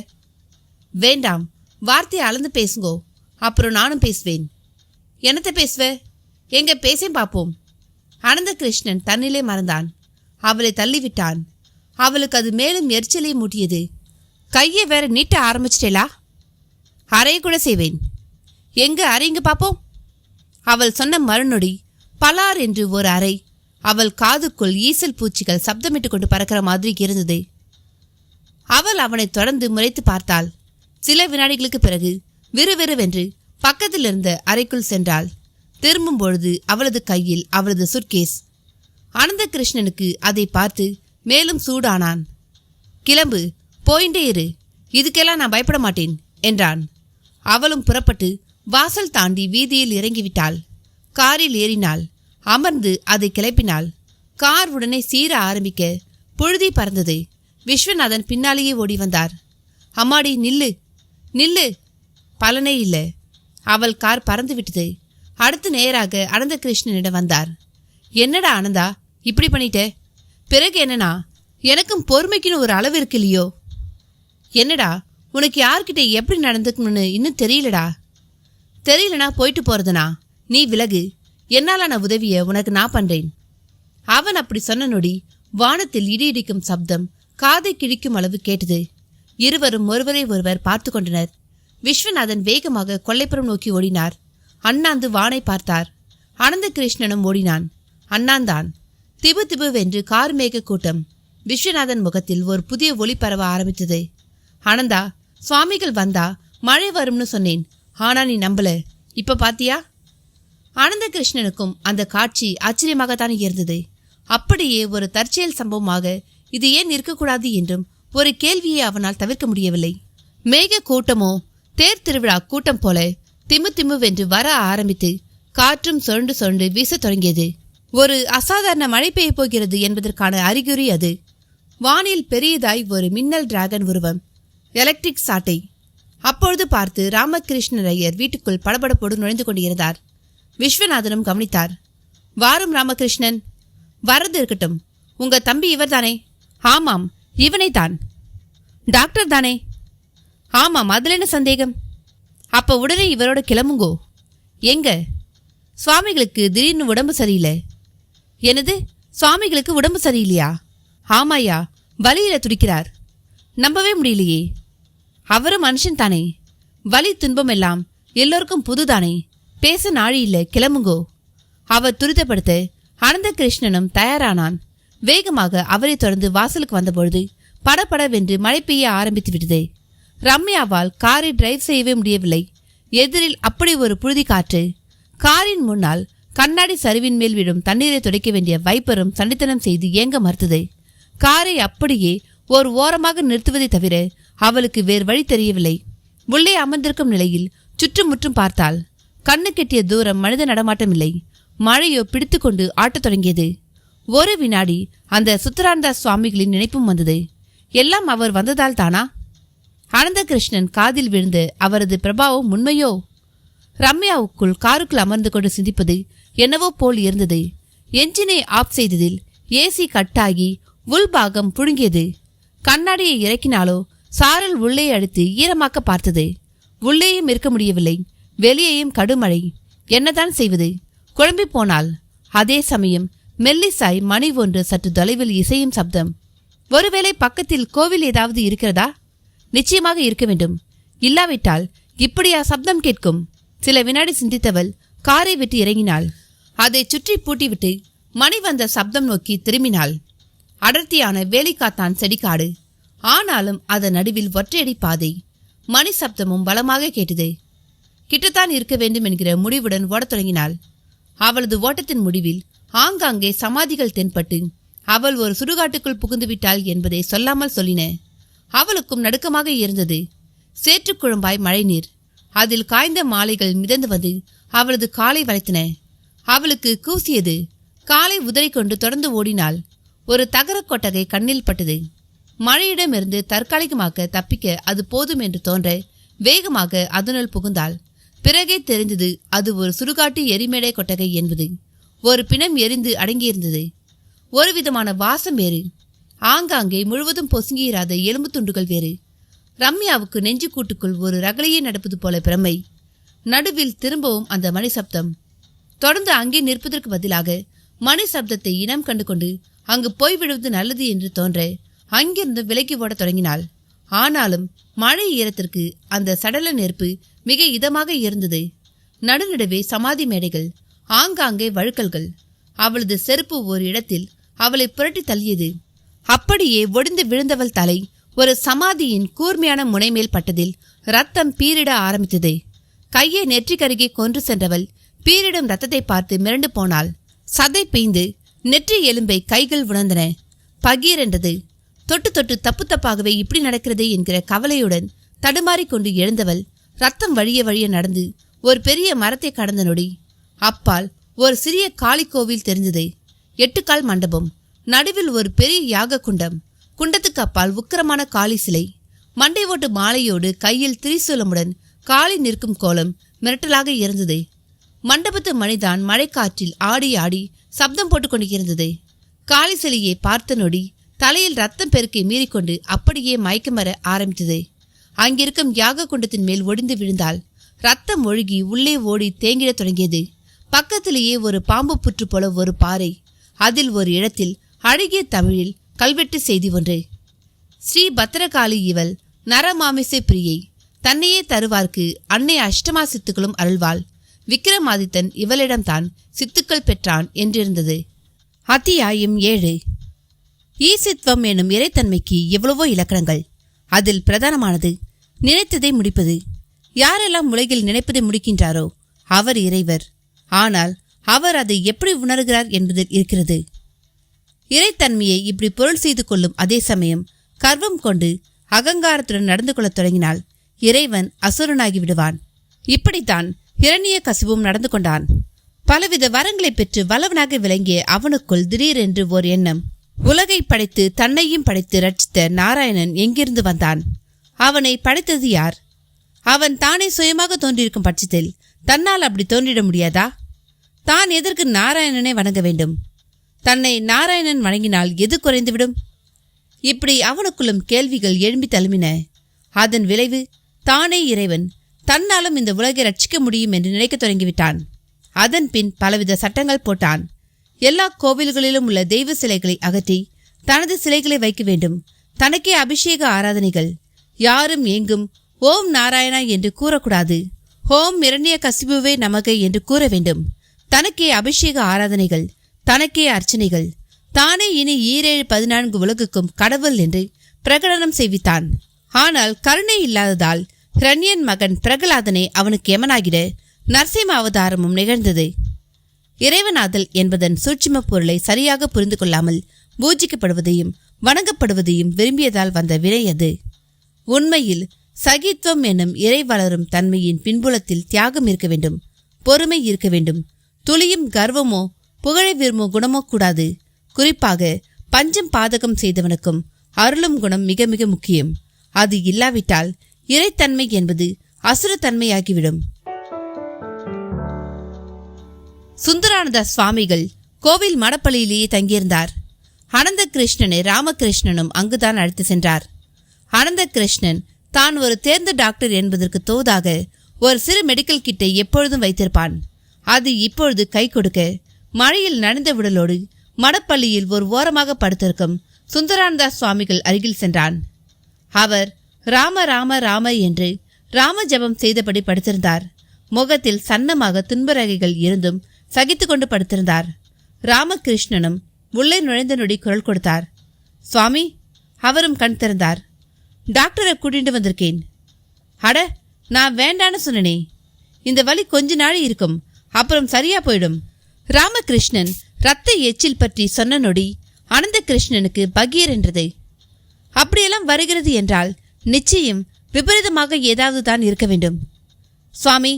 வேண்டாம், வார்த்தையை அளந்து பேசுங்கோ, அப்புறம் நானும் பேசுவேன். என்னத்தை பேசுவ? எங்க பேசேன் பார்ப்போம். அனந்த கிருஷ்ணன் தன்னிலே மறந்தான். அவளை தள்ளிவிட்டான். அவளுக்கு அது மேலும் எரிச்சலை மூட்டியது. கையை வேற நீட்ட ஆரம்பிச்சிட்டேலா? அறைய கூட செய்வேன். எங்க அறைங்க பார்ப்போம். அவள் சொன்ன மறுநொடி பலார் என்று ஒரு அறை அவள் காதுக்குள் ஈசல் பூச்சிகள் சப்தமிட்டு கொண்டு பறக்கிற மாதிரி இருந்தது. அவள் அவனை தொடர்ந்து முறைத்து பார்த்தாள். சில வினாடிகளுக்கு பிறகு விறுவிறுவென்று பக்கத்தில் இருந்த அறைக்குள் சென்றாள். திரும்பும் பொழுது அவளது கையில் அவளது சுட்கேஸ். அனந்த கிருஷ்ணனுக்கு அதை பார்த்து மேலும் சூடானான். கிளம்பு, போயிண்டே இரு, இதுக்கெல்லாம் நான் பயப்பட மாட்டேன் என்றான். அவளும் புறப்பட்டு வாசல் தாண்டி வீதியில் இறங்கிவிட்டாள். காரில் ஏறினாள். அமர்ந்து அதை கிளப்பினாள். கார் உடனே சீர ஆரம்பிக்க புழுதி பறந்தது. விஸ்வநாதன் பின்னாலேயே ஓடி வந்தார். அம்மாடி, நில்லு நில்லு. பலனே இல்லை. அவள் கார் பறந்து விட்டது. அடுத்து நேராக அனந்த கிருஷ்ணனிடம் வந்தார். என்னடா ஆனந்தா, இப்படி பண்ணிட்ட? பிறகு என்னன்னா, எனக்கும் பொறுமைக்குன்னு ஒரு அளவு இருக்கு இல்லையோ? என்னடா, உனக்கு யார்கிட்ட எப்படி நடந்துக்கணும்னு இன்னும் தெரியலடா. தெரியலனா போயிட்டு போறதுனா? நீ விலகு. என்னாலான உதவிய உனக்கு நான் பண்றேன். அவன் அப்படி சொன்ன நொடி வானத்தில் இடி இடிக்கும் சப்தம் காதை கிழிக்கும் அளவு கேட்டது. இருவரும் ஒருவரை ஒருவர் பார்த்து கொண்டனர். விஸ்வநாதன் வேகமாக கொல்லைப்புறம் நோக்கி ஓடினார். அண்ணாந்து வானை பார்த்தார். அனந்த கிருஷ்ணனும் ஓடினான். அண்ணாந்தான். திபு திபுவென்று கார் மேக கூட்டம். விஸ்வநாதன் முகத்தில் ஒரு புதிய ஒளி பரவ ஆரம்பித்தது. ஆனந்தா, சுவாமிகள் வந்தா மழை வரும்னு சொன்னேன், ஆனா நீ நம்பல. இப்ப பாத்தியா? அனந்த கிருஷ்ணனுக்கும் அந்த காட்சி ஆச்சரியமாகத்தான் இருந்தது. அப்படியே ஒரு தற்செயல் சம்பவமாக இது ஏன் இருக்கக்கூடாது என்றும் ஒரு கேள்வியை அவனால் தவிர்க்க முடியவில்லை. மேக கூட்டமோ தேர் திருவிழா கூட்டம் போல திமு திமுவென்று வர ஆரம்பித்து காற்றும் சொண்டு சொண்டு வீச தொடங்கியது. ஒரு அசாதாரண மழை பெய்ய போகிறது என்பதற்கான அறிகுறி அது. வானில் பெரியதாய் ஒரு மின்னல் டிராகன் உருவம், எலக்ட்ரிக் சாட்டை. அப்பொழுது பார்த்து ராமகிருஷ்ணர் ஐயர் வீட்டுக்குள் படபடப்போடு நுழைந்து கொண்டிருந்தார். விஸ்வநாதனும் கவனித்தார். வாரும் ராமகிருஷ்ணன். வரது இருக்கட்டும், உங்க தம்பி இவர் தானே? ஆமாம், இவனை தான். டாக்டர் தானே? ஆமாம், அதுல என்ன சந்தேகம்? அப்ப உடனே இவரோட கிளம்புங்கோ. எங்க? சுவாமிகளுக்கு திடீர்னு உடம்பு சரியில்லை. எனது, சுவாமிகளுக்கு உடம்பு சரியில்லையா? ஆமாயா, வலியில துடிக்கிறார். நம்பவே முடியலையே. அவரும் மனுஷன் தானே. வலி துன்பம் எல்லாம் எல்லோருக்கும் புதுதானே. பேச நாழி இல்லை, கிளம்புங்கோ. அவர் துரிதப்படுத்த அனந்த கிருஷ்ணனும் தயாரானான். வேகமாக அவரை தொடர்ந்து வாசலுக்கு வந்தபொழுது படபடவென்று மழை பெய்ய ஆரம்பித்து விட்டது. ரம்யாவால் காரை டிரைவ் செய்யவே முடியவில்லை. எதிரில் அப்படி ஒரு புழுதி காற்று. காரின் முன்னால் கண்ணாடி சரிவின் மேல் விடும் தண்ணீரை துடைக்க வேண்டிய வைப்பரும் சண்டித்தனம் செய்து ஏங்க மறுத்தது. காரை அப்படியே ஒரு ஓரமாக நிறுத்துவதை தவிர அவளுக்கு வேறு வழி தெரியவில்லை. உள்ளே அமர்ந்திருக்கும் நிலையில் சுற்றுமுற்றும் பார்த்தாள். கண்ணு கெட்டிய தூரம் மனித நடமாட்டம் இல்லை. மழையோ பிடித்து கொண்டு ஆட்டத் தொடங்கியது. ஒரு வினாடி அந்த சுத்தரானந்தாஸ் சுவாமிகளின் நினைப்பும் வந்தது. எல்லாம் அவர் வந்ததால் தானா? அனந்த கிருஷ்ணன் காதில் விழுந்த அவரது பிரபாவம் உண்மையோ? ரம்யாவுக்குள் காருக்குள் அமர்ந்து கொண்டு சிந்திப்பது என்னவோ போல் இருந்தது. என்ஜினை ஆஃப் செய்ததில் ஏசி கட்டாகி உள்பாகம் புழுங்கியது. கண்ணாடியை இறக்கினாலோ சாரல் உள்ளே அடித்து ஈரமாக்க பார்த்தது. உள்ளேயும் இருக்க முடியவில்லை, வெளியேயும் கடுமழை. என்னதான் செய்வது? குழம்பி போனாள். அதே சமயம் மெல்லிசாய் மணி ஒன்று சற்று தொலைவில் இசையும் சப்தம். ஒருவேளை பக்கத்தில் கோவில் ஏதாவது இருக்கிறதா? நிச்சயமாக இருக்க வேண்டும். இல்லாவிட்டால் இப்படியா சப்தம் கேட்கும்? சில வினாடி சிந்தித்தவள் காரை விட்டு இறங்கினாள். அதை சுற்றி பூட்டிவிட்டு மணி வந்த சப்தம் நோக்கி திரும்பினாள். அடர்த்தியான வேலிக்காத்தான் செடிக்காடு. ஆனாலும் அதன் நடுவில் ஒற்றையடி பாதை. மணி சப்தமும் பலமாக கேட்டது. கிட்டத்தான் இருக்க வேண்டும் என்கிற முடிவுடன் ஓடத் தொடங்கினாள். அவளது ஓட்டத்தின் முடிவில் ஆங்காங்கே சமாதிகள் தென்பட்டு அவள் ஒரு சுடுகாட்டுக்குள் புகுந்து விட்டாள் என்பதை சொல்லாமல் சொல்லின. அவளுக்கும் நடுக்கமாக இருந்தது. சேற்றுக்குழம்பாய் மழைநீர், அதில் காய்ந்த மாலைகள் மிதந்து வந்து அவளது காலை வளைத்தன. அவளுக்கு கூசியது. காலை உதறிக்கொண்டு தொடர்ந்து ஓடினாள். ஒரு தகர கொட்டகை கண்ணில் பட்டது. மழையிடமிருந்து தற்காலிகமாக தப்பிக்க அது போதும் என்று தோன்ற வேகமாக அதனுள் புகுந்தாள். பிறகே தெரிந்தது அது ஒரு சுடுகாட்டு எரிமேடை கொட்டகை என்பது. ஒரு பிணம் எரிந்து அடங்கியிருந்தது. ஒரு விதமான வாசம் வேறு. ஆங்காங்கே முழுவதும் பொசுங்கியிராத எலும்பு துண்டுகள் வேறு. ரம்யாவுக்கு நெஞ்சு கூட்டுக்குள் ஒரு ரகளையே நடப்பது போல பிரமை. நடுவில் திரும்பவும் அந்த மணி சப்தம். தொடர்ந்து அங்கே நிற்பதற்கு பதிலாக மணி சப்தத்தை இனம் கண்டு கொண்டு அங்கு போய்விடுவது நல்லது என்று தோன்ற அங்கிருந்து விலகி ஓடத் தொடங்கினாள். ஆனாலும் மழை ஈரத்திற்கு அந்த சடல நெருப்பு மிக இதமாக இருந்தது. நடுநடுவே சமாதி மேடைகள், ஆங்காங்கே வழுக்கல்கள். அவளது செருப்பு ஒரு இடத்தில் அவளை புரட்டி தள்ளியது. அப்படியே ஒடிந்து விழுந்தவள் தலை ஒரு சமாதியின் கூர்மையான முனைமேல் பட்டதில் ரத்தம் பீரிட ஆரம்பித்தது. கையை நெற்றிக்கருகே கொன்று சென்றவள் பீரிடும் ரத்தத்தை பார்த்து மிரண்டு போனாள். சதை பெய்ந்து நெற்றி எலும்பை கைகள் உணர்ந்தன. பகீரென்றது. தொட்டு தொட்டு தப்பு தப்பாகவே இப்படி நடக்கிறது என்கிற கவலையுடன் தடுமாறிக்கொண்டு எழுந்தவள் ரத்தம் வழிய வழிய நடந்து ஒரு பெரிய மரத்தை கடந்த நொடி அப்பால் ஒரு சிறிய காளி கோவில் தெரிந்தது. 8 கால் மண்டபம், நடுவில் ஒரு பெரிய யாக குண்டம், குண்டத்துக்கு அப்பால் உக்கிரமான காளி சிலை, மண்டை ஓட்டு மாலையோடு கையில் திரிசூலமுடன் காளி நிற்கும் கோலம் மிரட்டலாக இருந்தது. மண்டபத்து மணிதான் மழைக்காற்றில் ஆடி ஆடி சப்தம் போட்டுக் கொண்டிருந்தது. காளி சிலையை பார்த்த நொடி தலையில் ரத்தம் பெருக்கை மீறிக்கொண்டு அப்படியே மயக்கம் வர ஆரம்பித்தது. அங்கிருக்கும் யாக குண்டத்தின் மேல் ஒடிந்து விழுந்தாள். ரத்தம் ஒழுகி உள்ளே ஓடி தேங்கிடத் தொடங்கியது. பக்கத்திலேயே ஒரு பாம்பு புற்று போல ஒரு பாறை. அதில் ஒரு இடத்தில் அழகிய தமிழில் கல்வெட்டு செய்தி ஒன்று. ஸ்ரீ பத்திரகாளி இவள் நரமாமிசை பிரியை, தன்னையே தருவார்க்கு அன்னை அஷ்டமா சித்துக்களும் அருள்வாள். விக்ரமாதித்தன் இவளிடம்தான் சித்துக்கள் பெற்றான் என்றிருந்தது. அத்தியாயம் 7. ஈசித்வம் எனும் இறைத்தன்மைக்கு எவ்வளவோ இலக்கணங்கள். அதில் பிரதானமானது நினைத்ததை முடிப்பது. யாரெல்லாம் உலகில் நினைப்பதை முடிக்கின்றாரோ அவர் இறைவர். ஆனால் அவர் அதை எப்படி உணர்கிறார் என்பதில் இருக்கிறது. இறைத்தன்மையை இப்படி பொருள் செய்து கொள்ளும் அதே சமயம் கர்வம் கொண்டு அகங்காரத்துடன் நடந்து கொள்ளத் தொடங்கினால் இறைவன் அசுரனாகி விடுவான். இப்படித்தான் இரணிய கசிவும் நடந்து கொண்டான். பலவித வரங்களை பெற்று வல்லவனாக விளங்கிய அவனுக்குள் திடீரென்று ஓர் எண்ணம். உலகை படைத்து தன்னையும் படைத்து ரட்சித்த நாராயணன் எங்கிருந்து வந்தான்? அவனை படைத்தது யார்? அவன் தானே சுயமாக தோன்றியிருக்கும் பட்சத்தில் தன்னால் அப்படி தோன்றிட முடியாதா? தான் எதற்கு நாராயணனை வணங்க வேண்டும்? தன்னை நாராயணன் வணங்கினால் எது குறைந்துவிடும்? இப்படி அவனுக்குள்ளும் கேள்விகள் எழும்பி தழுமின. அதன் விளைவு தானே இறைவன், தன்னாலும் இந்த உலகை ரட்சிக்க முடியும் என்று நினைக்க தொடங்கிவிட்டான். அதன் பின் பலவித சட்டங்கள் போட்டான். எல்லா கோவில்களிலும் உள்ள தெய்வ சிலைகளை அகற்றி தனது சிலைகளை வைக்க வேண்டும். தனக்கே அபிஷேக ஆராதனைகள். யாரும் எங்கும் ஓம் நாராயணா என்று கூறக்கூடாது. ஓம் இரணிய கசிபுவே நமக என்று கூற வேண்டும். தனக்கே அபிஷேக ஆராதனைகள், தனக்கே அர்ச்சனைகள். தானே இனி 7-14 உலகுக்கும் கடவுள் என்று பிரகடனம் செய்வித்தான். ஆனால் கருணை இல்லாததால் இரண்யன் மகன் பிரகலாதனை அவனுக்கு எமனாகிட நரசிம்ம அவதாரமும் நிகழ்ந்தது. இறைவனாதல் என்பதன் சூட்சும பொருளை சரியாக புரிந்து கொள்ளாமல் பூஜிக்கப்படுவதையும் வணங்கப்படுவதையும் விரும்பியதால் வந்த வினை அது. உண்மையில் சகித்வம் என்னும் இறை வளரும் தன்மையின் பின்புலத்தில் தியாகம் இருக்க வேண்டும், பொறுமை இருக்க வேண்டும். துளியும் கர்வமோ புகழை விரும்பும் குணமோ கூடாது. குறிப்பாக பஞ்சம் பாதகம் செய்தவனுக்கும் அருளும் குணம் மிக மிக முக்கியம். அது இல்லாவிட்டால் இறைத்தன்மை என்பது அசுரத்தன்மையாகிவிடும். சுந்தரானந்த சுவாமிகள் கோவில் மடப்பள்ளியிலேயே தங்கியிருந்தார். அனந்த கிருஷ்ணனை ராமகிருஷ்ணனும் அங்குதான் அழைத்து சென்றார். அனந்த கிருஷ்ணன் தான் ஒரு தேர்ந்த டாக்டர் என்பதற்கு தோதாக ஒரு சிறு மெடிக்கல் கிட்டை எப்பொழுதும் வைத்திருப்பான். அது இப்பொழுது கை கொடுக்க மழையில் நனைந்த விடலோடு மடப்பள்ளியில் ஒரு ஓரமாக படுத்திருக்கும் சுந்தரானந்தா சுவாமிகள் அருகில் சென்றான். அவர் ராம ராம ராம என்று ராம ஜபம் செய்தபடி படுத்திருந்தார். முகத்தில் சன்னமாக துன்பரகைகள் இருந்தும் சகித்து கொண்டு படுத்திருந்தார். ராமகிருஷ்ணனும் உள்ளே நுழைந்த நொடி குரல் கொடுத்தார். சுவாமி. அவரும் கண் திறந்தார். டாக்டரை கூட்டிட்டு வந்திருக்கேன். அட, நான் வேண்டான்னு சொன்னனே. இந்த வலி கொஞ்ச நாள் இருக்கும், அப்புறம் சரியா போயிடும். ராமகிருஷ்ணன் ரத்த எச்சில் பற்றி சொன்ன நொடி அனந்த கிருஷ்ணனுக்கு பகீர் என்றது. அப்படியெல்லாம் வருகிறது என்றால் நிச்சயம் விபரீதமாக ஏதாவது தான் இருக்க வேண்டும். சுவாமி,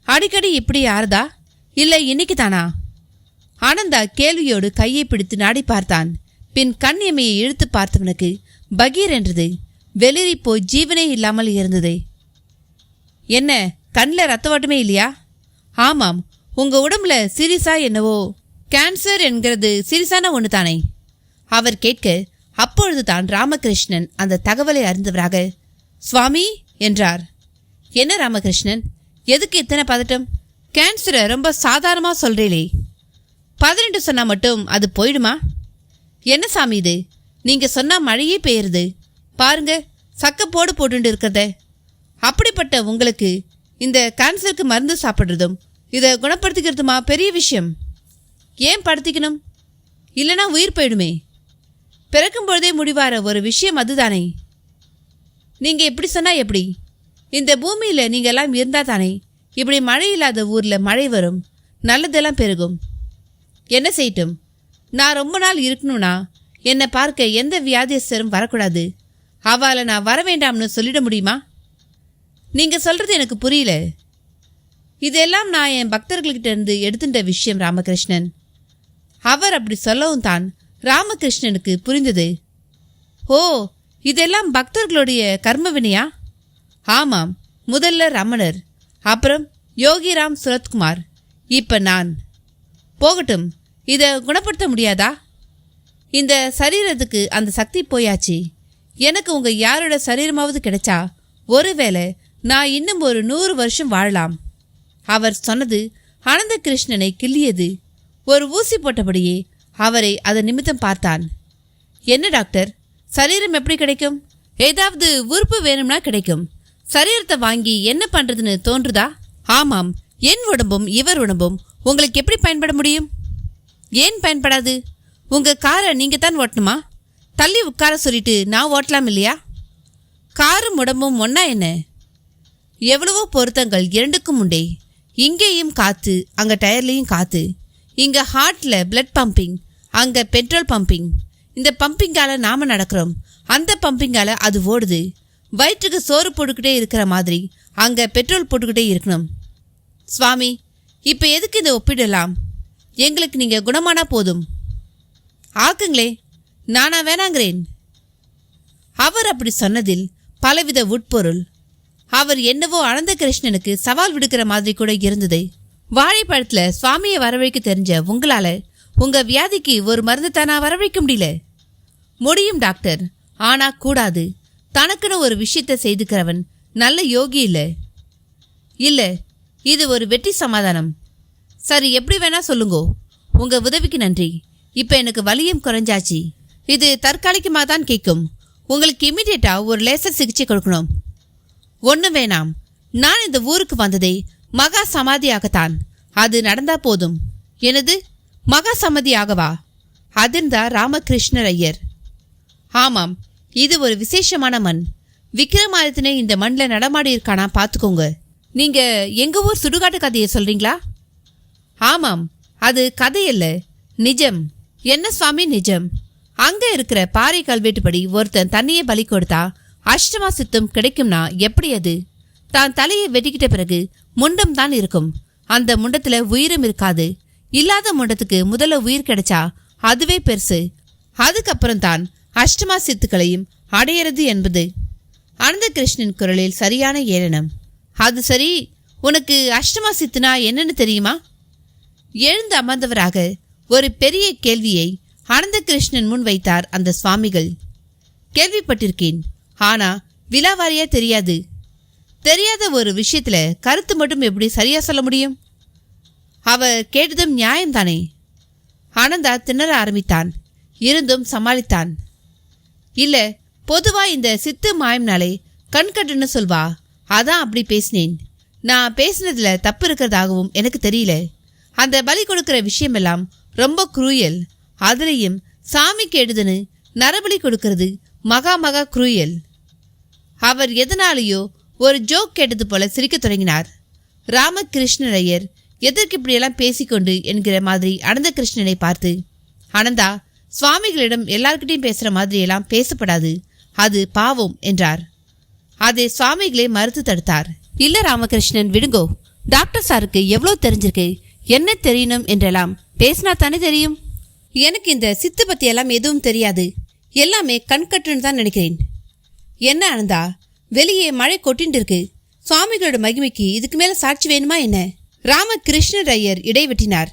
அடிக்கடி இப்படி ஆறுதா, இல்லை இன்னைக்கு தானா? ஆனந்தா கேள்வியோடு கையை பிடித்து நாடி பார்த்தான். பின் கண் எமையை இழுத்து பார்த்தவனுக்கு பகீர் என்றது. வெளிரி போய் ஜீவனே இல்லாமல் இருந்தது. என்ன, கண்ணில் ரத்த ஓட்டமே இல்லையா? ஆமாம், உங்க உடம்புல சீரியஸா என்னவோ கேன்சர் என்கிறது சீரியஸான ஒன்று தானே? அவர் கேட்க அப்பொழுது தான் ராமகிருஷ்ணன் அந்த தகவலை அறிந்தவராக சுவாமி என்றார். என்ன ராமகிருஷ்ணன், எதுக்கு இத்தனை பதட்டம்? கேன்சரை ரொம்ப சாதாரணமா சொல்றீங்களே. 18 சொன்னா மட்டும் அது போயிடுமா? என்ன சாமி இது, நீங்க சொன்னா மழையே பெய்யுறது பாருங்க, சக்க போட்டுட்டு இருக்கிறத. அப்படிப்பட்ட உங்களுக்கு இந்த கேன்சருக்கு மருந்து சாப்பிட்றதும் இதை குணப்படுத்திக்கிறதுமா பெரிய விஷயம்? ஏன் படுத்திக்கணும்? இல்லைனா உயிர் போயிடுமே. பிறக்கும் பொழுதே முடிவார ஒரு விஷயம் அதுதானே. நீங்க எப்படி சொன்னா எப்படி? இந்த பூமியில நீங்க எல்லாம் இருந்தா தானே இப்படி மழை இல்லாத ஊர்ல மழை வரும், நல்லதெல்லாம் பெருகும். என்ன செய்யட்டும், நான் ரொம்ப நாள் இருக்கணும்னா என்னை பார்க்க எந்த வியாதியஸ்தரும் வரக்கூடாது. அவளை நான் வர வேண்டாம்னு சொல்லிட முடியுமா? நீங்க சொல்றது எனக்கு புரியல. இதெல்லாம் நான் என் பக்தர்கள்கிட்ட இருந்து எடுத்துட்ட விஷயம் ராமகிருஷ்ணன். அவர் அப்படி சொல்லவும் தான் ராமகிருஷ்ணனுக்கு புரிந்தது. ஓ, இதெல்லாம் பக்தர்களுடைய கர்ம வினையா? ஆமாம், முதல்ல ரமணர், அப்புறம் யோகிராம் சுரத்குமார், இப்ப நான். போகட்டும், இதை குணப்படுத்த முடியாதா? இந்த சரீரத்துக்கு அந்த சக்தி போயாச்சு. எனக்கு உங்க யாரோட சரீரமாவது கிடைச்சா ஒருவேளை நான் இன்னும் ஒரு 100 வருஷம் வாழலாம். அவர் சொன்னது அனந்த கிருஷ்ணனை கிள்ளியது. ஒரு ஊசி போட்டபடியே அவரை அதன் நிமித்தம் பார்த்தான். என்ன டாக்டர், சரீரம் எப்படி கிடைக்கும்? ஏதாவது உறுப்பு வேணும்னா கிடைக்கும். சரீரத்தை வாங்கி என்ன பண்றதுன்னு தோன்றுதா? ஆமாம், என் உடம்பும் இவர் உடம்பும் உங்களுக்கு எப்படி பயன்பட முடியும்? ஏன் பயன்படாது? உங்க காரை நீங்க தான் ஓட்டணுமா? தள்ளி உட்கார சொல்லிட்டு நான் ஓட்டலாம் இல்லையா? காரும் உடம்பும் ஒன்னா என்ன? எவ்வளவோ பொருத்தங்கள் இரண்டுக்கும் உண்டே. இங்கேயும் காத்து, அங்க டயர்லையும் காத்து. இங்க ஹார்ட்ல பிளட் பம்பிங், அங்க பெட்ரோல் பம்பிங். இந்த பம்பிங்கால நாம நடக்கிறோம், அந்த பம்பிங்கால அது ஓடுது. வயிற்றுக்கு சோறு போட்டுக்கிட்டே இருக்கிற மாதிரி அங்க பெட்ரோல் போட்டுக்கிட்டே இருக்கணும். சுவாமி, இப்ப எதுக்கு இதை ஒப்பிடலாம்? எங்களுக்கு நீங்க குணமானா போதும். ஆக்குங்களே, நானா வேணாங்கிறேன். அவர் அப்படி சொன்னதில் பலவித உட்பொருள். அவர் என்னவோ அனந்த கிருஷ்ணனுக்கு சவால் விடுக்கிற மாதிரி கூட இருந்தது. வாழைப்பழத்துல சுவாமியை வரவைக்க தெரிஞ்ச உங்களால உங்க வியாதிக்கு ஒரு மருந்து தானா வரவைக்க முடியல? முடியும் டாக்டர், ஆனா கூடாது. தனக்குன்னு ஒரு விஷயத்த செய்துக்கிறவன் நல்ல யோகி இல்ல. இல்ல, இது ஒரு வெற்றி சமாதானம். சரி, எப்படி வேணா சொல்லுங்கோ. உங்க உதவிக்கு நன்றி. இப்ப எனக்கு வலியும் குறைஞ்சாச்சு. இது தற்காலிகமாக தான் கேட்கும். உங்களுக்கு இம்மிடியேட்டா ஒரு லேசர் சிகிச்சை கொடுக்கணும். ஒன்றும் வேணாம், நான் இந்த ஊருக்கு வந்ததே மகா சமாதியாகத்தான். அது நடந்தா போதும். எனது மகா சமாதியாகவா? அதிர்ந்தார் ராமகிருஷ்ணர் ஐயர். ஆமாம், இது ஒரு விசேஷமான மண். விக்ரமாதித்தனே இந்த மண்ணில் நடமாடி இருக்கானா பார்த்துக்கோங்க. நீங்க எங்க ஊர் சுடுகாட்டு கதையை சொல்றீங்களா? ஆமாம், அது கதையல்ல, நிஜம். என்ன சுவாமி நிஜம்? அங்க இருக்கிற பாறை கல்வெட்டுப்படி ஒருத்தன் தண்ணியை பலி கொடுத்தா அஷ்டமா சித்தம் கிடைக்கும்னா எப்படி? அது தான் தலையை வெட்டிக்கிட்ட பிறகு முண்டம் தான் இருக்கும். அந்த முண்டத்துல உயிரும் இருக்காது. இல்லாத முண்டத்துக்கு முதல்ல உயிர் கிடைச்சா அதுவே பெருசு. அதுக்கப்புறம் தான் அஷ்டமா சித்துக்களையும் அடையிறது என்பது. அனந்த கிருஷ்ணன் குரலில் சரியான ஏளனம். அது சரி, உனக்கு அஷ்டமா சித்துனா என்னன்னு தெரியுமா? எழுந்து அமர்ந்தவராக ஒரு பெரிய கேள்வியை அனந்த கிருஷ்ணன் முன் வைத்தார் அந்த சுவாமிகள். கேள்விப்பட்டிருக்கேன், ஆனா விலாவாரியா தெரியாது. தெரியாத ஒரு விஷயத்துல கருத்து மட்டும் எப்படி சரியா சொல்ல முடியும்? அவ கேட்டதும் நியாயம்தானே? ஆனந்தா திணற ஆரம்பித்தான். இருந்தும் சமாளித்தான். இல்ல, பொதுவா இந்த சித்து மாயம்னாலே கண்கட்டுன்னு சொல்வா, அதான் அப்படி பேசினேன். நான் பேசினதுல தப்பு இருக்கிறதாகவும் எனக்கு தெரியல. அந்த பலி கொடுக்கிற விஷயமெல்லாம் ரொம்ப குரூயல். அதுலேயும் சாமி கேடுதுன்னு நரபலி கொடுக்கறது மகா மகா குரூயல். அவர் எதனாலேயோ ஒரு ஜோக் கேட்டது போல சிரிக்க தொடங்கினார். ராமகிருஷ்ணர் ஐயர் எதற்கு இப்படியெல்லாம் பேசிக்கொண்டு என்கிற மாதிரி அனந்த கிருஷ்ணனை பார்த்து, ஆனந்தா, சுவாமிகளிடம் எல்லார்கிட்டையும் பேசுற மாதிரி எல்லாம் பேசப்படாது, அது பாவம் என்றார். அதை சுவாமிகளே மறுத்து தடுத்தார். இல்ல ராமகிருஷ்ணன், விடுங்கோ. டாக்டர் சாருக்கு எவ்வளோ தெரிஞ்சிருக்கு, என்ன தெரியணும் என்றெல்லாம் பேசினா தானே தெரியும். எனக்கு இந்த சித்து பத்தி எல்லாம் எதுவும் தெரியாது. எல்லாமே கண்கட்டுன்னு தான் நினைக்கிறேன். என்ன ஆனந்தா, வெளியே மழை கொட்டின்னு இருக்கு. சுவாமிகளோட மகிமைக்கு இதுக்கு மேல சாட்சி வேணுமா என்ன? ராமகிருஷ்ணர் ஐயர் இடைவெட்டினார்.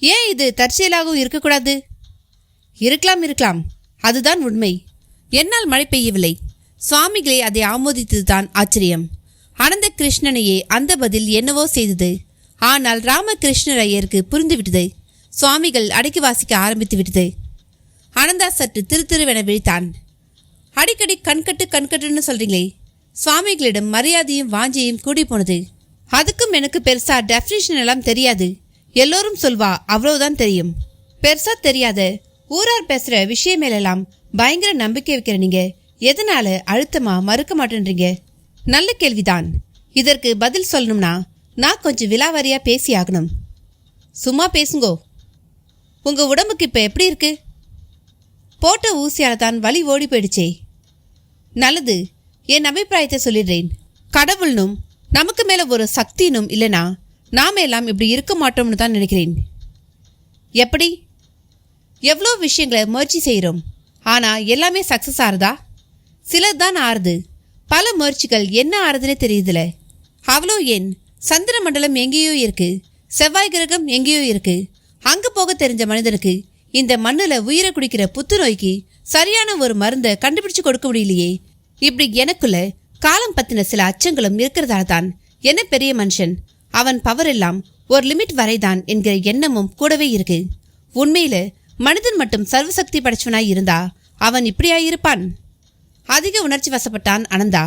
ஏன் இது தற்செயலாகவும் இருக்கக்கூடாது? இருக்கலாம், அதுதான் உண்மை. என்னால் மழை பெய்யவில்லை. சுவாமிகளே அதை ஆமோதித்ததுதான் ஆச்சரியம். அனந்த கிருஷ்ணனையே அந்த பதில் என்னவோ செய்தது. ஆனால் ராமகிருஷ்ணர் ஐயருக்கு புரிந்துவிட்டது. சுவாமிகள் அடக்கி வாசிக்க ஆரம்பித்து விட்டது. ஆனந்தா சற்று திருத்திருவென விழித்தான். அடிக்கடி கண்கட்டுன்னு சொல்றீங்களே, சுவாமிகளிடம் மரியாதையும் வாஞ்சியும் கூடி போனது. அதுக்கும் எனக்கு பெருசா டெஃபினிஷன் எல்லாம் தெரியாது. எல்லோரும் சொல்வா, அவ்வளவுதான் தெரியும். பெருசா தெரியாத ஊரார் பேசுற விஷயம் மேலெல்லாம் பயங்கர நம்பிக்கை வைக்கிற நீங்க எதனால அழுத்தமா மறுக்க மாட்டேன்றீங்க? நல்ல கேள்விதான். இதற்கு பதில் சொல்லணும்னா நான் கொஞ்சம் விலாவாரியா பேசி ஆகணும். சும்மா பேசுங்கோ. உங்க உடம்புக்கு இப்ப எப்படி இருக்கு? போட்ட ஊசியால தான் வலி ஓடி போயிடுச்சே. நல்லது, என் அபிப்பிராயத்தை சொல்லிடுறேன். கடவுள்னும் நமக்கு மேல ஒரு சக்தினும் இல்லைனா நாம எல்லாம் இப்படி இருக்க மாட்டோம்னு தான் நினைக்கிறேன். எப்படி? எவ்வளோ விஷயங்களை முயற்சி செய்கிறோம், ஆனா எல்லாமே சக்சஸ் ஆறுதா? சிலர் தான் ஆறுது. பல முயற்சிகள் என்ன ஆறுதுன்னு தெரியுதுல. அவ்வளோ ஏன், சந்திர மண்டலம் எங்கேயோ இருக்கு, செவ்வாய் கிரகம் எங்கேயோ இருக்கு. அங்க போக தெரிஞ்ச மனிதனுக்கு இந்த மண்ணுல உயிரை குடிக்கிற புத்துநோய்க்கு சரியான ஒரு மருந்தை கண்டுபிடிச்சு கொடுக்க முடியலையே. இப்படி எனக்குள்ள காலம் பத்தின சில அச்சங்களும் இருக்கிறதால தான் என்ன பெரிய மனுஷன், அவன் பவர் எல்லாம் ஒரு லிமிட் வரைதான் என்கிற எண்ணமும் கூடவே இருக்கு. உண்மையில மனிதன் மட்டும் சர்வசக்தி படைச்சவனாய் இருந்தா அவன் இப்படியாயிருப்பான்? அதிக உணர்ச்சி வசப்பட்டான் அனந்தா.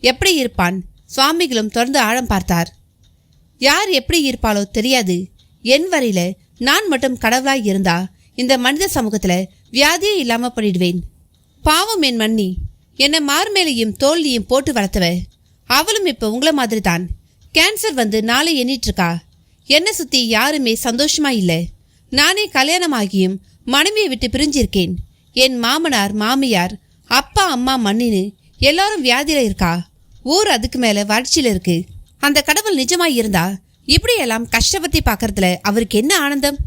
எப்படி இருப்பான்? சுவாமிகளும் தொடர்ந்து ஆழம் பார்த்தார். யார் எப்படி இருப்பாளோ தெரியாது. என் வரையில நான் மட்டும் கடவுளாய் இருந்தா இந்த மனித சமூகத்துல வியாதியே இல்லாம பண்ணிடுவேன். பாவம் என் மன்னி, என்னை மார்மேலையும் தோல்லியும் போட்டு வளர்த்தவ. அவளும் இப்ப உங்களை மாதிரி தான். கேன்சர் வந்து நாளை எண்ணிட்டு இருக்கா. என்னை சுத்தி யாருமே சந்தோஷமா இல்லை. நானே கல்யாணமாகியும் மனைவியை விட்டு பிரிஞ்சிருக்கேன். என் மாமனார் மாமியார் அப்பா அம்மா மண்ணின்னு எல்லாரும் வியாதியில இருக்கா. ஊர் அதுக்கு மேல வறட்சியில இருக்கு. அந்த கடவுள் நிஜமாய் இருந்தா இப்படியெல்லாம் கஷ்டப்பத்தி பார்க்கறதுல அவருக்கு என்ன ஆனந்தம்?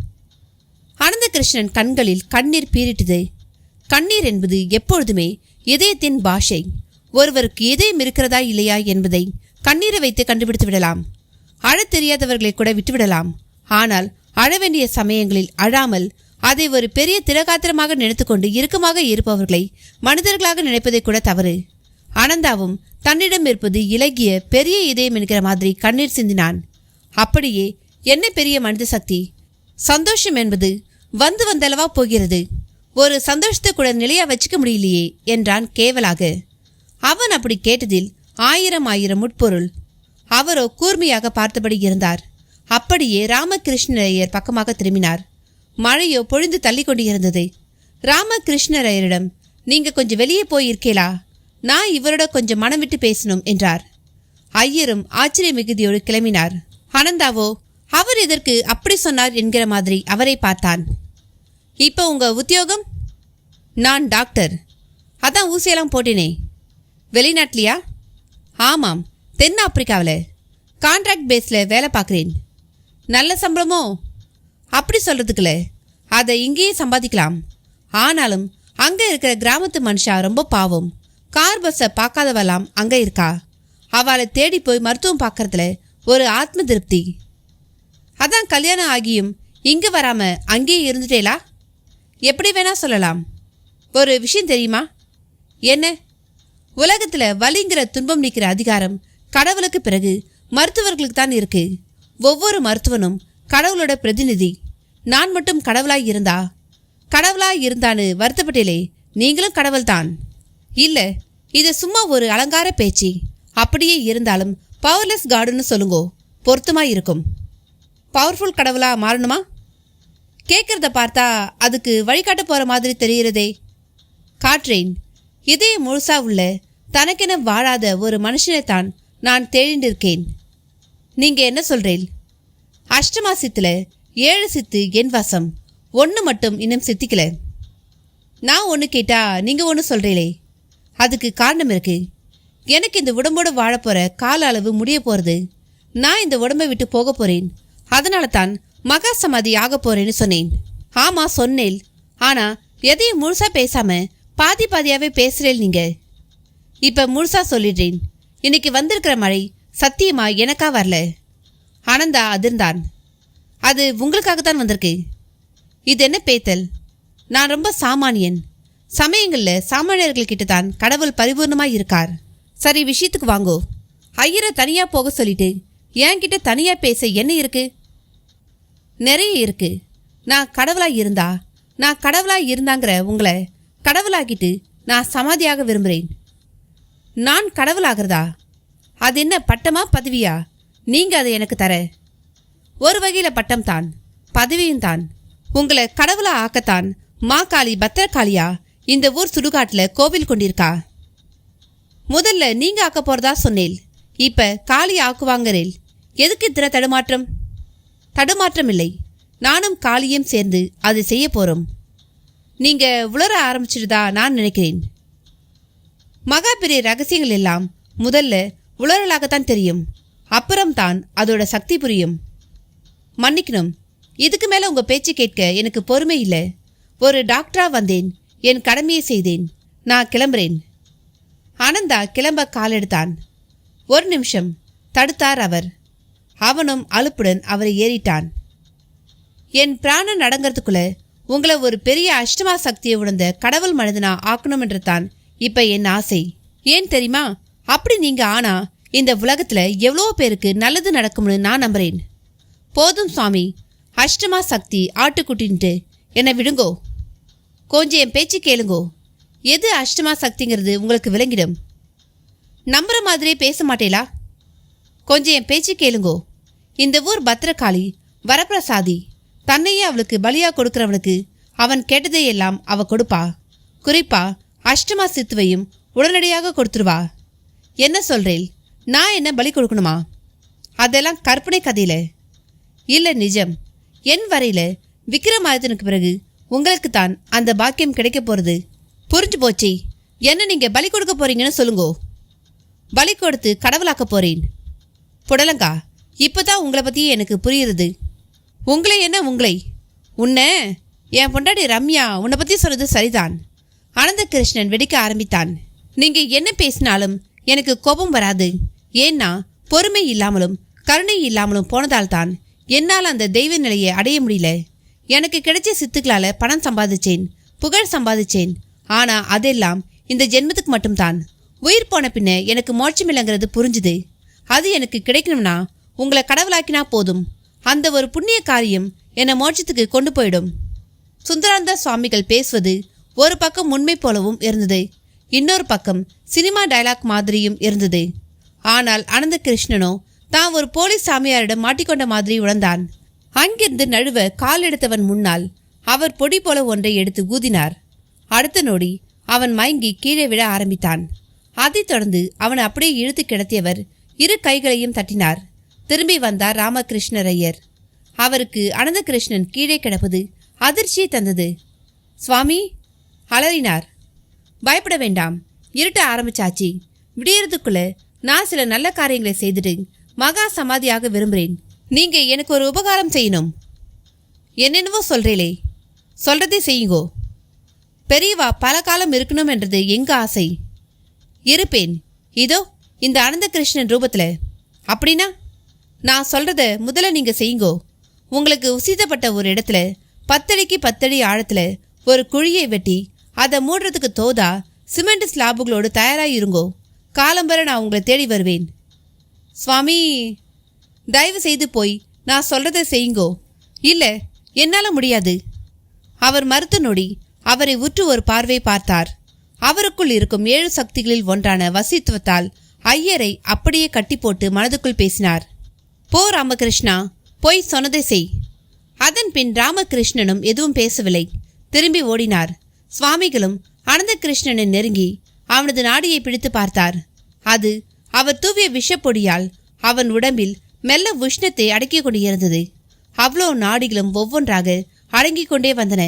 அனந்த கிருஷ்ணன் கண்களில் கண்ணீர் பீரிட்டது. கண்ணீர் என்பது எப்பொழுதுமே இதயத்தின் பாஷை. ஒருவருக்கு இதயம் இருக்கிறதா இல்லையா என்பதை கண்ணீரை வைத்து கண்டுபிடித்து விடலாம். அழத் தெரியாதவர்களை கூட விட்டுவிடலாம். ஆனால் அழ வேண்டிய சமயங்களில் அழாமல் அதை ஒரு பெரிய திரகாத்திரமாக நினைத்துக்கொண்டு இறுக்கமாக இருப்பவர்களை மனிதர்களாக நினைப்பதை கூட தவறு. ஆனந்தாவும் தன்னிடம் இருப்பது இலகிய பெரிய இதயம் என்கிற மாதிரி கண்ணீர் சிந்தினான். அப்படியே என்ன பெரிய மனித சக்தி? சந்தோஷம் என்பது வந்து வந்தளவா போகிறது. ஒரு சந்தோஷத்தை கூட நிலையா வச்சுக்க முடியலையே என்றான் கேவலாக. அவன் அப்படி கேட்டதில் ஆயிரம் முட்பொருள். அவரோ கூர்மையாக பார்த்தபடி இருந்தார். அப்படியே ராமகிருஷ்ணரையர் பக்கமாக திரும்பினார். மழையோ பொழிந்து தள்ளி கொண்டு இருந்தது. ராமகிருஷ்ணரையரிடம், நீங்க கொஞ்சம் வெளியே போயிருக்கேளா? நான் இவரோட கொஞ்சம் மனம் விட்டு பேசணும் என்றார். ஐயரும் ஆச்சரிய மிகுதியோடு கிளம்பினார். அனந்தாவோ அவர் எதற்கு அப்படி சொன்னார் என்கிற மாதிரி அவரை பார்த்தான். இப்போ உங்க உத்தியோகம்? நான் டாக்டர். அதான் ஊசியெல்லாம் போட்டினே. வெளிநாட்டிலையா? ஆமாம், தென் ஆப்பிரிக்காவில் கான்ட்ராக்ட் பேஸில் வேலை பார்க்குறேன். நல்ல சம்பளமோ? அப்படி சொல்கிறதுக்குல, அதை இங்கேயே சம்பாதிக்கலாம். ஆனாலும் அங்கே இருக்கிற கிராமத்து மனுஷா ரொம்ப பாவம். கார் பஸ்ஸை பார்க்காதவெல்லாம் அங்கே இருக்கா. அவளை தேடி போய் மருத்துவம் பார்க்கறதுல ஒரு ஆத்ம திருப்தி. அதான் கல்யாணம் ஆகியும் இங்கே வராமல் அங்கேயே இருந்துட்டேலா? எப்படி வேணா சொல்லலாம். ஒரு விஷயம் தெரியுமா? என்ன? உலகத்துல வலிங்கிற துன்பம் நீக்கிற அதிகாரம் கடவுளுக்கு பிறகு மருத்துவர்களுக்கு தான் இருக்கு. ஒவ்வொரு மருத்துவனும் கடவுளோட பிரதிநிதி. நான் மட்டும் கடவுளாய் இருந்தான்னு வருத்தப்பட்டேலே, நீங்களும் கடவுள் தான். இல்ல, இது சும்மா ஒரு அலங்கார பேச்சு. அப்படியே இருந்தாலும் பவர்லெஸ் காடுன்னு சொல்லுங்கோ, பொருத்தமா இருக்கும். பவர்ஃபுல் கடவுளா மாறணுமா? கேட்கறத பார்த்தா அதுக்கு வழிகாட்ட போற மாதிரி தெரிகிறதே. காற்றேன், இதே முழுசா உள்ள தனக்கென வாழாத ஒரு மனுஷனைத்தான் நான் தேடிண்டிருக்கேன். நீங்க என்ன சொல்றேன்? அஷ்டமா சித்துல 7 சித்து என் வசம், 1 மட்டும் இன்னும் சித்திக்கல. நான் ஒன்று கேட்டா நீங்க ஒன்று சொல்றீங்களே, அதுக்கு காரணம் இருக்கு. எனக்கு இந்த உடம்போடு வாழப்போற கால அளவு முடிய போறது. நான் இந்த உடம்பை விட்டு போக போறேன். அதனால தான் மகா சமாதி ஆக போறேன்னு சொன்னேன். ஆமா சொன்னேன். ஆனா எதையும் முழுசா பேசாம பாதி பாதியாவே பேசுறேன். நீங்க இப்ப முழுசா சொல்லிடுறேன். இன்னைக்கு வந்திருக்கிற மழை சத்தியமா எனக்கா வரல. ஆனந்தா அதிர்ந்தான். அது உங்களுக்காகத்தான் வந்திருக்கு. இது என்ன பேத்தல்? நான் ரொம்ப சாமானியன். சமயங்களில் சாமானியர்கள்கிட்ட தான் கடவுள் பரிபூர்ணமாக இருக்கார். சரி, விஷயத்துக்கு வாங்கோ. ஐயரை தனியாக போக சொல்லிட்டு என்கிட்ட தனியாக பேச என்ன இருக்கு? நிறைய இருக்கு. நான் கடவுளாக இருந்தாங்கிற உங்களை கடவுளாகிட்டு நான் சமாதியாக விரும்புகிறேன். நான் கடவுளாகிறதா? அது என்ன பட்டமா பதவியா? நீங்கள் அதை எனக்கு தர. ஒரு வகையில் பட்டம் தான், பதவியும் தான். உங்களை கடவுளா ஆக்கத்தான் மாகாளி பத்திரகாளியா இந்த ஊர் சுடுகாட்டில் கோவில் கொண்டிருக்கா. முதல்ல நீங்க ஆக்க போறதா சொன்னேன். இப்ப காளி ஆக்குவாங்கிறேன். எதுக்கு இத்தனை தடுமாற்றம்? தடுமாற்றம் இல்லை, நானும் காளியும் சேர்ந்து அதை செய்ய போறோம். நீங்க உளர ஆரம்பிச்சிருதா நான் நினைக்கிறேன். மகா பெரிய ரகசியங்கள் எல்லாம் முதல்ல உளறலாகத்தான் தெரியும், அப்புறம்தான் அதோட சக்தி புரியும். மன்னிக்கணும், இதுக்கு மேல உங்க பேச்சு கேட்க எனக்கு பொறுமை இல்லை. ஒரு டாக்டரா வந்தேன், என் கடமையை செய்தேன். நான் கிளம்புறேன். ஆனந்தா கிளம்ப காலெடுத்தான். ஒரு நிமிஷம் தடுத்தார் அவர். அவனும் அலுப்புடன் அவரை ஏறிட்டான். என் பிராணன் அடங்கிறதுக்குள்ள உங்களை ஒரு பெரிய அஷ்டமா சக்தியை உணர்ந்த கடவுள் மனிதனா ஆக்கணும் என்றுதான் இப்ப என் ஆசை. ஏன் தெரியுமா? அப்படி நீங்க ஆனா இந்த உலகத்துல எவ்வளோ பேருக்கு நல்லது நடக்கும்னு நான் நம்புறேன். போதும் சுவாமி, அஷ்டமா சக்தி ஆட்டுக்குட்டின்ட்டு என்னை விடுங்கோ. கொஞ்சம் என் பேச்சு கேளுங்கோ. எது அஷ்டமா சக்திங்கிறது உங்களுக்கு விளங்கிடும். நம்புற மாதிரியே பேச மாட்டேலா? கொஞ்சம் என் பேச்சு கேளுங்கோ. இந்த ஊர் பத்திரகாளி வரப்பிரசாதி. தன்னையே அவளுக்கு பலியா கொடுக்கிறவனுக்கு அவன் கேட்டதையெல்லாம் அவ கொடுப்பா. குறிப்பா அஷ்டமா சித்துவையும் உடனடியாக கொடுத்துருவா. என்ன சொல்றேன்? நான் என்ன பலி கொடுக்கணுமா? அதெல்லாம் கற்பனை கதையில இல்ல, நிஜம். என் வரையில விக்ரமாதித்தனுக்கு பிறகு உங்களுக்கு தான் அந்த பாக்கியம் கிடைக்க போறது. புரிஞ்சு போச்சு. என்ன நீங்க பலி கொடுக்க போறீங்கன்னு சொல்லுங்கோ. பலி கொடுத்து கடவுளாக்க போறேன். புடலங்கா, இப்பதான் உங்களை பத்தி எனக்கு புரியுறது. உங்களை என்ன உங்களை? உன்னை என் பொண்டாடி ரம்யா உன்னை பத்தி சொல்றது சரிதான். அனந்த கிருஷ்ணன் வெடிக்க ஆரம்பித்தான். நீங்க என்ன பேசினாலும் எனக்கு கோபம் வராது. ஏன்னா பொறுமை இல்லாமலும் கருணை இல்லாமலும் போனதால்தான் என்னால் அந்த தெய்வ நிலையை அடைய முடியல. எனக்கு கிடைச்ச சித்துக்களால பணம் சம்பாதிச்சேன், புகழ் சம்பாதிச்சேன். ஆனா அதெல்லாம் இந்த ஜென்மத்துக்கு மட்டும்தான். உயிர் போன பின்ன எனக்கு மோட்சம் இல்லைங்கிறது புரிஞ்சுது. அது எனக்கு கிடைக்கணும்னா உங்களை கடவுளாக்கினா போதும். அந்த ஒரு புண்ணிய காரியம் என்னை மோட்சத்துக்கு கொண்டு போயிடும். சுந்தரானந்த சுவாமிகள் பேசுவது ஒரு பக்கம் உண்மை போலவும் இருந்தது, இன்னொரு பக்கம் சினிமா டயலாக் மாதிரியும் இருந்தது. ஆனால் அனந்த கிருஷ்ணனோ தான் ஒரு போலீஸ் சாமியாரிடம் மாட்டிக்கொண்ட மாதிரி உணர்ந்தான். அங்கிருந்து நழுவ கால் எடுத்தவன் முன்னால் அவர் பொடி போல ஒன்றை எடுத்து ஊதினார். அடுத்த நொடி அவன் மயங்கி கீழே விழ ஆரம்பித்தான். அதைத் தொடர்ந்து அவனை அப்படியே இழுத்து கிடத்தியவர் 2 கைகளையும் தட்டினார். திரும்பி வந்தார் ராமகிருஷ்ணர் ஐயர். அவருக்கு அனந்த கிருஷ்ணன் கீழே கிடப்பது அதிர்ச்சியை தந்தது. சுவாமி அலறினார். பயப்பட வேண்டாம், இருட்ட ஆரம்பிச்சாச்சு. விடியறதுக்குள்ள நான் சில நல்ல காரியங்களை செய்துட்டு மகா சமாதியாக விரும்புகிறேன். நீங்க எனக்கு ஒரு உபகாரம் செய்யணும். என்னென்னவோ சொல்றீங்களே, சொல்றதே செய்யுங்கோ. பெரியவா பல காலம் இருக்கணும் என்றது எங்க ஆசை. இருப்பேன், இதோ இந்த அனந்த கிருஷ்ணன் ரூபத்துல. அப்படின்னா நான் சொல்றத முதல்ல நீங்க செய்யுங்கோ. உங்களுக்கு உசிதப்பட்ட ஒரு இடத்துல 10 அடிக்கு 10 அடி ஆழத்துல ஒரு குழியை வெட்டி அதை மூடுறதுக்கு தோதா சிமெண்ட் ஸ்லாபுகளோடு தயாராயிருங்கோ. காலம்பர நான் உங்களை தேடி வருவேன். சுவாமி, தயவு செய்து போய் நான் சொல்றதை செய்யுங்கோ. இல்லை, என்னால் முடியாது. அவர் மறுத்த நொடி அவரை உற்று ஒரு பார்வை பார்த்தார். அவருக்குள் இருக்கும் 7 சக்திகளில் ஒன்றான வசித்துவத்தால் ஐயரை அப்படியே கட்டி போட்டு மனதுக்குள் பேசினார். போ ராமகிருஷ்ணா, போய் சொன்னதை செய். அதன் பின் ராமகிருஷ்ணனும் எதுவும் பேசவில்லை. திரும்பி ஓடினார். சுவாமிகளும் அனந்தகிருஷ்ணனை நெருங்கி அவனது நாடியை பிடித்து பார்த்தார். அது அவர் தூவிய விஷப்பொடியால் அவன் உடம்பில் மெல்ல உஷ்ணத்தை அடக்கிக் கொண்டிருந்தது. அவ்வளோ நாடிகளும் ஒவ்வொன்றாக அடங்கிக் கொண்டே வந்தன.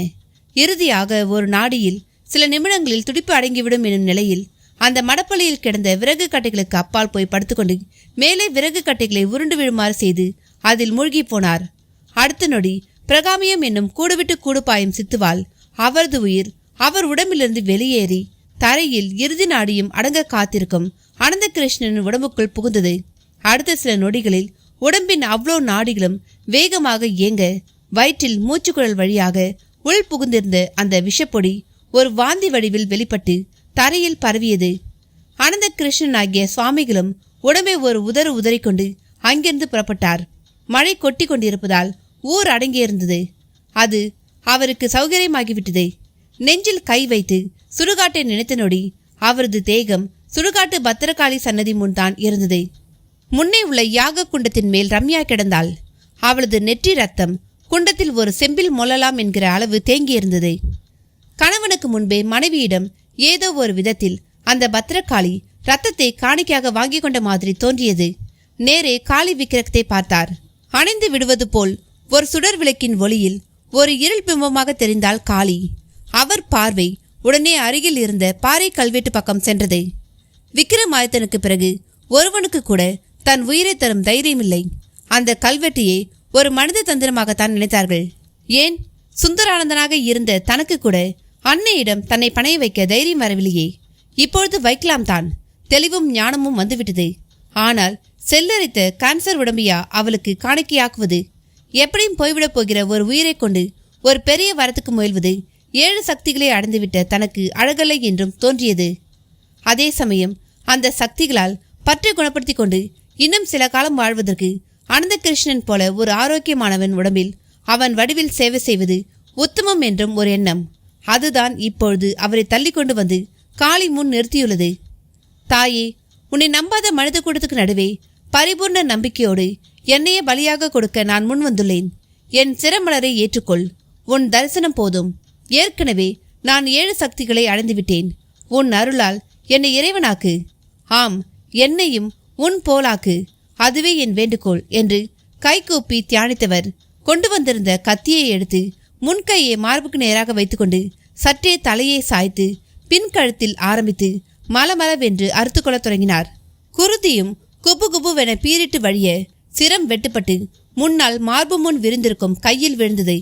இறுதியாக ஒரு நாடியில் சில நிமிடங்களில் துடிப்பு அடங்கிவிடும் எனும் நிலையில் அந்த மடப்பள்ளியில் கிடந்த விறகு கட்டைகளுக்கு அப்பால் போய் படுத்துக்கொண்டு மேலே விறகு கட்டைகளை உருண்டு விழுமாறு செய்து அதில் மூழ்கி போனார். அடுத்த நொடி பிரகாமியம் என்னும் கூடுவிட்டு கூடுபாயும் சித்துவால் அவரது உயிர் அவர் உடம்பிலிருந்து வெளியேறி தரையில் இறுதி நாடியும் அடங்க காத்திருக்கும் அனந்தகிருஷ்ணனின் உடம்புக்குள் புகுந்தது. அடுத்த சில நொடிகளில் உடம்பின் அவ்வளோ நாடிகளும் வேகமாக இயங்க வயிற்றில் மூச்சுக்குழல் வழியாக உள் புகுந்திருந்த அந்த விஷப்பொடி ஒரு வாந்தி வடிவில் வெளிப்பட்டு தரையில் பரவியது. அனந்தகிருஷ்ணன் ஆகிய சுவாமிகளும் உடம்பை ஒரு உதறிக்கொண்டு அங்கிருந்து புறப்பட்டார். மழை கொட்டி கொண்டிருப்பதால் ஊர் அடங்கியிருந்தது. அது அவருக்கு சௌகரியமாகிவிட்டது. நெஞ்சில் கை வைத்து சுடுகாட்டை நினைத்த நொடி அவரது தேகம் சுடுகாட்டு பத்திரகாளி சன்னதி முன்தான் இருந்தது. முன்னே உள்ள யாக குண்டத்தின் மேல் ரம்யா கிடந்தாள். அவளது நெற்றி ரத்தம் குண்டத்தில் ஒரு செம்பில் மொல்லலாம் என்கிற அளவு தேங்கியிருந்தது. கணவனுக்கு முன்பே மனைவியிடம் ஏதோ ஒரு விதத்தில் அந்த பத்திரகாளி ரத்தத்தை காணிக்கையாக வாங்கி கொண்ட மாதிரி தோன்றியது. நேரே காளி விக்கிரகத்தை பார்த்தார். அணைந்து விடுவது போல் ஒரு சுடர் விளக்கின் ஒளியில் ஒரு இருள் பிம்பமாக தெரிந்தாள் காளி. அவர் பார்வை உடனே அருகில் இருந்த பாறை கல்வெட்டு பக்கம் சென்றது. விக்கிரமாதித்தனுக்கு பிறகு ஒருவனுக்கு கூட தன் உயிரை தரும் தைரியமில்லை. அந்த கல்வெட்டையே ஒரு மனித தந்திரமாகத்தான் நினைத்தார்கள். ஏன், சுந்தரானந்தனாக இருந்த தனக்கு கூட அன்னையிடம் தன்னை பணைய வைக்க தைரியம் வரவில்லையே. இப்பொழுது வைக்கலாம் தான். தெளிவும் ஞானமும் வந்துவிட்டது. ஆனால் செல்லரித்த கேன்சர் உடம்பியா அவளுக்கு காணிக்கையாக்குவது? எப்படியும் போய்விடப் போகிற ஒரு உயிரை கொண்டு ஒரு பெரிய வரத்துக்கு முயல்வது 7 சக்திகளை அடைந்துவிட்ட தனக்கு அழகல்லை என்றும் தோன்றியது. அதே சமயம் அந்த சக்திகளால் பற்றி குணப்படுத்தி கொண்டு இன்னும் சில காலம் வாழ்வதற்கு அனந்தகிருஷ்ணன் போல ஒரு ஆரோக்கியமானவன் உடம்பில் அவன் வடிவில் சேவை செய்வது உத்தமம் என்றும் ஒரு எண்ணம். அதுதான் இப்பொழுது அவரை தள்ளி கொண்டு வந்து காளி முன் நிறுத்தியுள்ளது. தாயே, உன்னை நம்பாத மனித கூட்டத்துக்கு நடுவே பரிபூர்ண நம்பிக்கையோடு என்னையே பலியாக கொடுக்க நான் முன் வந்துள்ளேன். என் சிரமலரை ஏற்றுக்கொள். உன் தரிசனம் போதும். ஏற்கனவே நான் 7 சக்திகளை அடைந்துவிட்டேன். உன் அருளால் என்னை இறைவனாக்கு. ஆம், என்னையும் உன் போலாக்கு. அதுவே என் வேண்டுகோள் என்று கைகூப்பி தியானித்தவர் கொண்டு வந்திருந்த கத்தியை எடுத்து முன்கையை மார்புக்கு நேராக வைத்துக்கொண்டு சற்றே தலையை சாய்த்து பின் கழுத்தில் ஆரம்பித்து மலமளவென்று அறுத்து கொள்ள தொடங்கினார். குருதியும் குபு குபுவென பீரிட்டு வழிய சிரம் வெட்டுப்பட்டு முன்னால் மார்பு முன் விரிந்திருக்கும் கையில் விழுந்தது.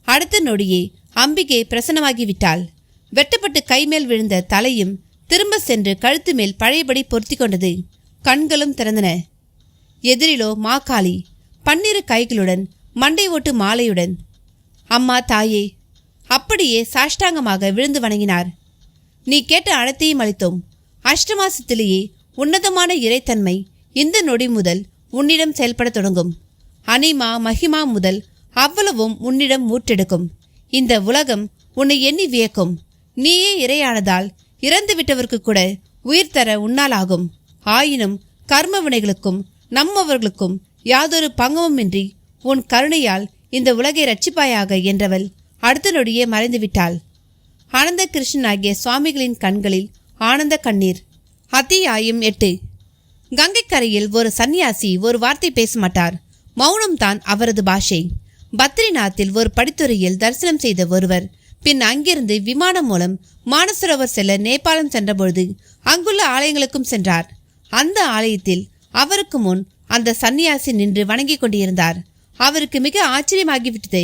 அடுத்த நொடியே அம்பிகை பிரசன்னமாகிவிட்டாள். வெட்டப்பட்டு கைமேல் விழுந்த தலையும் திரும்ப சென்று கழுத்து மேல் பழையபடி பொருத்தி கொண்டது. கண்களும் திறந்தன. எதிரிலோ மாகாளி, 12 கைகளுடன் மண்டை ஓட்டு மாலையுடன். அம்மா தாயே, அப்படியே சாஷ்டாங்கமாக விழுந்து வணங்கினார். நீ கேட்ட அனைத்தையும் அளித்தோம். அஷ்டமாசத்திலேயே உன்னதமான இறைத்தன்மை இந்த நொடி முதல் உன்னிடம் செயல்பட தொடங்கும். அனிமா மகிமா முதல் அவ்வளவும் உன்னிடம் ஊற்றெடுக்கும். இந்த உலகம் உன்னை எண்ணி வியக்கும். நீயே இறையானதால் இறந்துவிட்டவருக்கு கூட உயிர் தர உன்னால் ஆகும். ஆயினும் கர்ம வினைகளுக்கும் நம்மவர்களுக்கும் யாதொரு பங்கமுமின்றி உன் கருணையால் இந்த உலகை ரட்சிப்பாயாக என்றவள் அடுத்த நொடியே மறைந்துவிட்டாள். அனந்தகிருஷ்ணன் ஆகிய சுவாமிகளின் கண்களில் ஆனந்த கண்ணீர். அத்தியாயம் 8. கங்கைக்கரையில் ஒரு சன்னியாசி ஒரு வார்த்தை பேச மாட்டார். மௌனம்தான் அவரது பாஷை. பத்ரிநாத்தில் ஒரு படித்துறையில் தரிசனம் செய்த ஒருவர் பின் அங்கிருந்து விமானம் மூலம் மானசரோவர் செல்ல நேபாளம் சென்றபொழுது அங்குள்ள ஆலயங்களுக்கும் சென்றார். அந்த ஆலயத்தில் அவருக்கு முன் அந்த சன்னியாசி நின்று வணங்கி கொண்டிருந்தார். அவருக்கு மிக ஆச்சரியமாகிவிட்டது.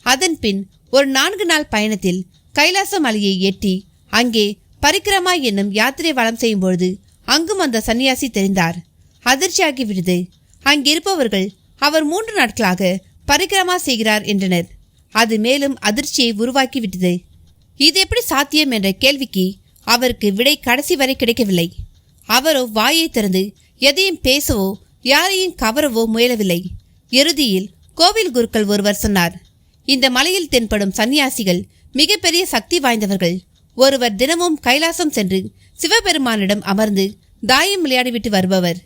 அதன் பின் ஒரு 4 நாள் பயணத்தில் கைலாச மலையை எட்டி அங்கே பரிக்கிரமா என்னும் யாத்திரை வலம் செய்யும் பொழுது அங்கும் அந்த சன்னியாசி தெரிந்தார். அதிர்ச்சியாகிவிட்டது. அங்கிருப்பவர்கள் அவர் 3 நாட்களாக பரிக்கிரமா செய்கிறார் என்றனர். அது மேலும் அதிர்ச்சியை உருவாக்கிவிட்டது. இது எப்படி சாத்தியம் என்ற கேள்விக்கு அவருக்கு விடை கடைசி வரை கிடைக்கவில்லை. அவரோ வாயை திறந்து எதையும் பேசவோ யாரையும் கவரவோ முயலவில்லை. இறுதியில் கோவில் குருக்கள் ஒருவர் சொன்னார், இந்த மலையில் தென்படும் சந்நியாசிகள் மிகப்பெரிய சக்தி வாய்ந்தவர்கள். ஒருவர் தினமும் கைலாசம் சென்று சிவபெருமானிடம் அமர்ந்து தாயம் விளையாடிவிட்டு வருபவர்.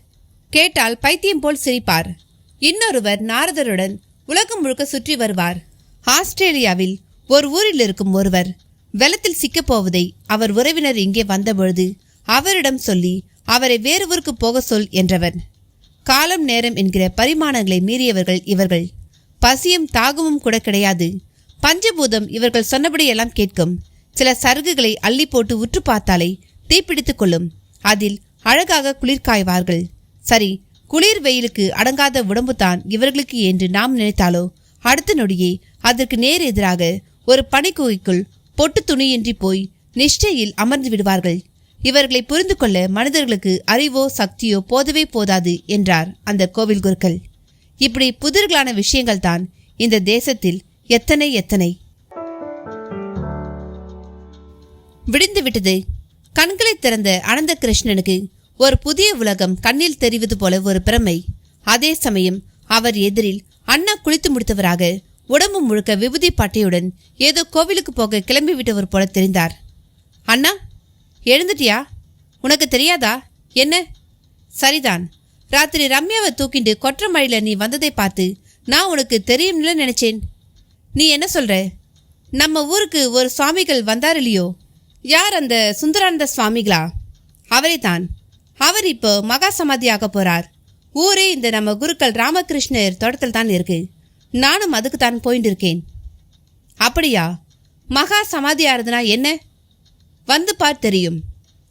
கேட்டால் பைத்தியம் போல் சிரிப்பார். இன்னொருவர் நாரதருடன் உலகம் முழுக்க சுற்றி வருவார். ஆஸ்திரேலியாவில் ஒரு ஊரில் இருக்கும் ஒருவர் வெள்ளத்தில் சிக்கப் போவதை அவர் உறவினர் இங்கே வந்தபொழுது அவரிடம் சொல்லி அவரை வேறு ஊருக்கு போக சொல் என்றவர். காலம் நேரம் என்கிற பரிமாணங்களை மீறியவர்கள் இவர்கள். பசியும் தாகமும் கூட கிடையாது. பஞ்சபூதம் இவர்கள் சொன்னபடியெல்லாம் கேட்கும். சில சருகுகளை அள்ளி போட்டு உற்று பார்த்தாலே தீப்பிடித்துக் கொள்ளும். அதில் அழகாக குளிர் காய்வார்கள். சரி, குளிர் வெயிலுக்கு அடங்காத உடம்புதான் இவர்களுக்கு என்று நாம் நினைத்தாலோ அடுத்த நொடியே அதற்கு நேர் எதிராக ஒரு பனிக்குகைக்குள் பொட்டு துணியின்றி போய் நிஷ்டையில் அமர்ந்து விடுவார்கள். இவர்களை புரிந்து கொள்ள மனிதர்களுக்கு அறிவோ சக்தியோ போதவே போதாது என்றார் அந்த கோவில் குருக்கள். இப்படி புதிர்களான விஷயங்கள் தான் இந்த தேசத்தில் எத்தனை எத்தனை. விடிந்து விட்டது. கண்களை திறந்த அனந்த கிருஷ்ணனுக்கு ஒரு புதிய உலகம் கண்ணில் தெரிவது போல ஒரு பிரமை. அதே சமயம் அவர் எதிரில் அண்ணா குளித்து முடித்தவராக உடம்பு முழுக்க விபூதி பட்டையுடன் ஏதோ கோவிலுக்கு போக கிளம்பி விட்டவர் போல தெரிந்தார். அண்ணா, எழுந்துட்டியா? உனக்கு தெரியாதா? என்ன? சரிதான், ராத்திரி ரம்யாவை தூக்கிண்டு கொற்றமழையில நீ வந்ததை பார்த்து நான் உனக்கு தெரியும்ல நினைச்சேன். நீ என்ன சொல்ற? நம்ம ஊருக்கு ஒரு சுவாமிகள் வந்தார் இல்லையோ? யார் அந்த சுந்தரானந்த சுவாமிகளா? அவரே தான். அவர் இப்போ மகா சமாதியாக போறார். ஊரே இந்த நம்ம குருக்கள் ராமகிருஷ்ணர் தோட்டத்தில் தான் இருக்கு. நானும் அதுக்கு தான் போயிட்டு இருக்கேன். அப்படியா? மகா சமாதியாகிறதுனா என்ன? வந்து பார், தெரியும்.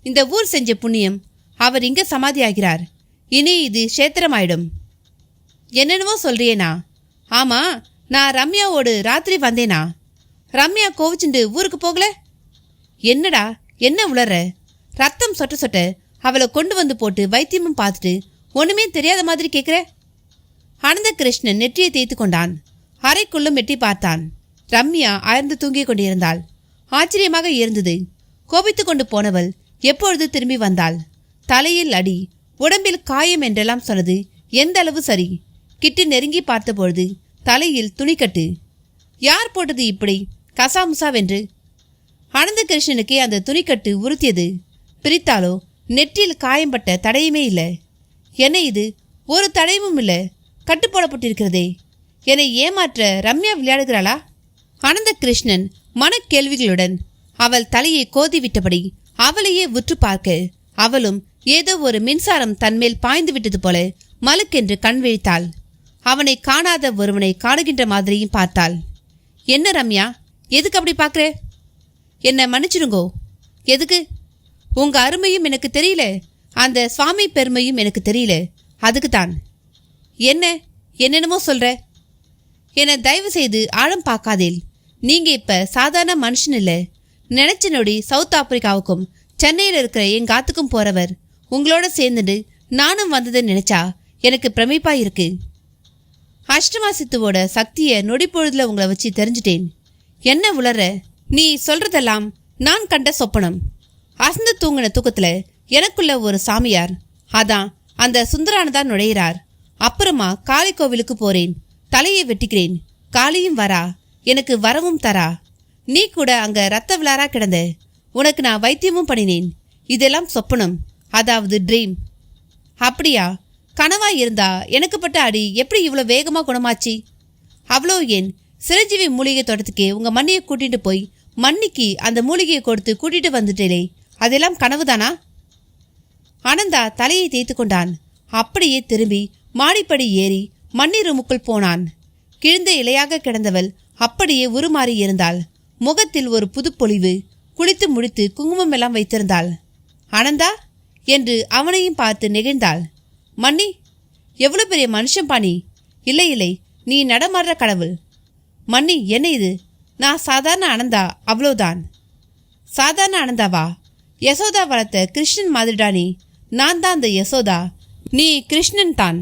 இந்த ஊர் செஞ்ச புண்ணியம். அவர் இங்கே சமாதியாகிறார். இனி இது கஷேத்திரமாயிடும். என்னென்னவோ சொல்றியேனா? ஆமா, நான் ரம்யாவோடு ராத்திரி வந்தேனா? ரம்யா கோவிச்சுண்டு ஊருக்கு போகல? என்னடா என்ன உளற? ரத்தம் சொட்ட சொட்ட அவளை கொண்டு வந்து போட்டு வைத்தியமும் பார்த்துட்டு ஒண்ணுமே தெரியாத மாதிரி கேட்குற. அனந்த கிருஷ்ணன் நெற்றியை தேய்த்து கொண்டான். அறைக்குள்ளும் எட்டி பார்த்தான். ரம்யா அயர்ந்து தூங்கிக் கொண்டிருந்தாள். ஆச்சரியமாக இருந்தது. கோபித்து கொண்டு போனவள் எப்பொழுது திரும்பி வந்தாள்? தலையில் அடி, உடம்பில் காயம் என்றெல்லாம் சொன்னது எந்த அளவு சரி? கிட்டி நெருங்கி பார்த்தபொழுது தலையில் துணிக்கட்டு. யார் போட்டது இப்படி கசாமுசாவென்று? அனந்த கிருஷ்ணனுக்கே அந்த துணிக்கட்டு உறுத்தியது. பிரித்தாலோ நெற்றியில் காயம்பட்ட தடையுமே இல்லை. என்ன இது? ஒரு தடையும் இல்லை. கட்டு போடப்பட்டிருக்கிறதே. என்னை ஏமாற்ற ரம்யா விளையாடுகிறாளா? அனந்த கிருஷ்ணன் மனக்கேள்விகளுடன் அவள் தலையை கோதிவிட்டபடி அவளையே உற்று பார்க்க அவளும் ஏதோ ஒரு மின்சாரம் தன்மேல் பாய்ந்து விட்டது போல மலுக்கென்று கண் விழித்தாள். அவனை காணாத ஒருவனை காணுகின்ற மாதிரியும் பார்த்தாள். என்ன ரம்யா, எதுக்கு அப்படி பார்க்குற? என்னை மன்னிச்சிருங்கோ. எதுக்கு? உங்க அருமையும் எனக்கு தெரியல, அந்த சுவாமி பெருமையும் எனக்கு தெரியல, அதுக்கு தான். என்ன என்னென்னமோ சொல்ற? என்னை தயவு செய்து ஆழம் பார்க்காதேல். நீங்க இப்ப சாதாரண மனுஷன் இல்லை. நினைச்ச நொடி சவுத் ஆப்பிரிக்காவுக்கும் சென்னையில் இருக்கிற எங்க ஆத்துக்கும் போறவர். உங்களோட சேர்ந்துட்டு நானும் வந்ததை நினைச்சா எனக்கு பிரமிப்பா இருக்கு. அஷ்டமா சித்துவோட சக்தியை நொடி பொழுதுல உங்களை வச்சு தெரிஞ்சுட்டேன். என்ன உளற? நீ சொல்றதெல்லாம் நான் கண்ட சொப்பனம். அசந்து தூங்கின தூக்கத்துல எனக்குள்ள ஒரு சாமியார், அதான் அந்த சுந்தரானதான் நுழையிறார். அப்புறமா காளி கோவிலுக்கு போறேன். தலையை வெட்டிக்கிறேன். காளியும் வரா, எனக்கு வரவும் தரா. நீ கூட அங்க ரத்த விளாரா கிடந்த. உனக்கு நான் வைத்தியமும் பண்ணினேன். இதெல்லாம் சொப்பனம், அதாவது ட்ரீம். அப்படியா? கனவா இருந்தா எனக்கு பட்ட அடி எப்படி இவ்வளோ வேகமாக குணமாச்சு? அவ்வளோ ஏன், சிரஞ்சீவி மூலிகை தோட்டத்துக்கே உங்க மண்ணியை கூட்டிட்டு போய் மண்ணிக்கு அந்த மூலிகையை கொடுத்து கூட்டிட்டு வந்துட்டேலே, அதெல்லாம் கனவுதானா? ஆனந்தா தலையை தேய்த்து கொண்டான். அப்படியே திரும்பி மாடிப்படி ஏறி மண்ணி ரூமுக்குள் போனான். கிழிந்த இலையாக கிடந்தவள் அப்படியே உருமாறி இருந்தாள். முகத்தில் ஒரு புதுப்பொலிவு. குளித்து முடித்து குங்குமம் எல்லாம் வைத்திருந்தாள். ஆனந்தா என்று அவனையும் பார்த்து நெகிழ்ந்தாள். மன்னி, எவ்வளவு பெரிய மனுஷன் பாணி. இல்லை இல்லை, நீ நடமாடுற கடவுள். மன்னி, என்ன இது? நான் சாதாரண ஆனந்தா, அவ்வளோதான். சாதாரண ஆனந்தாவா? யசோதா வளர்த்த கிருஷ்ணன் மாதிரிடா நீ. நான் தான் அந்த யசோதா, நீ கிருஷ்ணன் தான்.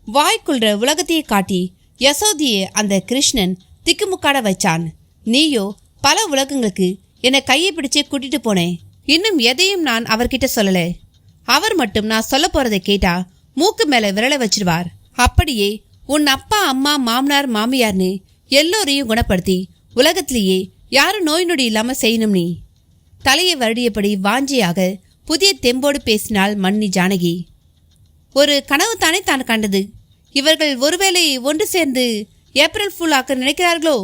வாய்க்குள்ற உலகத்தையே காட்டி யசோதியை அந்த கிருஷ்ணன் திக்குமுக்காட வச்சான். நீயோ பல உலகங்களுக்கு என்னை கையை பிடிச்சே கூட்டிட்டு போனேன். இன்னும் எதையும் நான் அவர்கிட்ட சொல்லல. அவர் மட்டும் நான் சொல்ல போறதை கேட்டா மூக்கு மேல விரல வச்சிருவார். அப்படியே உன் அப்பா அம்மா மாமனார் மாமியார்னு எல்லோரையும் குணப்படுத்தி உலகத்திலேயே யாரும் நோய் நொடி இல்லாம செய்யணும். நீ தலையை வருடியபடி வாஞ்சியாக புதிய தெம்போடு பேசினாள் மன்னி ஜானகி. ஒரு கனவு தானே தான் கண்டது. இவர்கள் ஒருவேளை ஒன்று சேர்ந்து ஏப்ரல் ஃபுல் ஆக்க நினைக்கிறார்களோ?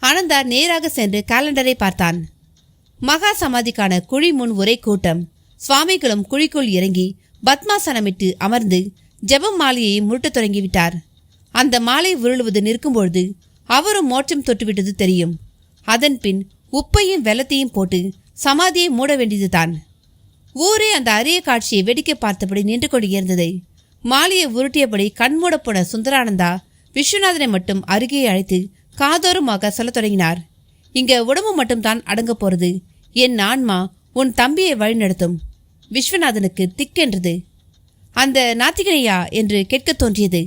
ஆனந்தா நேராக சென்று காலண்டரை பார்த்தான். மகா சமாதிக்கான குழி முன் ஒரே கூட்டம். சுவாமிகளும் குழிக்குள் இறங்கி பத்மாசனமிட்டு அமர்ந்து ஜெபம் மாலையை முருட்டத் தொடங்கிவிட்டார். அந்த மாலை உருளுவது நிற்கும்பொழுது அவரும் மோட்சம் தொட்டுவிட்டது தெரியும். அதன் பின் உப்பையும் வெள்ளத்தையும் போட்டு சமாதியை மூட வேண்டியதுதான். ஊரே அந்த அரிய காட்சியை வேடிக்கை பார்த்தபடி நின்று கொண்டு இருந்தது. மாலையை உருட்டியபடி கண்மூடப்போன சுந்தரானந்தா விஸ்வநாதனை மட்டும் அருகே அழைத்து காதோரமாக சொல்லத் தொடங்கினார். இங்க உடம்பு மட்டும்தான் அடங்க போறது. என் ஆன்மா உன் தம்பியை வழிநடத்தும். விஸ்வநாதனுக்கு திக்கென்றது. அந்த நாத்திகனையா என்று கேட்க தோன்றியது.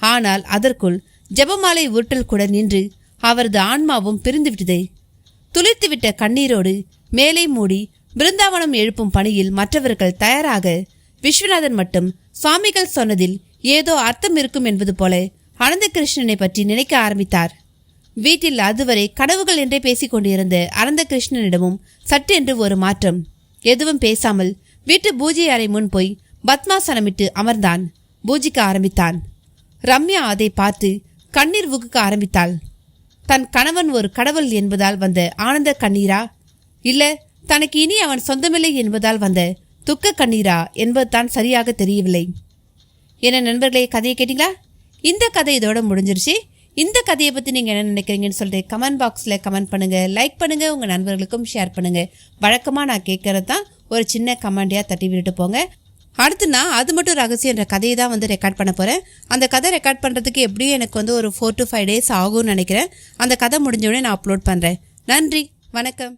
ஆனால் அதற்குள் ஜெபமாலை உருட்டல் கூட நின்று அவரது ஆன்மாவும் பிரிந்துவிட்டது. துளிர்த்துவிட்ட கண்ணீரோடு மேலே மூடி பிருந்தாவனம் எழுப்பும் பணியில் மற்றவர்கள் தயாராக விஸ்வநாதன் மட்டும் சுவாமிகள் சொன்னதில் ஏதோ அர்த்தம் இருக்கும் என்பது போல அனந்தகிருஷ்ணனை பற்றி நினைக்க ஆரம்பித்தார். வீட்டில் அதுவரை கனவுகள் என்றே பேசிக் கொண்டிருந்த அனந்தகிருஷ்ணனிடமும் சட்டென்று ஒரு மாற்றம். எதுவும் பேசாமல் வீட்டு பூஜை அறை முன் போய் பத்மாசனமிட்டு அமர்ந்தான். பூஜிக்க ஆரம்பித்தான். ரம்யா அதை பார்த்து கண்ணீர் உகுக்க ஆரம்பித்தாள். தன் கணவன் ஒரு கடவுள் என்பதால் வந்த ஆனந்த கண்ணீரா, இல்ல தனக்கு இனி அவன் சொந்தமில்லை என்பதால் வந்த துக்க கண்ணீரா என்பதுதான் சரியாக தெரியவில்லை. என்ன நண்பர்களே, கதையை கேட்டீங்களா? இந்த கதை இதோட முடிஞ்சிருச்சு. இந்த கதையை பற்றி நீங்கள் என்ன நினைக்கிறீங்கன்னு சொல்லிட்டு கமெண்ட் பாக்ஸில் கமெண்ட் பண்ணுங்கள், லைக் பண்ணுங்கள், உங்கள் நண்பர்களுக்கும் ஷேர் பண்ணுங்கள். வழக்கமாக நான் கேட்கறது தான் ஒரு சின்ன கமெண்டியாக தட்டி விட்டுட்டு போங்க. அடுத்து நான் அது மட்டும் ரகசியம் என்ற கதையை தான் ரெக்கார்ட் பண்ண போகிறேன். அந்த கதை ரெக்கார்ட் பண்ணுறதுக்கு எப்படியும் எனக்கு ஒரு 4 to 5 days ஆகும்னு நினைக்கிறேன். அந்த கதை முடிஞ்ச உடனே நான் அப்லோட் பண்ணுறேன். நன்றி, வணக்கம்.